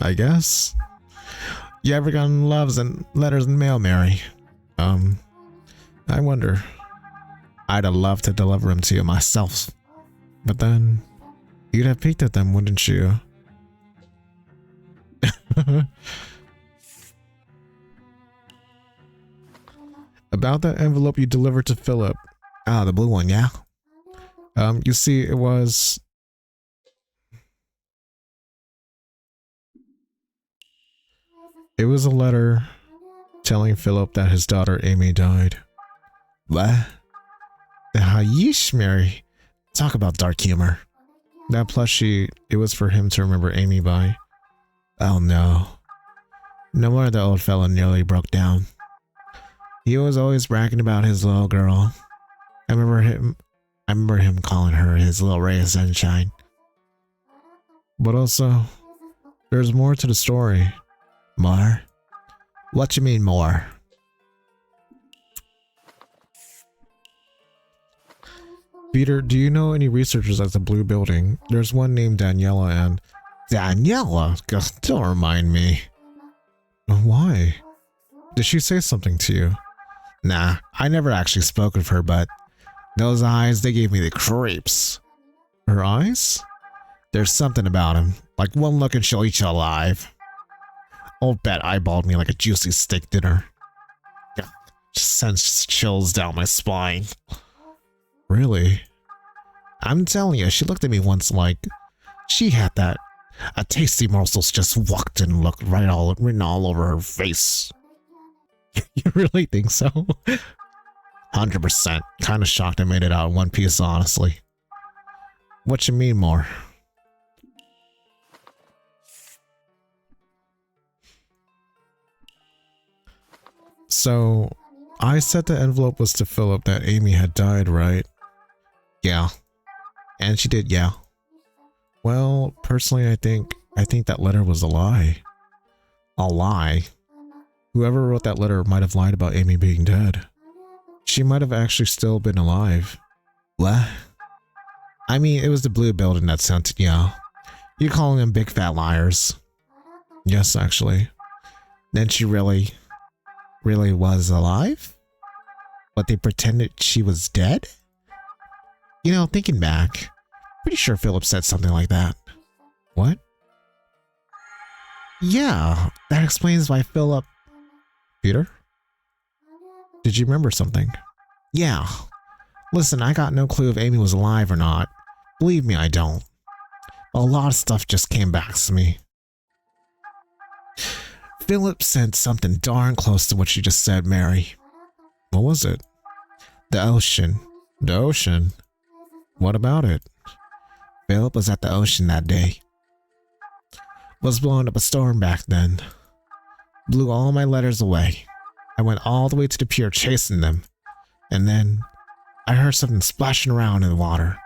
I guess. You ever gotten loves and letters in mail, Mary? I wonder. I'd have loved to deliver them to you myself. But then, you'd have peeked at them, wouldn't you? About that envelope you delivered to Philip. Ah, the blue one, yeah? You see, it was a letter telling Philip that his daughter Amy died. What? Yeesh, Mary. Talk about dark humor. That plushie, it was for him to remember Amy by. Oh no. No wonder the old fella nearly broke down. He was always bragging about his little girl. I remember him calling her his little ray of sunshine. But also, there's more to the story. More? What you mean more? Peter, do you know any researchers at the Blue Building? There's one named Daniela and... Daniela? Don't remind me. Why? Did she say something to you? Nah, I never actually spoke with her, but those eyes, they gave me the creeps. Her eyes? There's something about them. Like one look and she'll eat you alive. Old Bet eyeballed me like a juicy steak dinner. Just sends chills down my spine. Really? I'm telling you, she looked at me once like she had that. A tasty morsel just walked in and looked written all over her face. You really think so? 100%. Kind of shocked I made it out in one piece, honestly. What you mean more? So, I said the envelope was to Philip that Amy had died, right? Yeah. And she did, yeah. Well, personally, I think that letter was a lie. A lie? Whoever wrote that letter might have lied about Amy being dead. She might have actually still been alive. What? I mean, it was the Blue Building that sent it, yeah. You're calling them big fat liars. Yes, actually. Then she really was alive? But they pretended she was dead? You know, thinking back, pretty sure Philip said something like that. What? Yeah, that explains why Philip... Peter? Did you remember something? Yeah. Listen, I got no clue if Amy was alive or not. Believe me, I don't. A lot of stuff just came back to me. Philip said something darn close to what you just said, Mary. What was it? The ocean. The ocean? What about it? Philip was at the ocean that day. Was blowing up a storm back then. Blew all my letters away. I went all the way to the pier chasing them. And then I heard something splashing around in the water.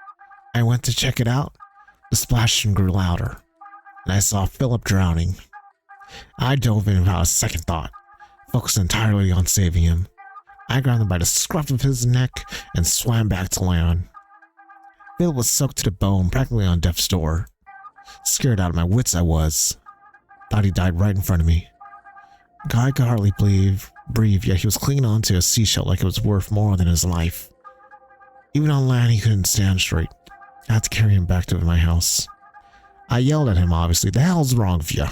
I went to check it out. The splashing grew louder. And I saw Philip drowning. I dove in without a second thought, focused entirely on saving him. I grabbed him by the scruff of his neck and swam back to land. Phil was soaked to the bone, practically on death's door. Scared out of my wits I was. Thought he died right in front of me. Guy could hardly breathe, yet he was clinging onto a seashell like it was worth more than his life. Even on land, he couldn't stand straight. I had to carry him back to my house. I yelled at him, obviously. The hell's wrong with you?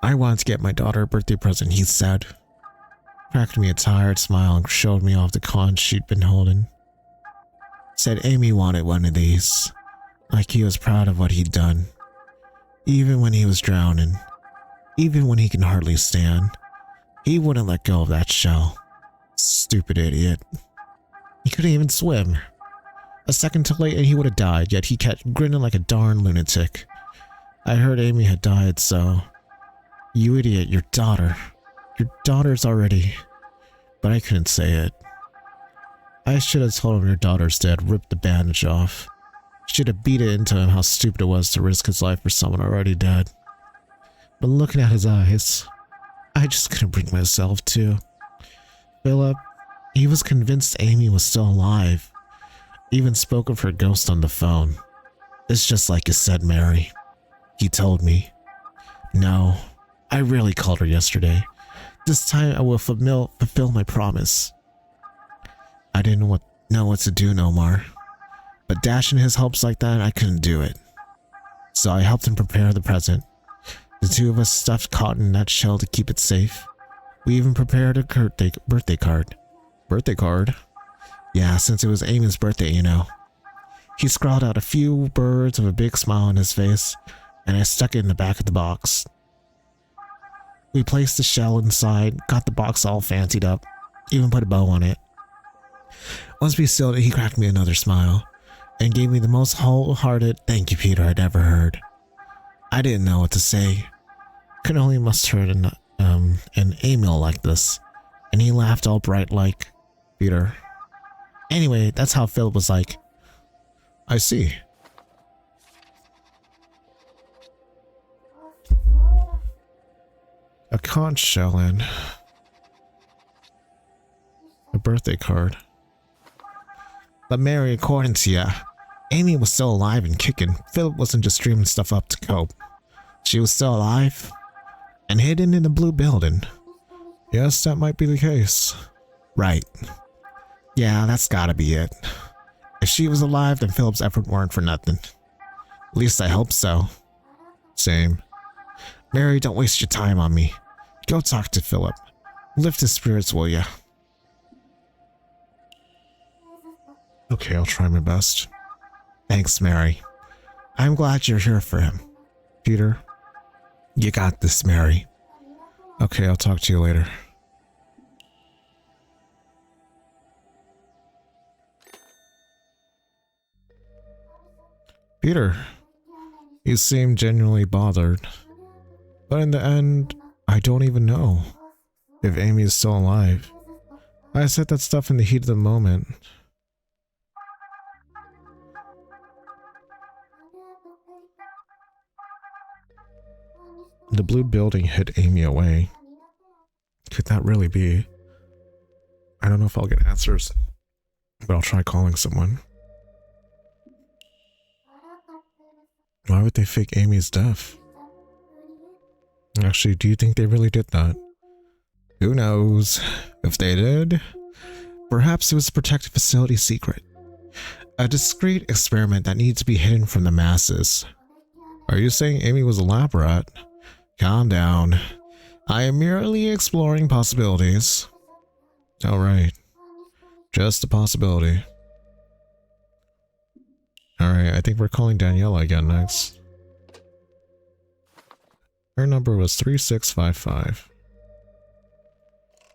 I wanted to get my daughter a birthday present, he said. Cracked me a tired smile and showed me off the conch she'd been holding. Said Amy wanted one of these. Like he was proud of what he'd done. Even when he was drowning. Even when he can hardly stand. He wouldn't let go of that shell. Stupid idiot. He couldn't even swim. A second too late and he would have died, yet he kept grinning like a darn lunatic. I heard Amy had died, so... You idiot, your daughter. Your daughter's already... But I couldn't say it. I should have told him your daughter's dead, ripped the bandage off. Should have beat it into him how stupid it was to risk his life for someone already dead. But looking at his eyes, I just couldn't bring myself to. Philip, he was convinced Amy was still alive. Even spoke of her ghost on the phone. It's just like you said, Mary. He told me. No, I really called her yesterday. This time I will fulfill my promise. I didn't know what to do no more. But dashing his hopes like that, I couldn't do it. So I helped him prepare the present. The two of us stuffed cotton in that shell to keep it safe. We even prepared a birthday card. Birthday card? Yeah, since it was Amy's birthday, you know. He scrawled out a few words with a big smile on his face, and I stuck it in the back of the box. We placed the shell inside, got the box all fancied up, even put a bow on it. Once we sealed it, he cracked me another smile, and gave me the most wholehearted thank you, Peter, I'd ever heard. I didn't know what to say. Could only muster an email like this, and he laughed all bright like, Peter. Anyway, that's how Philip was like. I see. A conch shell in. A birthday card. But Mary, according to ya, Amy was still alive and kicking. Philip wasn't just dreaming stuff up to cope. She was still alive and hidden in the blue building. Yes, that might be the case. Right. Yeah, that's gotta be it. If she was alive, then Philip's effort weren't for nothing. At least I hope so. Same. Mary, don't waste your time on me. Go talk to Philip. Lift his spirits, will ya? Okay, I'll try my best. Thanks, Mary. I'm glad you're here for him. Peter? You got this, Mary. Okay, I'll talk to you later. Peter, you seem genuinely bothered. But in the end, I don't even know if Amy is still alive. I said that stuff in the heat of the moment. The blue building hid Amy away. Could that really be? I don't know if I'll get answers, but I'll try calling someone. Why would they fake Amy's death? Actually, do you think they really did that? Who knows? If they did, perhaps it was a protected facility secret. A discreet experiment that needs to be hidden from the masses. Are you saying Amy was a lab rat? Calm down. I am merely exploring possibilities. Alright. Just a possibility. Alright, I think we're calling Daniela again next. Her number was 3655.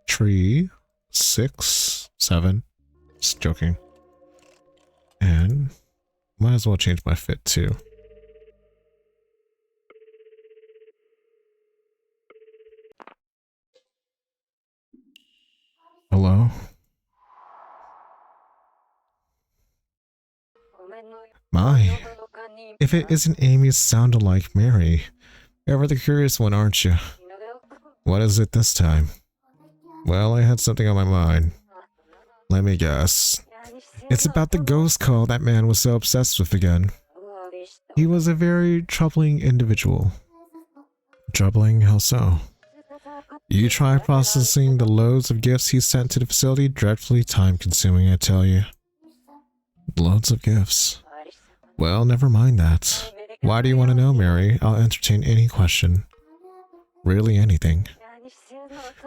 367. Just joking. And might as well change my fit too. Hello? My, if it isn't Amy's sound-alike Mary, ever the curious one, aren't you? What is it this time? Well, I had something on my mind. Let me guess. It's about the ghost call that man was so obsessed with again. He was a very troubling individual. Troubling? How so? You try processing the loads of gifts he sent to the facility? Dreadfully time-consuming, I tell you. Loads of gifts. Well, never mind that. Why do you want to know, Mary? I'll entertain any question. Really anything.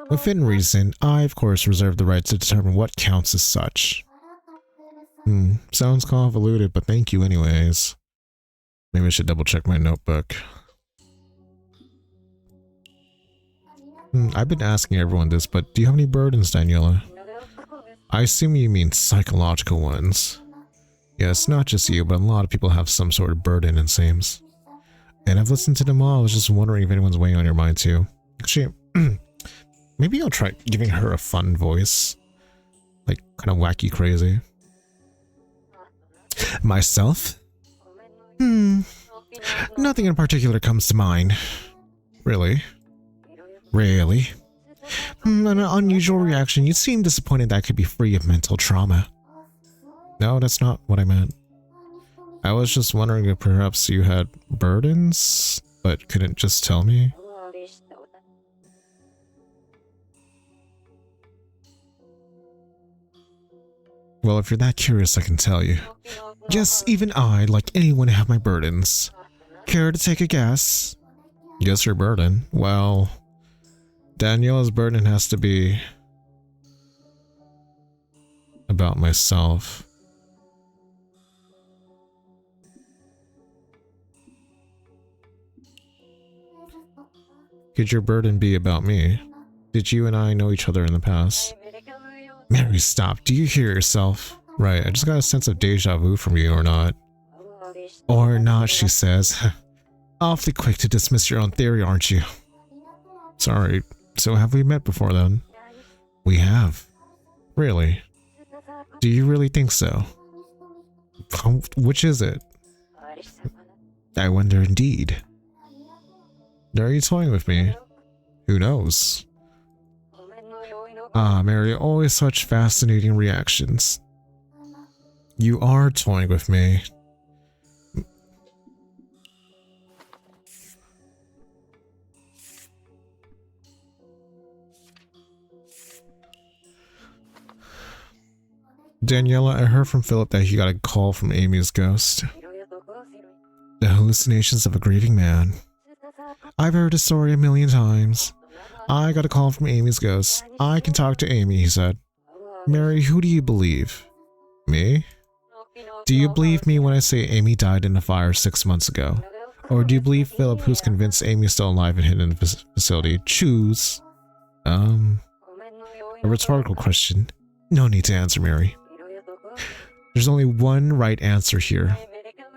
Within reason, I, of course, reserve the right to determine what counts as such. Sounds convoluted, but thank you anyways. Maybe I should double-check my notebook. I've been asking everyone this, but do you have any burdens, Daniela? I assume you mean psychological ones. Yes, not just you, but a lot of people have some sort of burden, it seems. And I've listened to them all. I was just wondering if anyone's weighing on your mind too. Actually, maybe I'll try giving her a fun voice. Like, kind of wacky crazy. Myself? Nothing in particular comes to mind. Really? Really? An unusual reaction. You seem disappointed that could be free of mental trauma. No, that's not what I meant. I was just wondering if perhaps you had burdens, but couldn't just tell me. Well, if you're that curious, I can tell you. Yes, even I, like anyone, have my burdens. Care to take a guess? Guess your burden? Well, Daniela's burden has to be about myself. Could your burden be about me? Did you and I know each other in the past? Mary, stop. Do you hear yourself? Right, I just got a sense of deja vu from you, or not. Or not, she says. Awfully quick to dismiss your own theory, aren't you? Sorry. So have we met before then? We have. Really? Do you really think so? Which is it? I wonder indeed. Are you toying with me? Who knows? Ah, Mary, always such fascinating reactions. You are toying with me. Daniela, I heard from Philip that he got a call from Amy's ghost. The hallucinations of a grieving man. I've heard his story a million times. I got a call from Amy's ghost. I can talk to Amy, he said. Mary, who do you believe? Me? Do you believe me when I say Amy died in a fire 6 months ago? Or do you believe Philip, who's convinced Amy's still alive and hidden in the facility? Choose. A rhetorical question. No need to answer, Mary. There's only one right answer here.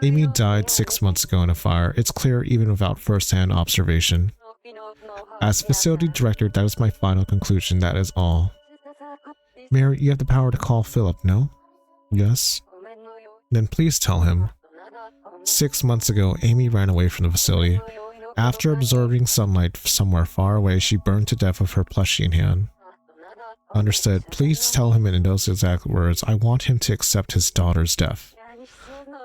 Amy died 6 months ago in a fire. It's clear even without first-hand observation. As facility director, that is my final conclusion. That is all. Mary, you have the power to call Philip, no? Yes? Then please tell him. 6 months ago, Amy ran away from the facility. After absorbing sunlight somewhere far away, she burned to death with her plushie in hand. Understood. Please tell him in those exact words. I want him to accept his daughter's death.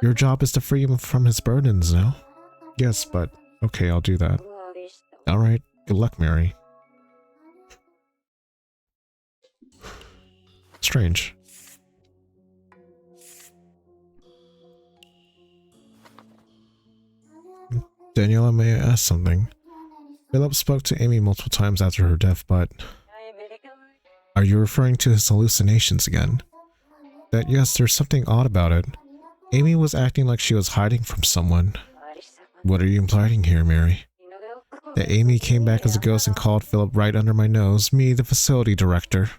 Your job is to free him from his burdens, no? Yes, but okay, I'll do that. Alright, good luck, Mary. Strange. Daniela, may I ask something? Philip spoke to Amy multiple times after her death, but... Are you referring to his hallucinations again? That yes, there's something odd about it. Amy was acting like she was hiding from someone. What are you implying here, Mary? That Amy came back as a ghost and called Philip right under my nose, me, the facility director.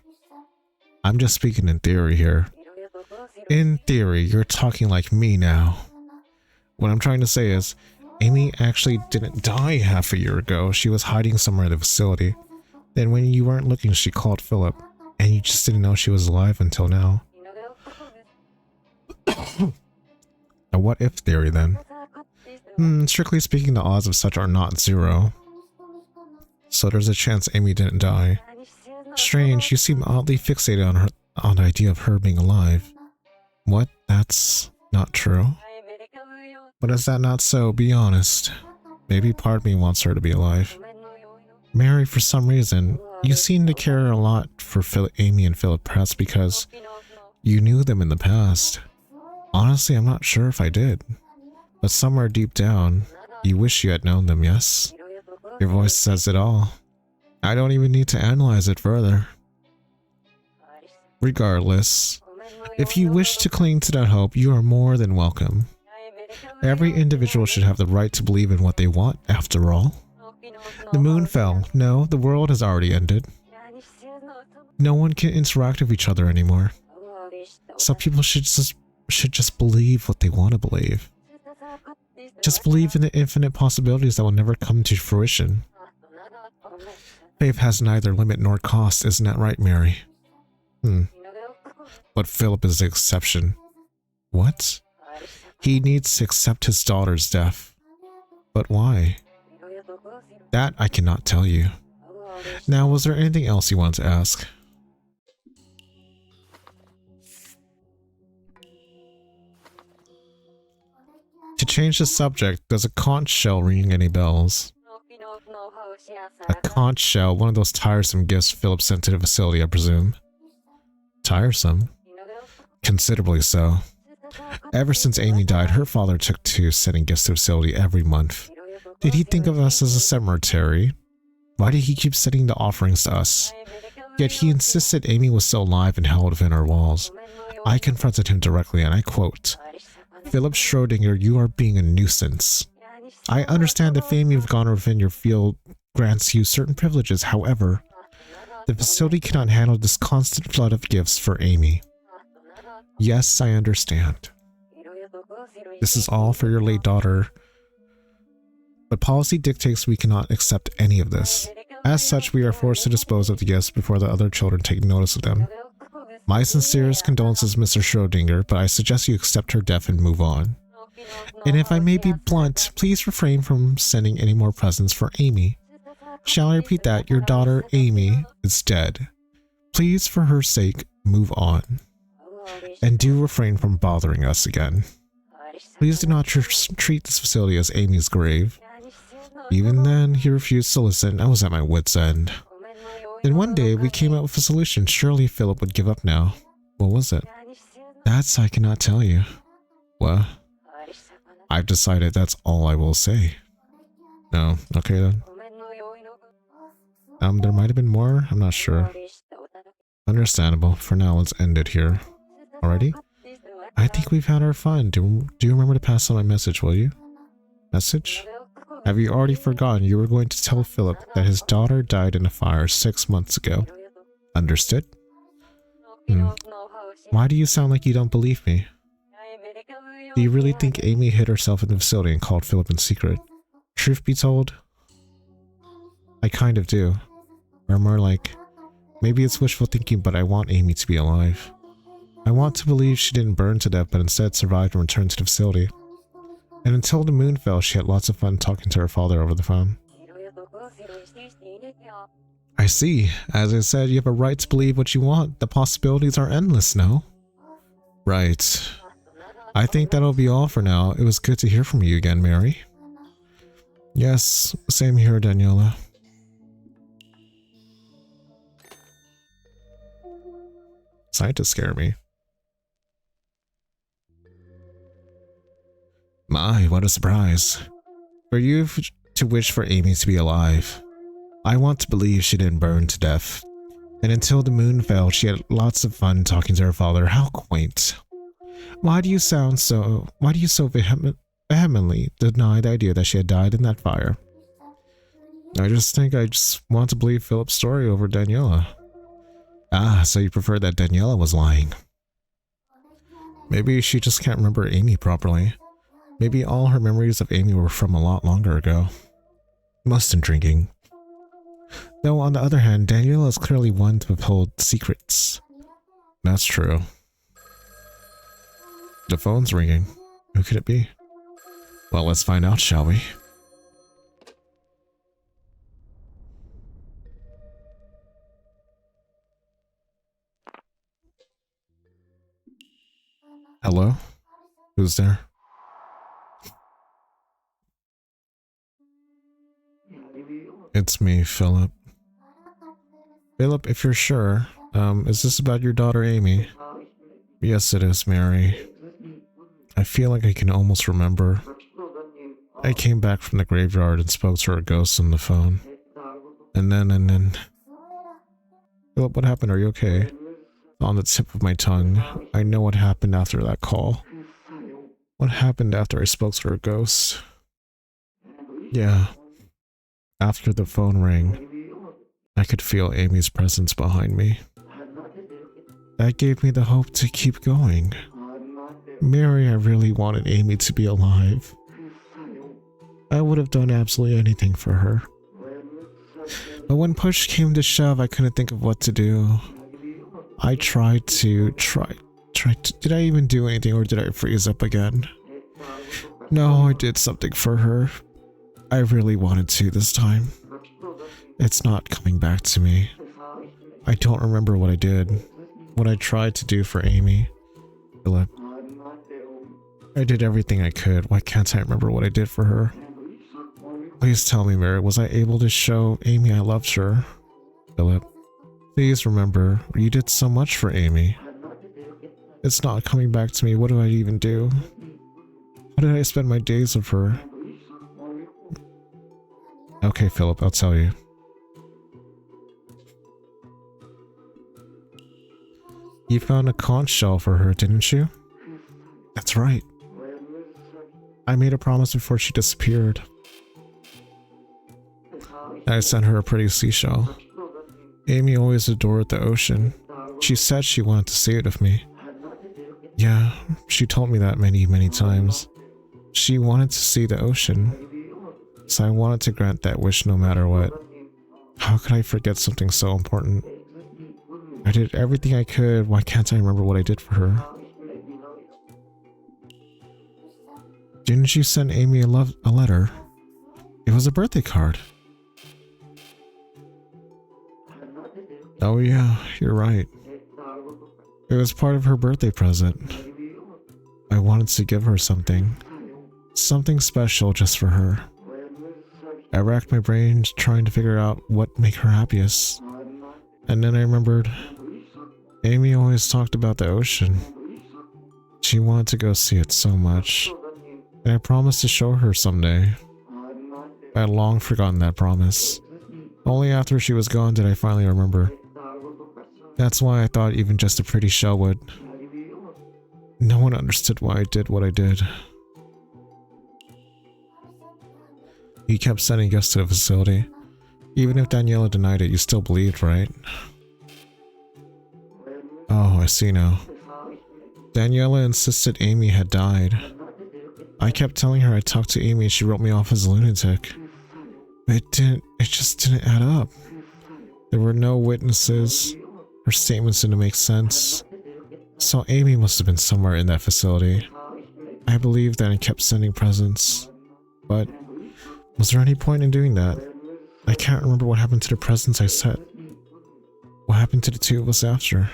I'm just speaking in theory here. In theory, you're talking like me now. What I'm trying to say is, Amy actually didn't die half a year ago. She was hiding somewhere in the facility. Then when you weren't looking, she called Philip, and you just didn't know she was alive until now. A what-if theory, then? Strictly speaking, the odds of such are not zero. So there's a chance Amy didn't die. Strange, you seem oddly fixated on the idea of her being alive. What? That's not true? But is that not so? Be honest. Maybe part of me wants her to be alive. Mary, for some reason, you seem to care a lot for Amy and Philip, perhaps because you knew them in the past. Honestly, I'm not sure if I did. But somewhere deep down, you wish you had known them, yes? Your voice says it all. I don't even need to analyze it further. Regardless, if you wish to cling to that hope, you are more than welcome. Every individual should have the right to believe in what they want, after all. The moon fell. No, the world has already ended. No one can interact with each other anymore. Some people should just believe what they want to believe. Just believe in the infinite possibilities that will never come to fruition. Faith has neither limit nor cost, isn't that right, Mary? But Philip is the exception. What? He needs to accept his daughter's death. But why? That I cannot tell you. Now, was there anything else you want to ask? To change the subject, does a conch shell ring any bells? A conch shell, one of those tiresome gifts Philip sent to the facility, I presume. Tiresome? Considerably so. Ever since Amy died, her father took to sending gifts to the facility every month. Did he think of us as a cemetery? Why did he keep sending the offerings to us? Yet he insisted Amy was still alive and held within our walls. I confronted him directly and I quote, "Philip Schrödinger, you are being a nuisance. I understand that fame you've gone within your field grants you certain privileges. However, the facility cannot handle this constant flood of gifts for Amy." Yes, I understand. This is all for your late daughter. But policy dictates we cannot accept any of this. As such, we are forced to dispose of the gifts before the other children take notice of them. My sincerest condolences, Mr. Schrödinger, but I suggest you accept her death and move on. And if I may be blunt, please refrain from sending any more presents for Amy. Shall I repeat that? Your daughter, Amy, is dead. Please, for her sake, move on. And do refrain from bothering us again. Please do not treat this facility as Amy's grave. Even then, he refused to listen. I was at my wit's end. Then one day, we came up with a solution. Surely Philip would give up now. What was it? That's I cannot tell you. What? I've decided that's all I will say. No, okay then. There might have been more? I'm not sure. Understandable. For now, let's end it here. Alrighty? I think we've had our fun. Do you remember to pass on my message, will you? Message? Have you already forgotten you were going to tell Philip that his daughter died in a fire 6 months ago? Understood? Why do you sound like you don't believe me? Do you really think Amy hid herself in the facility and called Philip in secret? Truth be told, I kind of do. Or more like, maybe it's wishful thinking, but I want Amy to be alive. I want to believe she didn't burn to death, but instead survived and returned to the facility. And until the moon fell, she had lots of fun talking to her father over the phone. I see. As I said, you have a right to believe what you want. The possibilities are endless, no? Right. I think that'll be all for now. It was good to hear from you again, Mary. Yes, same here, Daniela. Scientists scare me. My, what a surprise. For you to wish for Amy to be alive. I want to believe she didn't burn to death. And until the moon fell, she had lots of fun talking to her father. How quaint. Why do you so vehemently deny the idea that she had died in that fire? I just want to believe Philip's story over Daniela. Ah, so you prefer that Daniela was lying. Maybe she just can't remember Amy properly. Maybe all her memories of Amy were from a lot longer ago. Must have been drinking. Though on the other hand, Daniela is clearly one to withhold secrets. That's true. The phone's ringing. Who could it be? Well, let's find out, shall we? Hello? Who's there? It's me, Philip. Philip, if you're sure, is this about your daughter Amy? Yes, it is, Mary. I feel like I can almost remember. I came back from the graveyard and spoke to her ghost on the phone. And then... Philip, what happened? Are you okay? On the tip of my tongue. I know what happened after that call. What happened after I spoke to her ghost? Yeah. After the phone rang, I could feel Amy's presence behind me. That gave me the hope to keep going. Mary, I really wanted Amy to be alive. I would have done absolutely anything for her. But when push came to shove, I couldn't think of what to do. I tried to. Did I even do anything, or did I freeze up again? No, I did something for her. I really wanted to this time. It's not coming back to me. I don't remember what I did. What I tried to do for Amy. Philip. I did everything I could. Why can't I remember what I did for her? Please tell me, Mary, was I able to show Amy I loved her? Philip. Please remember, you did so much for Amy. It's not coming back to me. What do I even do? How did I spend my days with her? Okay, Philip, I'll tell you. You found a conch shell for her, didn't you? That's right. I made a promise before she disappeared. I sent her a pretty seashell. Amy always adored the ocean. She said she wanted to see it with me. Yeah, she told me that many, many times. She wanted to see the ocean. So I wanted to grant that wish no matter what. How could I forget something so important? I did everything I could. Why can't I remember what I did for her? Didn't you send Amy a letter? It was a birthday card. Oh yeah, you're right. It was part of her birthday present. I wanted to give her something. Something special just for her. I racked my brains trying to figure out what make her happiest. And then I remembered, Amy always talked about the ocean. She wanted to go see it so much. And I promised to show her someday. I had long forgotten that promise. Only after she was gone did I finally remember. That's why I thought even just a pretty shell would. No one understood why I did what I did. You kept sending gifts to the facility. Even if Daniela denied it, you still believed, right? Oh, I see now. Daniela insisted Amy had died. I kept telling her I talked to Amy and she wrote me off as a lunatic. It just didn't add up. There were no witnesses. Her statements didn't make sense. So Amy must have been somewhere in that facility. I believed that and kept sending presents. But was there any point in doing that? I can't remember what happened to the presents I sent. What happened to the two of us after?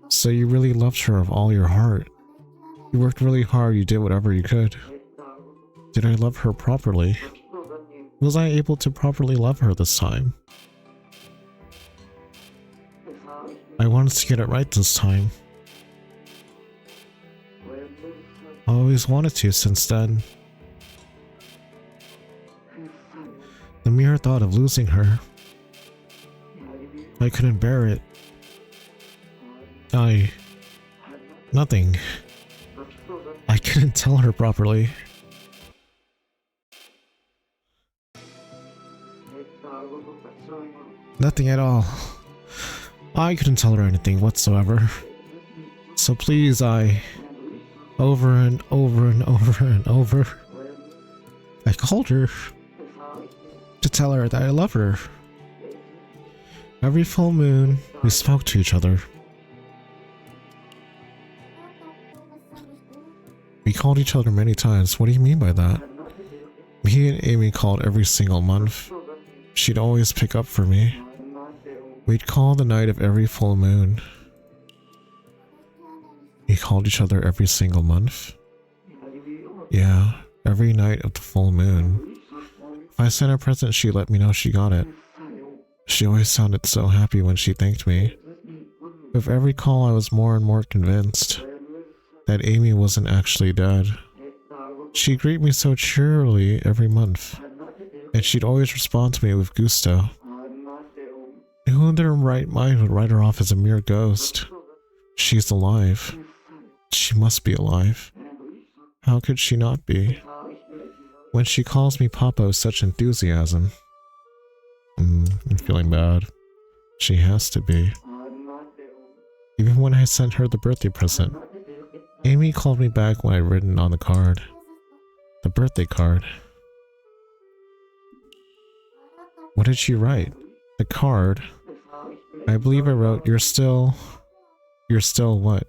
So you really loved her of all your heart. You worked really hard, you did whatever you could. Did I love her properly? Was I able to properly love her this time? I wanted to get it right this time. I always wanted to since then. The mere thought of losing her, I couldn't bear it. Nothing. I couldn't tell her properly. Nothing at all. I couldn't tell her anything whatsoever. So please, over and over and over and over, I called her to tell her that I love her. Every full moon, we spoke to each other. We called each other many times. What do you mean by that? Me and Amy called every single month. She'd always pick up for me. We'd call the night of every full moon. We called each other every single month. Yeah, every night of the full moon. If I sent a present, she let me know she got it. She always sounded so happy when she thanked me. With every call, I was more and more convinced that Amy wasn't actually dead. She'd greet me so cheerily every month, and she'd always respond to me with gusto. Who in their right mind would write her off as a mere ghost? She's alive. She must be alive. How could she not be? When she calls me Papa with such enthusiasm. I'm feeling bad. She has to be. even when I sent her the birthday present. Amy called me back when I'd written on the card. The birthday card. What did she write? The card. I believe I wrote, you're still what?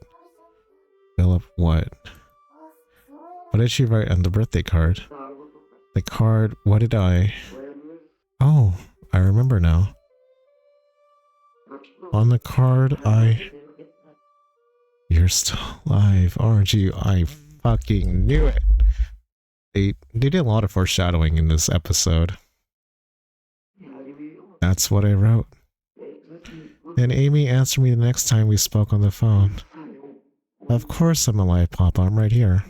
Philip, what? What did she write on the birthday card? The card, what did I... Oh, I remember now. On the card, You're still alive, aren't you? I fucking knew it. They did a lot of foreshadowing in this episode. That's what I wrote. And Amy answered me the next time we spoke on the phone. Of course I'm alive, Papa. I'm right here.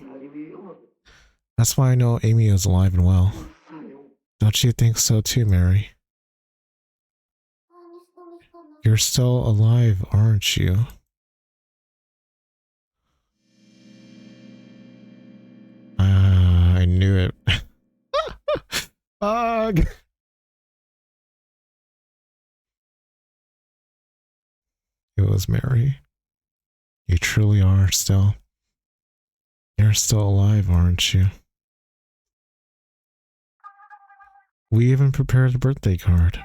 That's why I know Amy is alive and well. Don't you think so too, Mary? You're still alive, aren't you? I knew it. Fuck! It was Mary. You truly are still. You're still alive, aren't you? We even prepared a birthday card.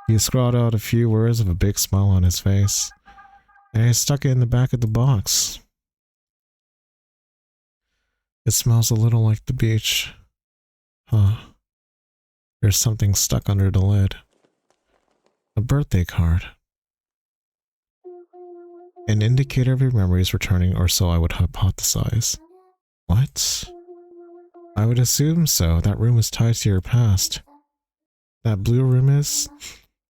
He scrawled out a few words with a big smile on his face, and I stuck it in the back of the box. It smells a little like the beach. Huh. There's something stuck under the lid. A birthday card. An indicator of your memories returning, or so I would hypothesize. What? I would assume so. That room is tied to your past. That blue room is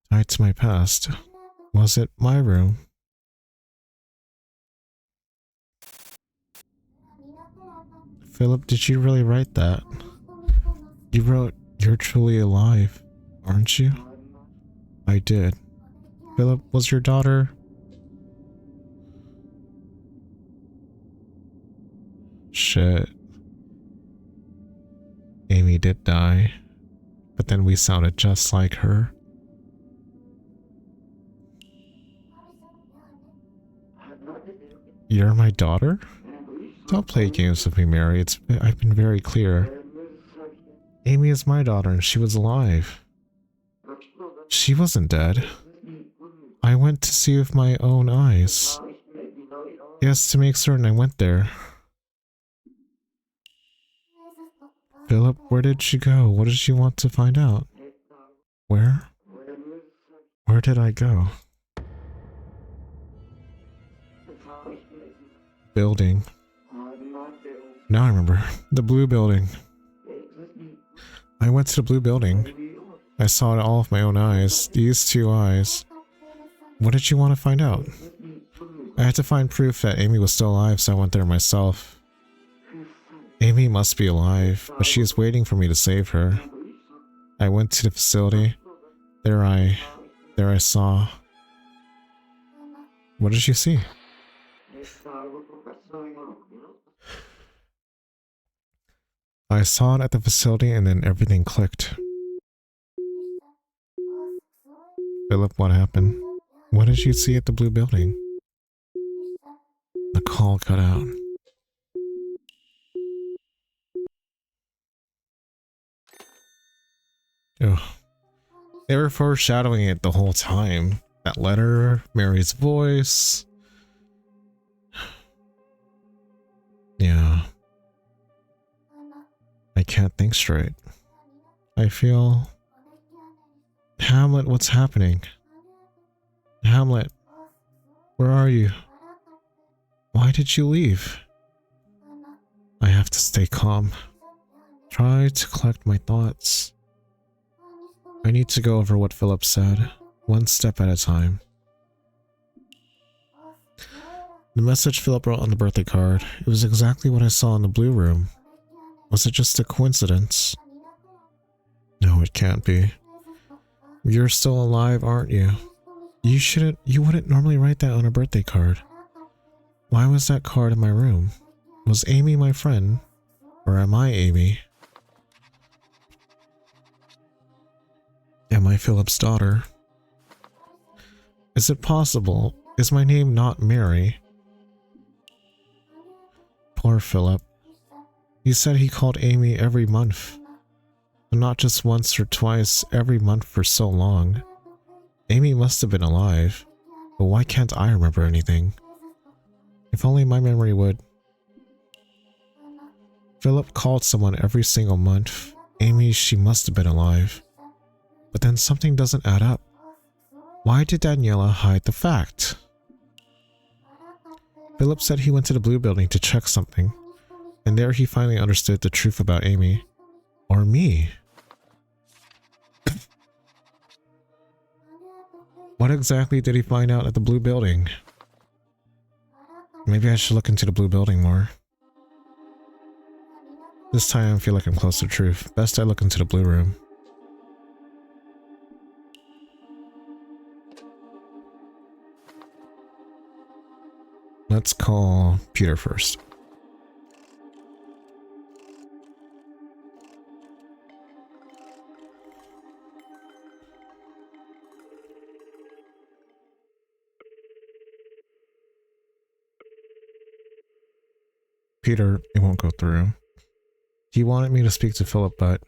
tied to my past. Was it my room? Philip, did you really write that? You wrote, you're truly alive, aren't you? I did. Philip, was your daughter... Shit. Amy did die, but then we sounded just like her. You're my daughter? Don't play games with me, Mary. I've been very clear. Amy is my daughter and she was alive. She wasn't dead. I went to see with my own eyes. Yes, to make certain I went there. Philip, where did she go? What did she want to find out? Where? Where did I go? Building. Now I remember. The blue building. I went to the blue building. I saw it all with my own eyes. These two eyes. What did you want to find out? I had to find proof that Amy was still alive, so I went there myself. Amy must be alive, but she is waiting for me to save her. I went to the facility. There I saw. What did you see? I saw it at the facility and then everything clicked. Philip, what happened? What did you see at the blue building? The call cut out. Ugh. They were foreshadowing it the whole time. That letter, Mary's voice. Yeah. I can't think straight. I feel... Hamlet, what's happening? Hamlet, where are you? Why did you leave? I have to stay calm. Try to collect my thoughts. I need to go over what Philip said, one step at a time. The message Philip wrote on the birthday card, it was exactly what I saw in the blue room. Was it just a coincidence? No, it can't be. You're still alive, aren't you? You wouldn't normally write that on a birthday card. Why was that card in my room? Was Amy my friend? Or am I Amy? Am I Philip's daughter? Is it possible Is my name not Mary? Poor Philip. He said he called Amy every month. But not just once or twice, every month for so long. Amy must have been alive. But why can't I remember anything? If only my memory would. Philip called someone every single month. Amy, she must have been alive. But then something doesn't add up. Why did Daniela hide the fact? Philip said he went to the Blue Building to check something. And there he finally understood the truth about Amy. Or me. What exactly did he find out at the Blue Building? Maybe I should look into the Blue Building more. This time I feel like I'm close to the truth. Best I look into the Blue Room. Let's call Peter first. Peter, it won't go through. He wanted me to speak to Philip, but...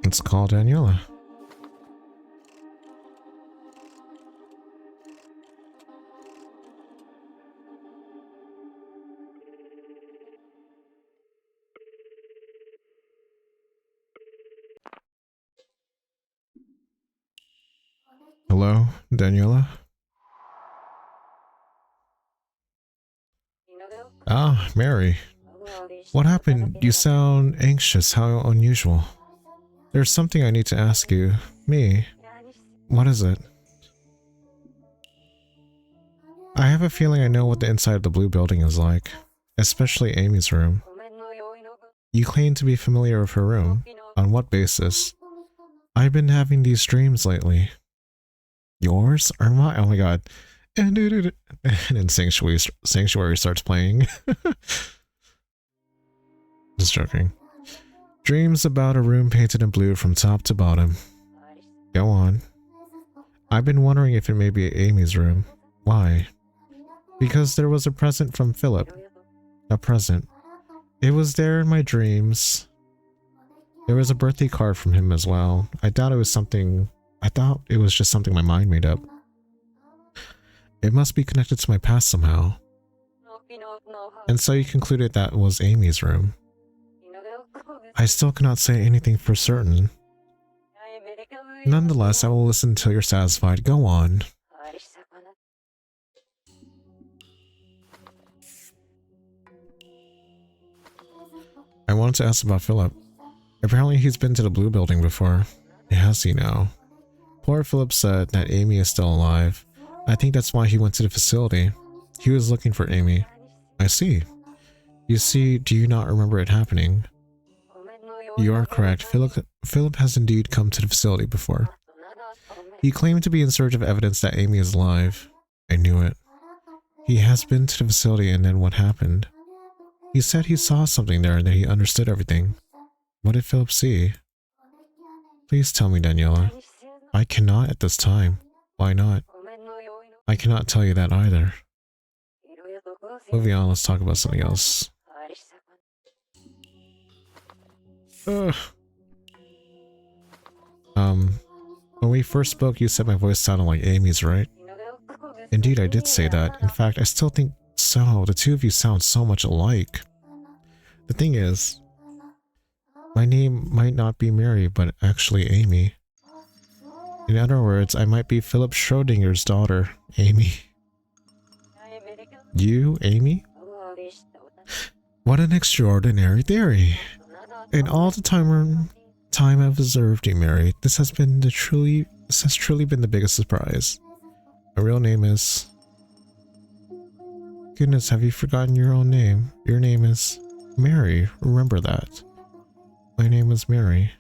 Let's call Daniela. Hello, Daniela? Ah, Mary. What happened? You sound anxious. How unusual. There's something I need to ask you. Me? What is it? I have a feeling I know what the inside of the Blue Building is like. Especially Amy's room. You claim to be familiar with her room. On what basis? I've been having these dreams lately. Yours or mine? Oh my god. And then Sanctuary starts playing. Just joking. Dreams about a room painted in blue from top to bottom. Go on. I've been wondering if it may be Amy's room. Why? Because there was a present from Philip. A present. It was there in my dreams. There was a birthday card from him as well. I thought it was just something my mind made up. It must be connected to my past somehow. And so you concluded that was Amy's room. I still cannot say anything for certain. Nonetheless, I will listen until you're satisfied. Go on. I wanted to ask about Philip. Apparently he's been to the Blue Building before. Has he now? Poor Philip said that Amy is still alive. I think that's why he went to the facility. He was looking for Amy. I see. You see, do you not remember it happening? You are correct. Philip has indeed come to the facility before. He claimed to be in search of evidence that Amy is alive. I knew it. He has been to the facility, and then what happened? He said he saw something there and that he understood everything. What did Philip see? Please tell me, Daniela. I cannot at this time. Why not? I cannot tell you that either. Moving on, let's talk about something else. Ugh. When we first spoke, you said my voice sounded like Amy's, right? Indeed, I did say that. In fact, I still think so. The two of you sound so much alike. The thing is, my name might not be Mary, but actually Amy. In other words, I might be Philip Schrödinger's daughter, Amy. You, Amy? What an extraordinary theory. In all the time I've observed you, Mary, this has truly been the biggest surprise. My real name is... Goodness, have you forgotten your own name? Your name is Mary. Remember that. My name is Mary.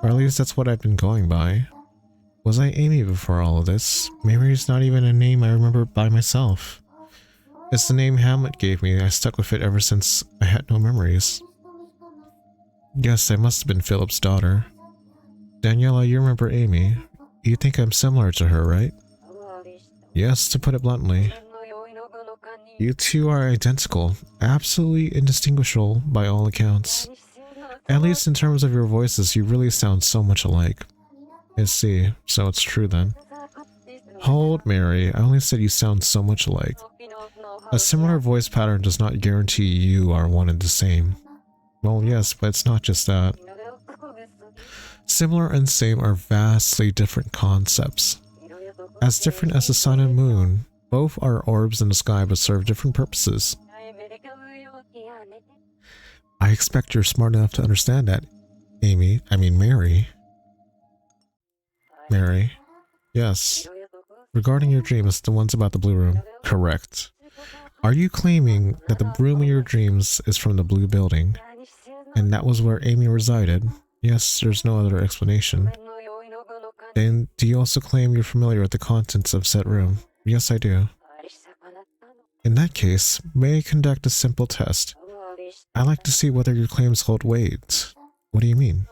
Or at least that's what I've been going by. Was I Amy before all of this? Mary's not even a name I remember by myself. It's the name Hamlet gave me. I stuck with it ever since I had no memories. Yes, I must have been Philip's daughter. Daniela, you remember Amy. You think I'm similar to her, right? Yes, to put it bluntly. You two are identical, absolutely indistinguishable by all accounts. At least in terms of your voices, you really sound so much alike. I see, so it's true then. Hold, Mary, I only said you sound so much alike. A similar voice pattern does not guarantee you are one and the same. Well, yes, but it's not just that. Similar and same are vastly different concepts. As different as the sun and moon, both are orbs in the sky but serve different purposes. I expect you're smart enough to understand that, Mary. Mary. Yes. Regarding your dreams, the ones about the blue room. Correct. Are you claiming that the room in your dreams is from the blue building? And that was where Amy resided? Yes, there's no other explanation. Then, do you also claim you're familiar with the contents of said room? Yes, I do. In that case, may I conduct a simple test? I'd like to see whether your claims hold weight. What do you mean?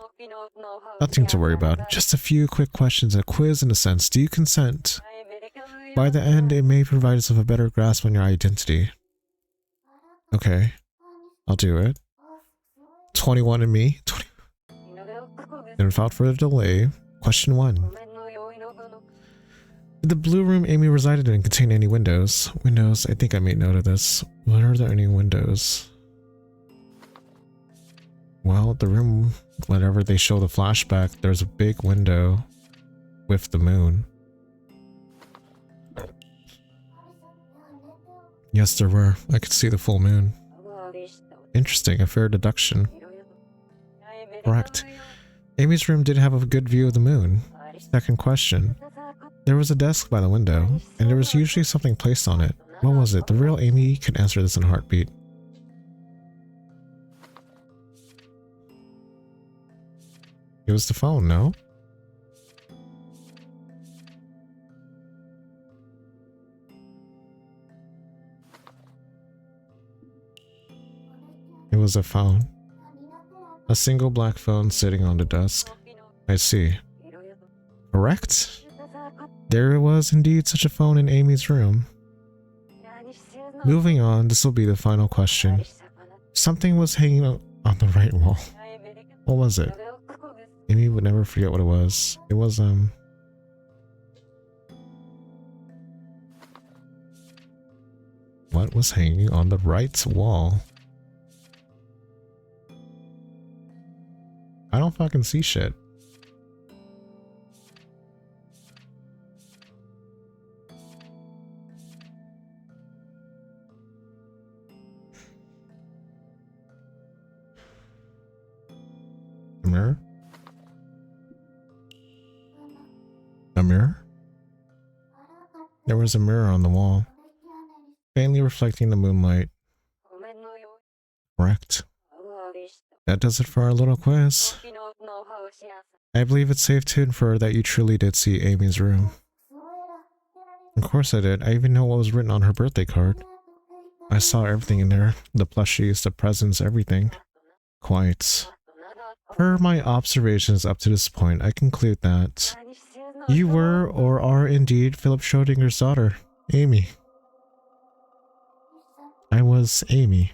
Nothing to worry about. Just a few quick questions, a quiz in a sense. Do you consent? By the end, it may provide us with a better grasp on your identity. Okay. I'll do it. 21 and me. And without further delay, question 1. Did the blue room Amy resided in contain any windows? Windows, I think I made note of this. Are there any windows? Well, the room, whenever they show the flashback, there's a big window with the moon. Yes, there were. I could see the full moon. Interesting, a fair deduction. Correct. Amy's room did have a good view of the moon. Second question. There was a desk by the window, and there was usually something placed on it. What was it? The real Amy can answer this in a heartbeat. It was the phone, no? It was a phone. A single black phone sitting on the desk. I see. Correct? There was indeed such a phone in Amy's room. Moving on, this will be the final question. Something was hanging on the right wall. What was it? Amy would never forget what it was. It was, what was hanging on the right wall? I don't fucking see shit. A mirror? A mirror? There was a mirror on the wall, faintly reflecting the moonlight. Correct. That does it for our little quiz. I believe it's safe to infer that you truly did see Amy's room. Of course I did. I even know what was written on her birthday card. I saw everything in there. The plushies, the presents, everything. Quite. Per my observations up to this point, I conclude that you were or are indeed Philip Schrödinger's daughter, Amy. I was Amy.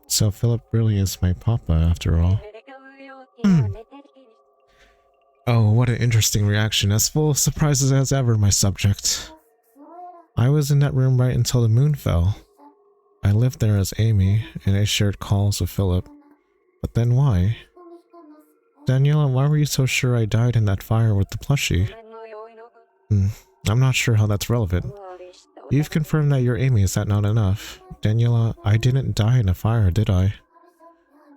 So Philip really is my papa after all. Oh, what an interesting reaction. As full of surprises as ever, my subject. I was in that room right until the moon fell. I lived there as Amy, and I shared calls with Philip. But then why? Daniela, why were you so sure I died in that fire with the plushie? I'm not sure how that's relevant. You've confirmed that you're Amy, is that not enough? Daniela, I didn't die in a fire, did I?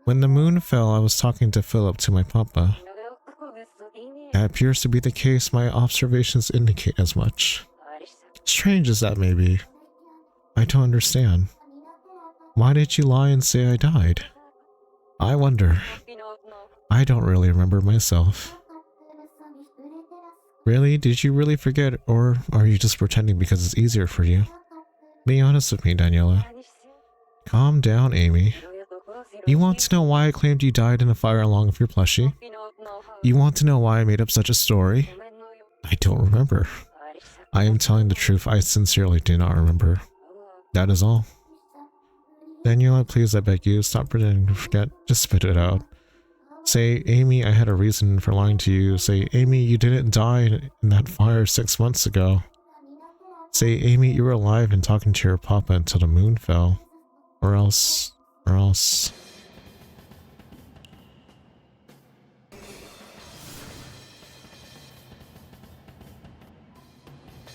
When the moon fell, I was talking to Philip, to my papa. That appears to be the case. My observations indicate as much. Strange as that may be, I don't understand. Why did you lie and say I died? I wonder. I don't really remember myself. Really? Did you really forget, or are you just pretending because it's easier for you? Be honest with me, Daniela. Calm down, Amy. You want to know why I claimed you died in a fire along with your plushie? You want to know why I made up such a story? I don't remember. I am telling the truth, I sincerely do not remember. That is all. Daniela, please, I beg you, stop pretending to forget. Just spit it out. Say, Amy, I had a reason for lying to you. Say, Amy, you didn't die in that fire 6 months ago. Say, Amy, you were alive and talking to your papa until the moon fell. Or else...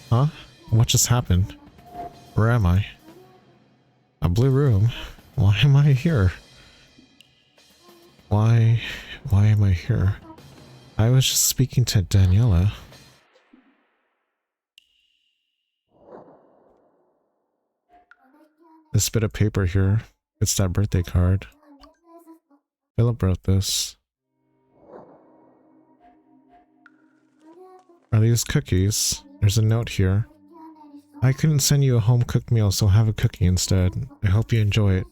Huh? What just happened? Where am I? A blue room? Why am I here? Why am I here? I was just speaking to Daniela. This bit of paper here. It's that birthday card. Philip wrote this. Are these cookies? There's a note here. I couldn't send you a home-cooked meal, so have a cookie instead. I hope you enjoy it.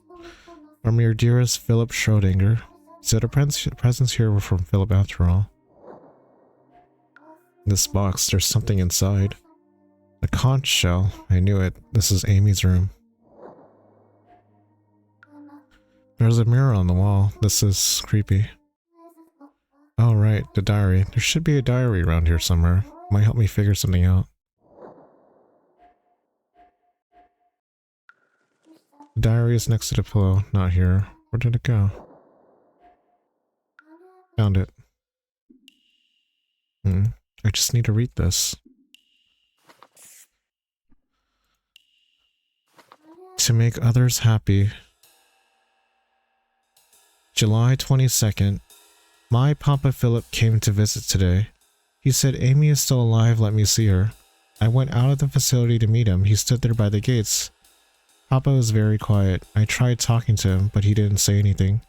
From your dearest Philip Schrödinger. So the presents here were from Philip after all. This box, there's something inside. A conch shell. I knew it. This is Amy's room. There's a mirror on the wall. This is creepy. Oh right, the diary. There should be a diary around here somewhere. Might help me figure something out. The diary is next to the pillow, not here. Where did it go? Found it. I just need to read this. To make others happy. July 22nd. My Papa Philip came to visit today. He said Amy is still alive, let me see her. I went out of the facility to meet him. He stood there by the gates. Papa was very quiet. I tried talking to him, but he didn't say anything.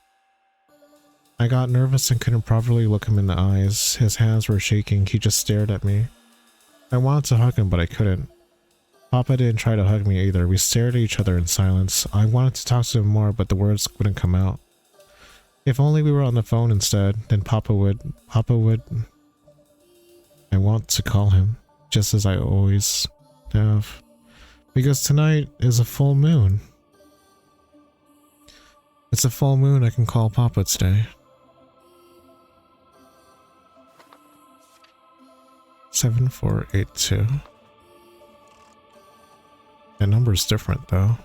I got nervous and couldn't properly look him in the eyes. His hands were shaking. He just stared at me. I wanted to hug him, but I couldn't. Papa didn't try to hug me either. We stared at each other in silence. I wanted to talk to him more, but the words wouldn't come out. If only we were on the phone instead, then Papa would... I want to call him, just as I always have. Because tonight is a full moon. It's a full moon, I can call Papa today. 7482. The number's different though.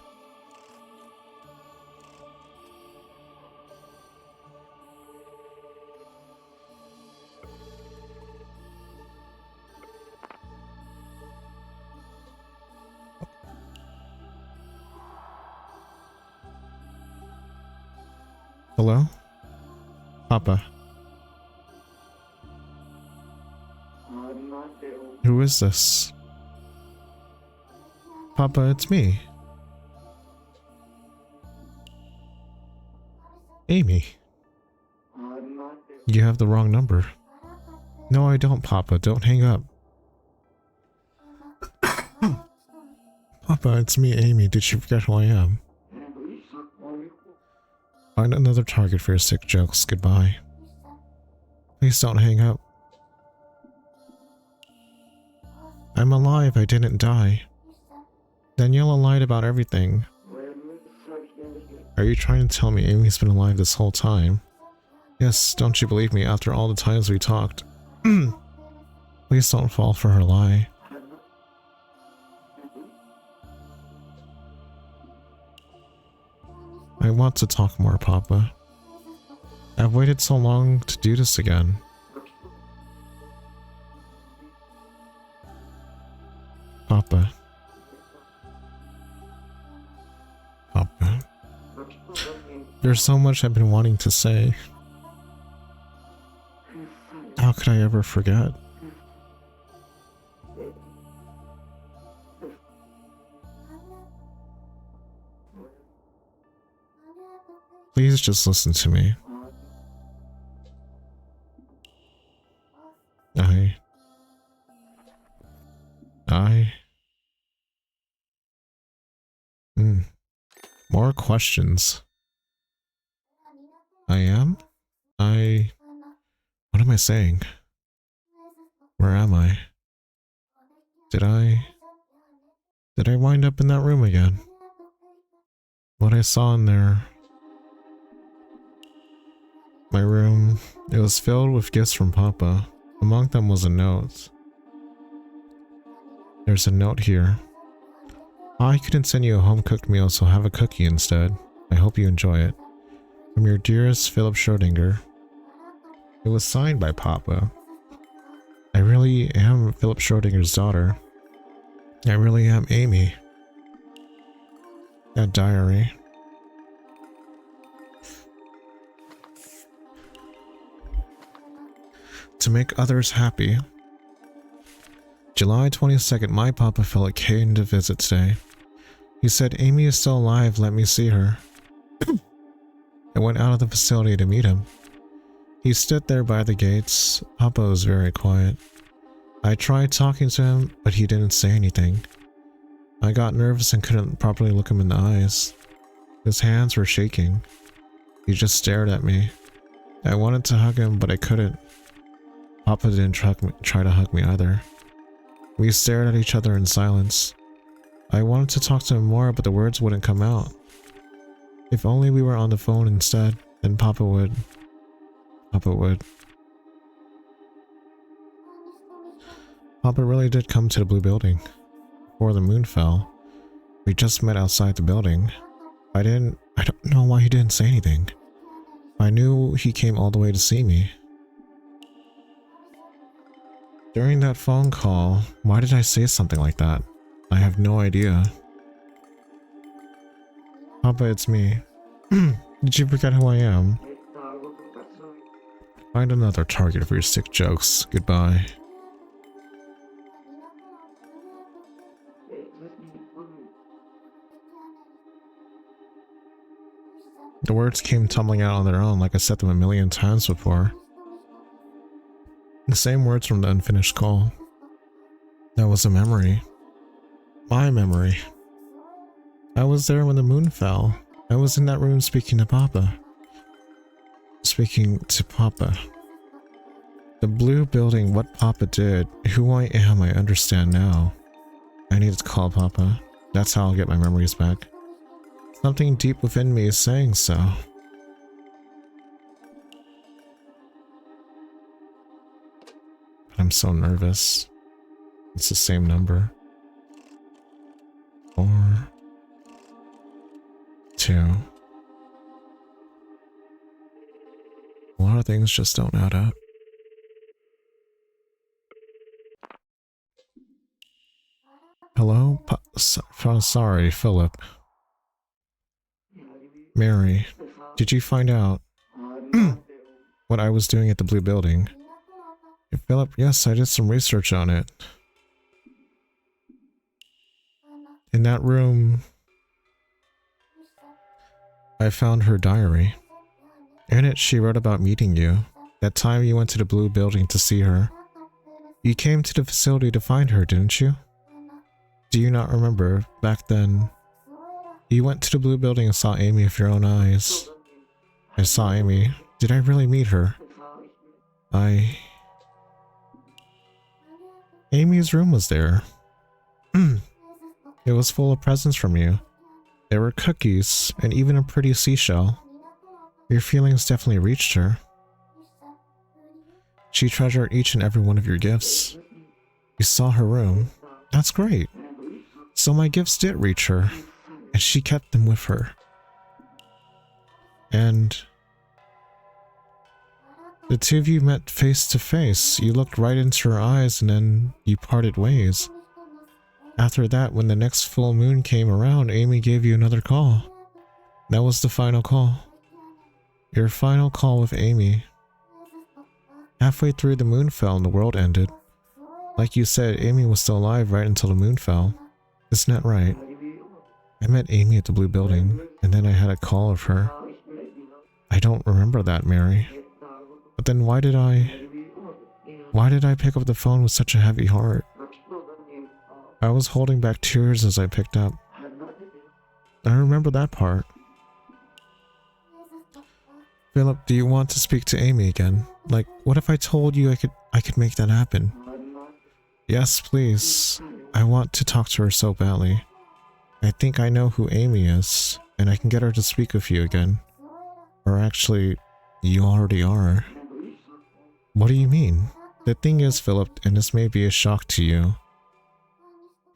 Hello? Papa. Who is this? Papa, it's me. Amy. You have the wrong number. No, I don't, Papa. Don't hang up. Papa, it's me, Amy. Did you forget who I am? Find another target for your sick jokes. Goodbye. Please don't hang up. I'm alive. I didn't die. Daniela lied about everything. Are you trying to tell me Amy's been alive this whole time? Yes, don't you believe me after all the times we talked? Please don't fall for her lie. I want to talk more, Papa. I've waited so long to do this again. Papa. Papa. There's so much I've been wanting to say. How could I ever forget? Please just listen to me. questions. I am? What am I saying? Where am I? Did I wind up in that room again? What I saw in there... My room, it was filled with gifts from Papa. Among them was a note. There's a note here. I couldn't send you a home-cooked meal, so have a cookie instead. I hope you enjoy it. From your dearest Philip Schrödinger. It was signed by Papa. I really am Philip Schrödinger's daughter. I really am Amy. That diary. To make others happy. July 22nd, my Papa Philip came to visit today. He said, Amy is still alive, let me see her. I went out of the facility to meet him. He stood there by the gates. Papa was very quiet. I tried talking to him, but he didn't say anything. I got nervous and couldn't properly look him in the eyes. His hands were shaking. He just stared at me. I wanted to hug him, but I couldn't. Papa didn't try to hug me either. We stared at each other in silence. I wanted to talk to him more, but the words wouldn't come out. If only we were on the phone instead, then Papa would. Papa really did come to the blue building. Before the moon fell. We just met outside the building. I don't know why he didn't say anything. I knew he came all the way to see me. During that phone call, why did I say something like that? I have no idea. Papa, it's me. Did you forget who I am? Find another target for your sick jokes. Goodbye. The words came tumbling out on their own like I said them a million times before. The same words from the unfinished call. That was a memory. My memory. I was there when the moon fell. I was in that room speaking to Papa. The blue building, what Papa did, who I am, I understand now. I need to call Papa. That's how I'll get my memories back. Something deep within me is saying so. I'm so nervous. It's the same number. 4, 2. A lot of things just don't add up. Hello? Sorry, Philip. Mary, did you find out what I was doing at the blue building? Philip, yes, I did some research on it. In that room, I found her diary. In it, she wrote about meeting you. That time you went to the blue building to see her. You came to the facility to find her, didn't you? Do you not remember, back then, you went to the blue building and saw Amy with your own eyes. I saw Amy. Did I really meet her? Amy's room was there. It was full of presents from you. There were cookies and even a pretty seashell. Your feelings definitely reached her. She treasured each and every one of your gifts. You saw her room. That's great. So my gifts did reach her, and she kept them with her. And the two of you met face to face. You looked right into her eyes and then you parted ways. After that, when the next full moon came around, Amy gave you another call. That was the final call. Your final call with Amy. Halfway through, the moon fell and the world ended. Like you said, Amy was still alive right until the moon fell. Isn't that right? I met Amy at the blue building, and then I had a call of her. I don't remember that, Mary. But then why did I pick up the phone with such a heavy heart? I was holding back tears as I picked up. I remember that part. Philip, do you want to speak to Amy again? Like, what if I told you I could make that happen? Yes, please. I want to talk to her so badly. I think I know who Amy is, and I can get her to speak with you again. Or actually, you already are. What do you mean? The thing is, Philip, and this may be a shock to you.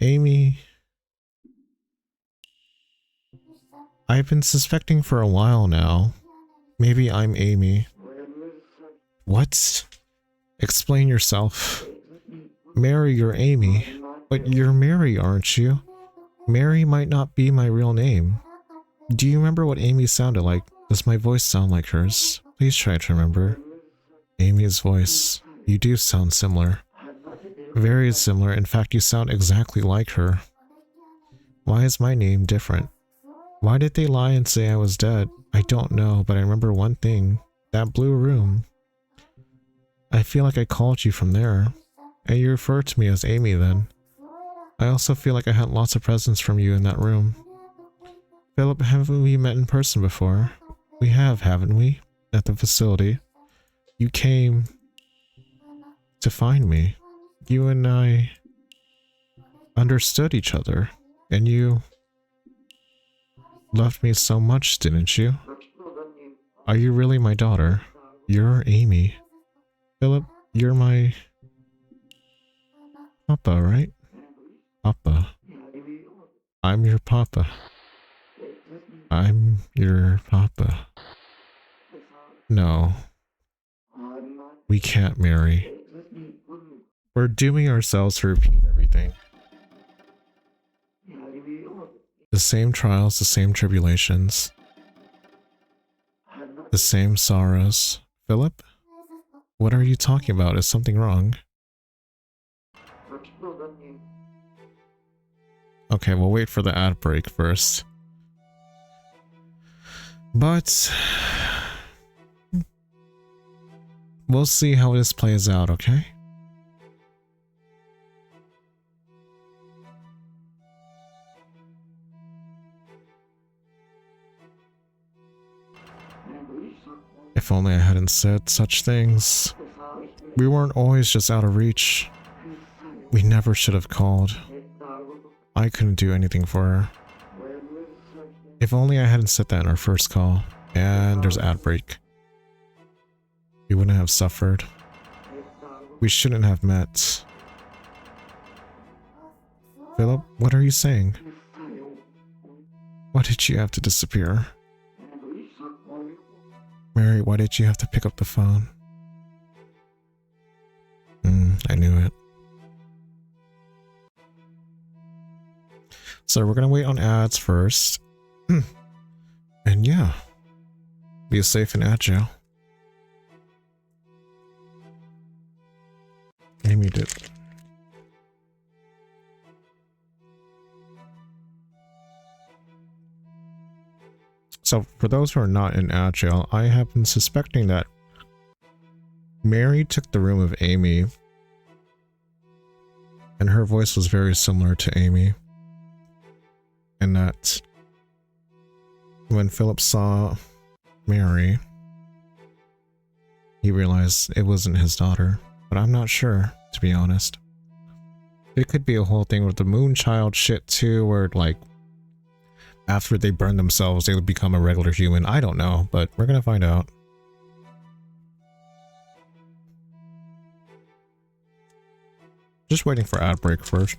Amy... I've been suspecting for a while now. Maybe I'm Amy. What? Explain yourself. Mary, you're Amy. But you're Mary, aren't you? Mary might not be my real name. Do you remember what Amy sounded like? Does my voice sound like hers? Please try to remember. Amy's voice. You do sound similar. Very similar. In fact, you sound exactly like her. Why is my name different? Why did they lie and say I was dead? I don't know, but I remember one thing. That blue room. I feel like I called you from there. And you referred to me as Amy then. I also feel like I had lots of presents from you in that room. Philip, haven't we met in person before? We have, haven't we? At the facility. You came to find me. You and I understood each other. And you loved me so much, didn't you? Are you really my daughter? You're Amy. Philip, you're my papa, right? Papa. I'm your papa. I'm your papa. No. We can't marry. We're dooming ourselves to repeat everything. The same trials, the same tribulations. The same sorrows. Philip? What are you talking about? Is something wrong? Okay, we'll wait for the ad break first. But we'll see how this plays out, okay? If only I hadn't said such things. We weren't always just out of reach. We never should have called. I couldn't do anything for her. If only I hadn't said that in our first call. And there's ad break. We wouldn't have suffered. We shouldn't have met. Philip, what are you saying? Why did you have to disappear? Mary, why did you have to pick up the phone? I knew it. So we're gonna wait on ads first. And yeah. Be safe and agile. Amy did. So for those who are not in Agile, I have been suspecting that Mary took the room of Amy, and her voice was very similar to Amy, and that when Philip saw Mary, he realized it wasn't his daughter, but I'm not sure, to be honest. It could be a whole thing with the Moonchild shit too, where like after they burn themselves, they would become a regular human. I don't know, but we're gonna find out. Just waiting for ad break first.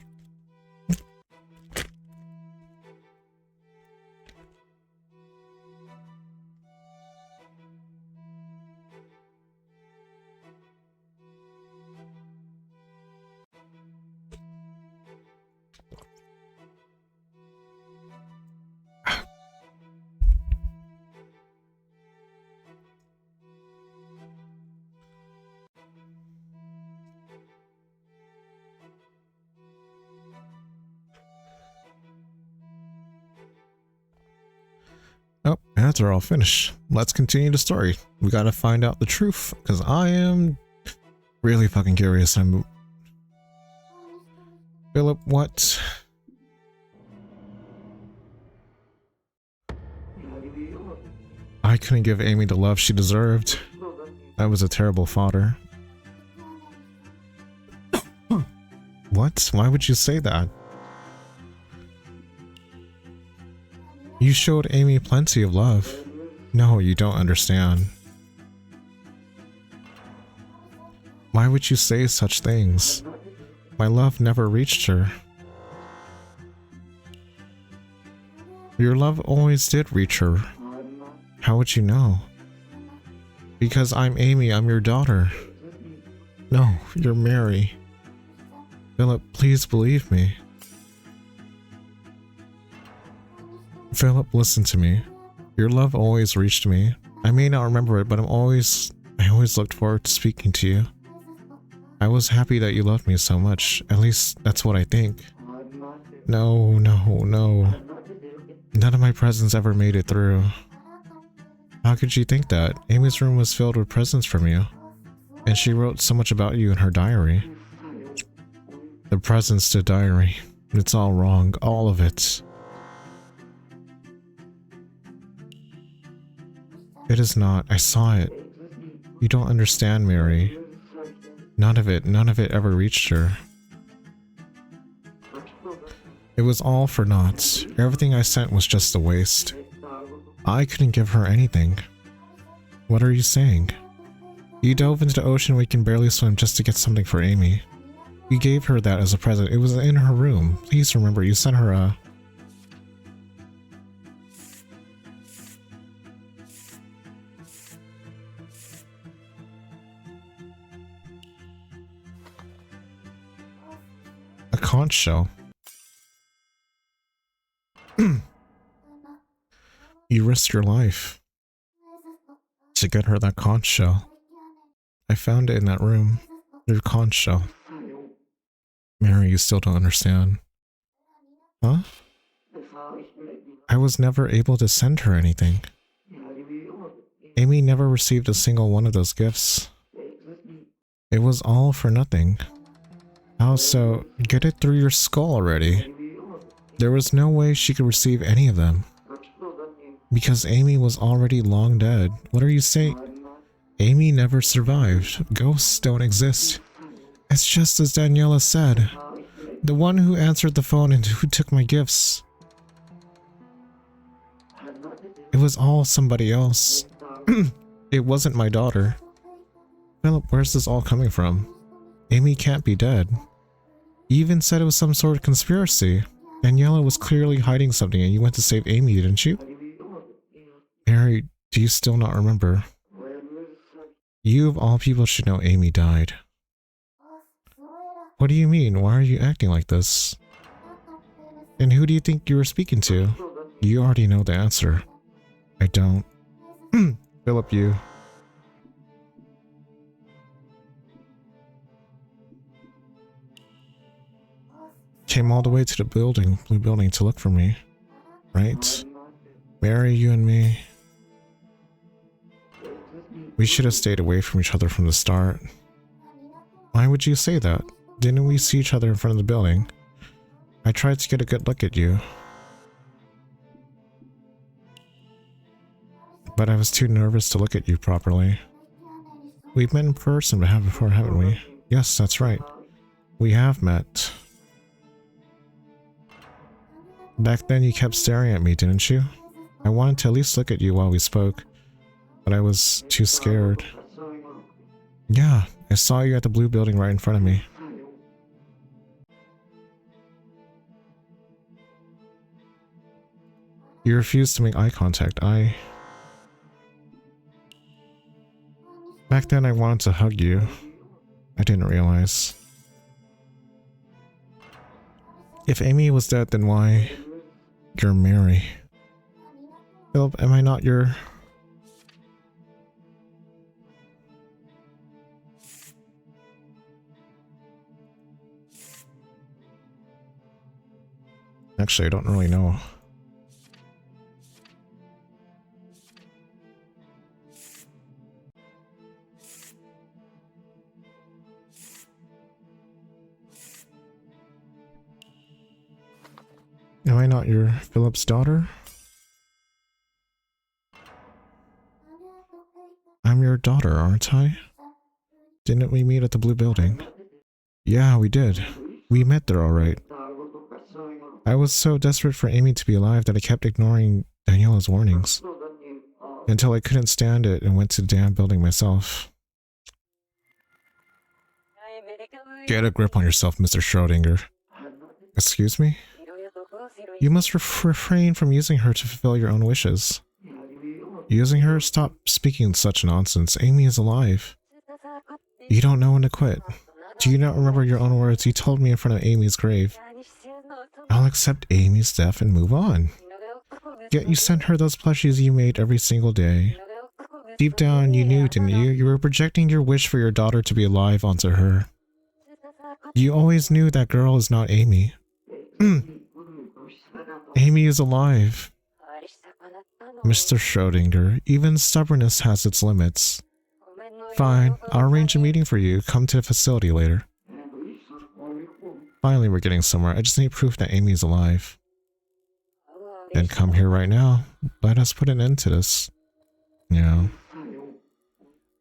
Oh, ads are all finished. Let's continue the story. We gotta find out the truth, because I am really fucking curious. Philip, what? I couldn't give Amy the love she deserved. I was a terrible father. What? Why would you say that? You showed Amy plenty of love. No, you don't understand. Why would you say such things? My love never reached her. Your love always did reach her. How would you know? Because I'm Amy, I'm your daughter. No, you're Mary. Philip, please believe me. Philip, listen to me. Your love always reached me. I may not remember it, but I always looked forward to speaking to you. I was happy that you loved me so much. At least, that's what I think. No, no, no. None of my presents ever made it through. How could you think that? Amy's room was filled with presents from you. And she wrote so much about you in her diary. The presents to diary. It's all wrong. All of it. It is not. I saw it. You don't understand, Mary. None of it ever reached her. It was all for naught. Everything I sent was just a waste. I couldn't give her anything. What are you saying? You dove into the ocean where you can barely swim just to get something for Amy. You gave her that as a present. It was in her room. Please remember, you sent her a... a conch shell. You risked your life to get her that conch shell. I found it in that room. Your conch shell. Mary, you still don't understand. Huh? I was never able to send her anything. Amy never received a single one of those gifts. It was all for nothing. How so? Get it through your skull already. There was no way she could receive any of them. Because Amy was already long dead. What are you saying? Amy never survived. Ghosts don't exist. It's just as Daniela said. The one who answered the phone and who took my gifts. It was all somebody else. It wasn't my daughter. Philip, where's this all coming from? Amy can't be dead. You even said it was some sort of conspiracy. Daniela was clearly hiding something and you went to save Amy, didn't you? Mary, do you still not remember? You of all people should know Amy died. What do you mean? Why are you acting like this? And who do you think you were speaking to? You already know the answer. I don't. Philip, you. Came all the way to the building, blue building, to look for me. Right? Mary, you and me. We should have stayed away from each other from the start. Why would you say that? Didn't we see each other in front of the building? I tried to get a good look at you. But I was too nervous to look at you properly. We've met in person before, haven't we? Yes, that's right. We have met. Back then you kept staring at me, didn't you? I wanted to at least look at you while we spoke, but I was too scared. Yeah, I saw you at the blue building right in front of me. You refused to make eye contact. Back then I wanted to hug you. I didn't realize. If Amy was dead, then why? You're Mary. Philip, am I not your... Actually, I don't really know. Am I not your Philip's daughter? I'm your daughter, aren't I? Didn't we meet at the blue building? Yeah, we did. We met there alright. I was so desperate for Amy to be alive that I kept ignoring Daniela's warnings. Until I couldn't stand it and went to the damn building myself. Get a grip on yourself, Mr. Schrödinger. Excuse me? You must refrain from using her to fulfill your own wishes. Using her? Stop speaking such nonsense. Amy is alive. You don't know when to quit. Do you not remember your own words you told me in front of Amy's grave? I'll accept Amy's death and move on. Yet you sent her those plushies you made every single day. Deep down, you knew, didn't you? You were projecting your wish for your daughter to be alive onto her. You always knew that girl is not Amy. Amy is alive. Mr. Schrödinger, even stubbornness has its limits. Fine, I'll arrange a meeting for you. Come to the facility later. Finally, we're getting somewhere. I just need proof that Amy is alive. Then come here right now. Let us put an end to this. Yeah.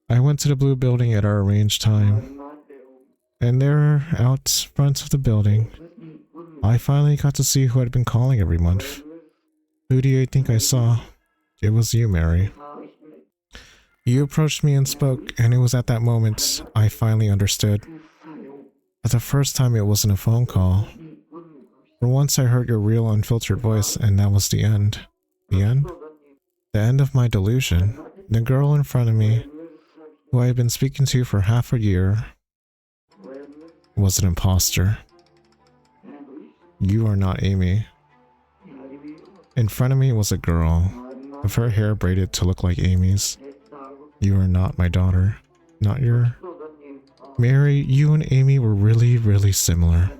I went to the blue building at our arranged time. And there, out front of the building, I finally got to see who had been calling every month. Who do you think I saw? It was you, Mary. You approached me and spoke, and it was at that moment I finally understood. For the first time, it wasn't a phone call. For once I heard your real unfiltered voice, and that was the end. The end? The end of my delusion. The girl in front of me, who I had been speaking to for half a year, was an imposter. You are not Amy. In front of me was a girl, with her hair braided to look like Amy's. You are not my daughter. Not your... Mary, you and Amy were really, really similar.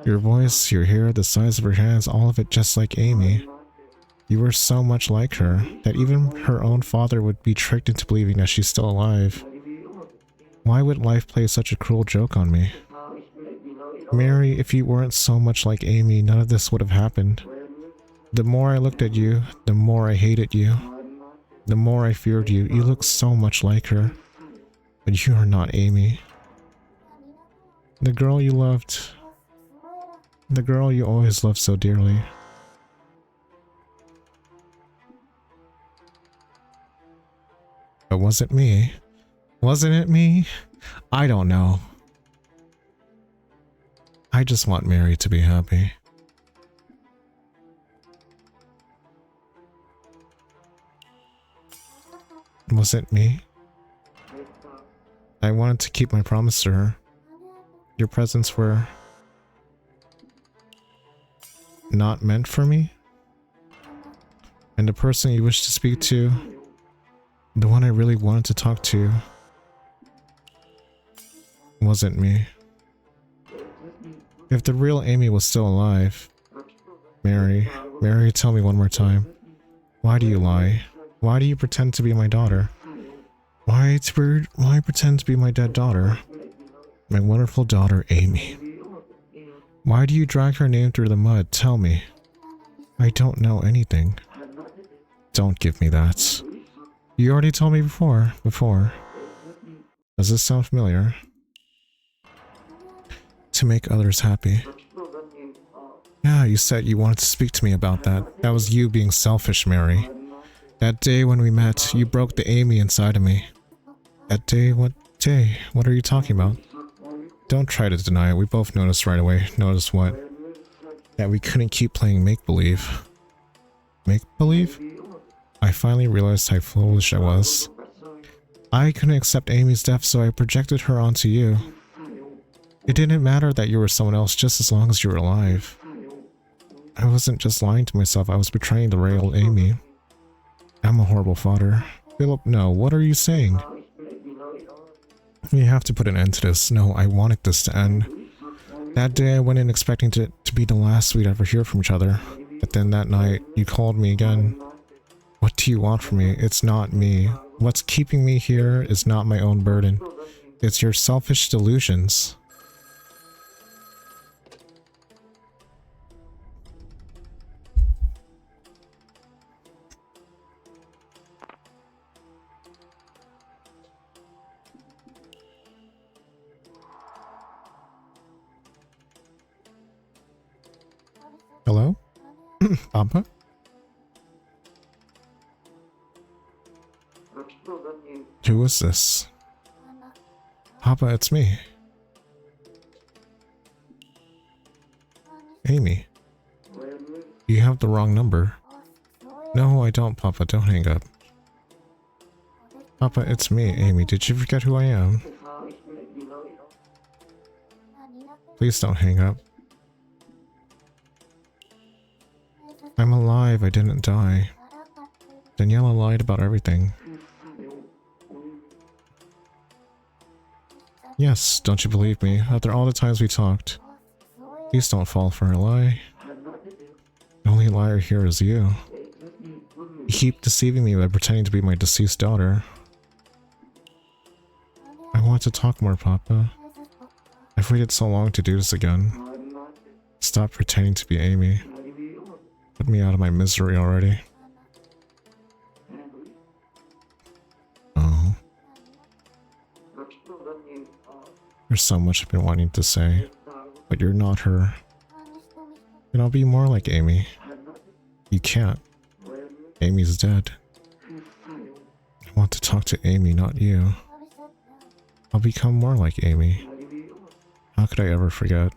Your voice, your hair, the size of her hands, all of it just like Amy. You were so much like her, that even her own father would be tricked into believing that she's still alive. Why would life play such a cruel joke on me? Mary, if you weren't so much like Amy, none of this would have happened. The more I looked at you, the more I hated you. The more I feared you. You look so much like her. But you are not Amy. The girl you loved. The girl you always loved so dearly. But was it me? Wasn't it me? I don't know. I just want Mary to be happy. Was it me? I wanted to keep my promise to her. Your presents were not meant for me? And the person you wished to speak to, the one I really wanted to talk to, wasn't me. If the real Amy was still alive, Mary, tell me one more time. Why do you lie? Why do you pretend to be my daughter? Why pretend to be my dead daughter? My wonderful daughter, Amy. Why do you drag her name through the mud? Tell me. I don't know anything. Don't give me that. You already told me before. Does this sound familiar? To make others happy. Yeah, you said you wanted to speak to me about that. That was you being selfish, Mary. That day when we met, you broke the Amy inside of me. That day? What day? What are you talking about? Don't try to deny it. We both noticed right away. Noticed what? That we couldn't keep playing make-believe. Make-believe? I finally realized how foolish I was. I couldn't accept Amy's death, so I projected her onto you. It didn't matter that you were someone else just as long as you were alive. I wasn't just lying to myself, I was betraying the real Amy. I'm a horrible father. Philip, no, what are you saying? You have to put an end to this. No, I wanted this to end. That day I went in expecting it to be the last we'd ever hear from each other. But then that night, you called me again. What do you want from me? It's not me. What's keeping me here is not my own burden. It's your selfish delusions. Hello? Papa? Who is this? Papa, it's me. Amy. You have the wrong number. No, I don't, Papa. Don't hang up. Papa, it's me, Amy. Did you forget who I am? Please don't hang up. I'm alive. I didn't die. Daniela lied about everything. Yes, don't you believe me? After all the times we talked. Please don't fall for her lie. The only liar here is you. You keep deceiving me by pretending to be my deceased daughter. I want to talk more, Papa. I've waited so long to do this again. Stop pretending to be Amy. Put me out of my misery already. Oh. There's so much I've been wanting to say, but you're not her. And I'll be more like Amy. You can't. Amy's dead. I want to talk to Amy, not you. I'll become more like Amy. How could I ever forget?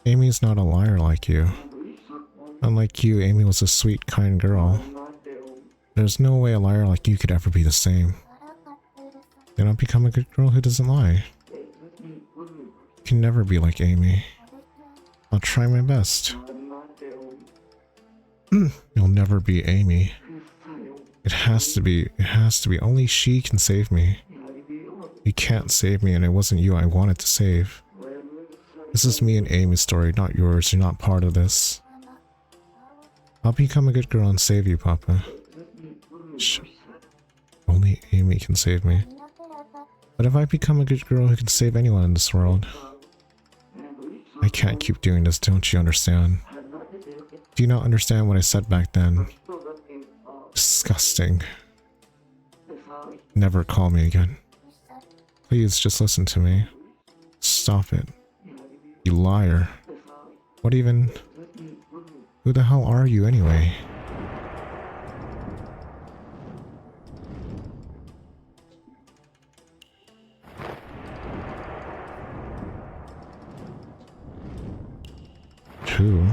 Amy's not a liar like you. Unlike you, Amy was a sweet, kind girl. There's no way a liar like you could ever be the same. Then I'll become a good girl who doesn't lie. You can never be like Amy. I'll try my best. You'll never be Amy. It has to be. Only she can save me. You can't save me, and it wasn't you I wanted to save. This is me and Amy's story, not yours. You're not part of this. I'll become a good girl and save you, Papa. Shh. Only Amy can save me. But if I become a good girl who can save anyone in this world, I can't keep doing this, don't you understand? Do you not understand what I said back then? Disgusting. Never call me again. Please, just listen to me. Stop it. You liar. What even... Who the hell are you anyway? Who?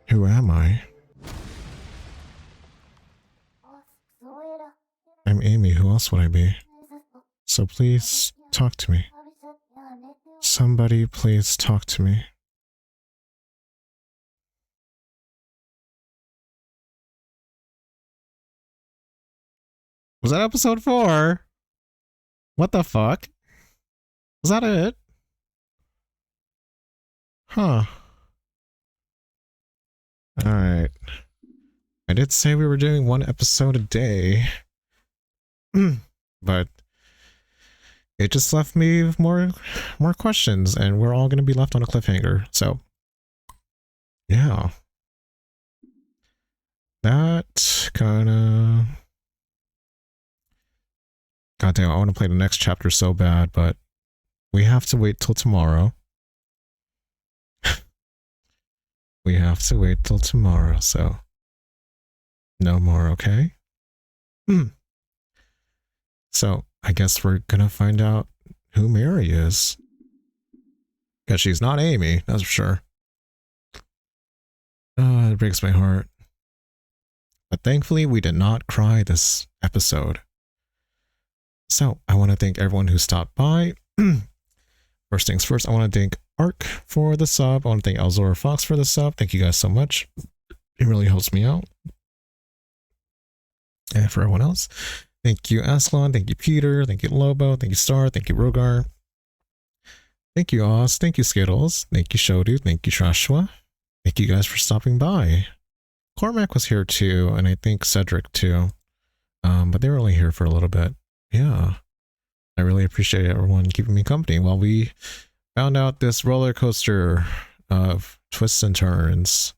Who am I? I'm Amy, who else would I be? So please, talk to me. Somebody please talk to me. Was that episode 4? What the fuck? Was that it? Huh. Alright. I did say we were doing 1 episode a day. But it just left me with more questions, and we're all going to be left on a cliffhanger. So, yeah. That kind of... Goddamn, I want to play the next chapter so bad, but we have to wait till tomorrow. We have to wait till tomorrow, so... No more, okay? So, I guess we're gonna find out who Mary is. Because she's not Amy, that's for sure. It breaks my heart. But thankfully, we did not cry this episode. So, I want to thank everyone who stopped by. First things first, I want to thank Ark for the sub. I want to thank Alzora Fox for the sub. Thank you guys so much. It really helps me out. And for everyone else, thank you Aslan, thank you Peter, thank you Lobo, thank you Star, thank you Rogar. Thank you Oz, thank you Skittles, thank you Shodu, thank you Trashua. Thank you guys for stopping by. Cormac was here too, and I think Cedric too. But they were only here for a little bit. Yeah. I really appreciate everyone keeping me company while we found out this roller coaster of twists and turns.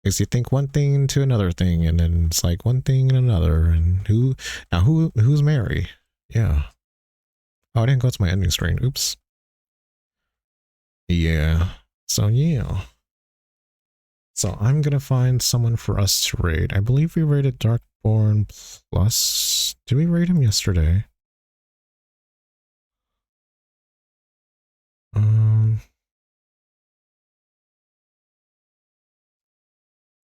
Because you think one thing to another thing, and then it's like one thing and another, and who's Mary? Yeah. Oh, I didn't go to my ending screen. Oops. Yeah. So yeah. So I'm gonna find someone for us to raid. I believe we raided Darkborn Plus. Did we raid him yesterday?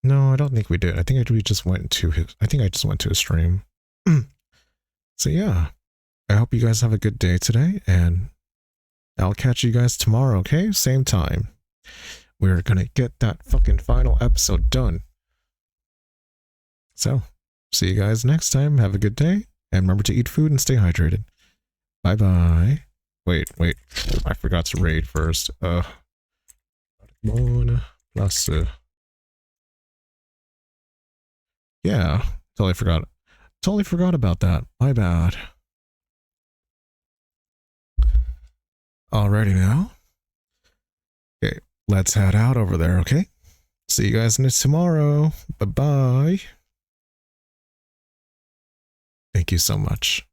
No, I don't think we did. I think we just went to his. I think I just went to his stream. So yeah, I hope you guys have a good day today, and I'll catch you guys tomorrow. Okay, same time. We're gonna get that fucking final episode done. So, see you guys next time. Have a good day, and remember to eat food and stay hydrated. Bye bye. Wait. I forgot to raid first. One plus. Yeah, totally forgot. Totally forgot about that. My bad. Alrighty now. Okay, let's head out over there, okay? See you guys tomorrow. Bye-bye. Thank you so much.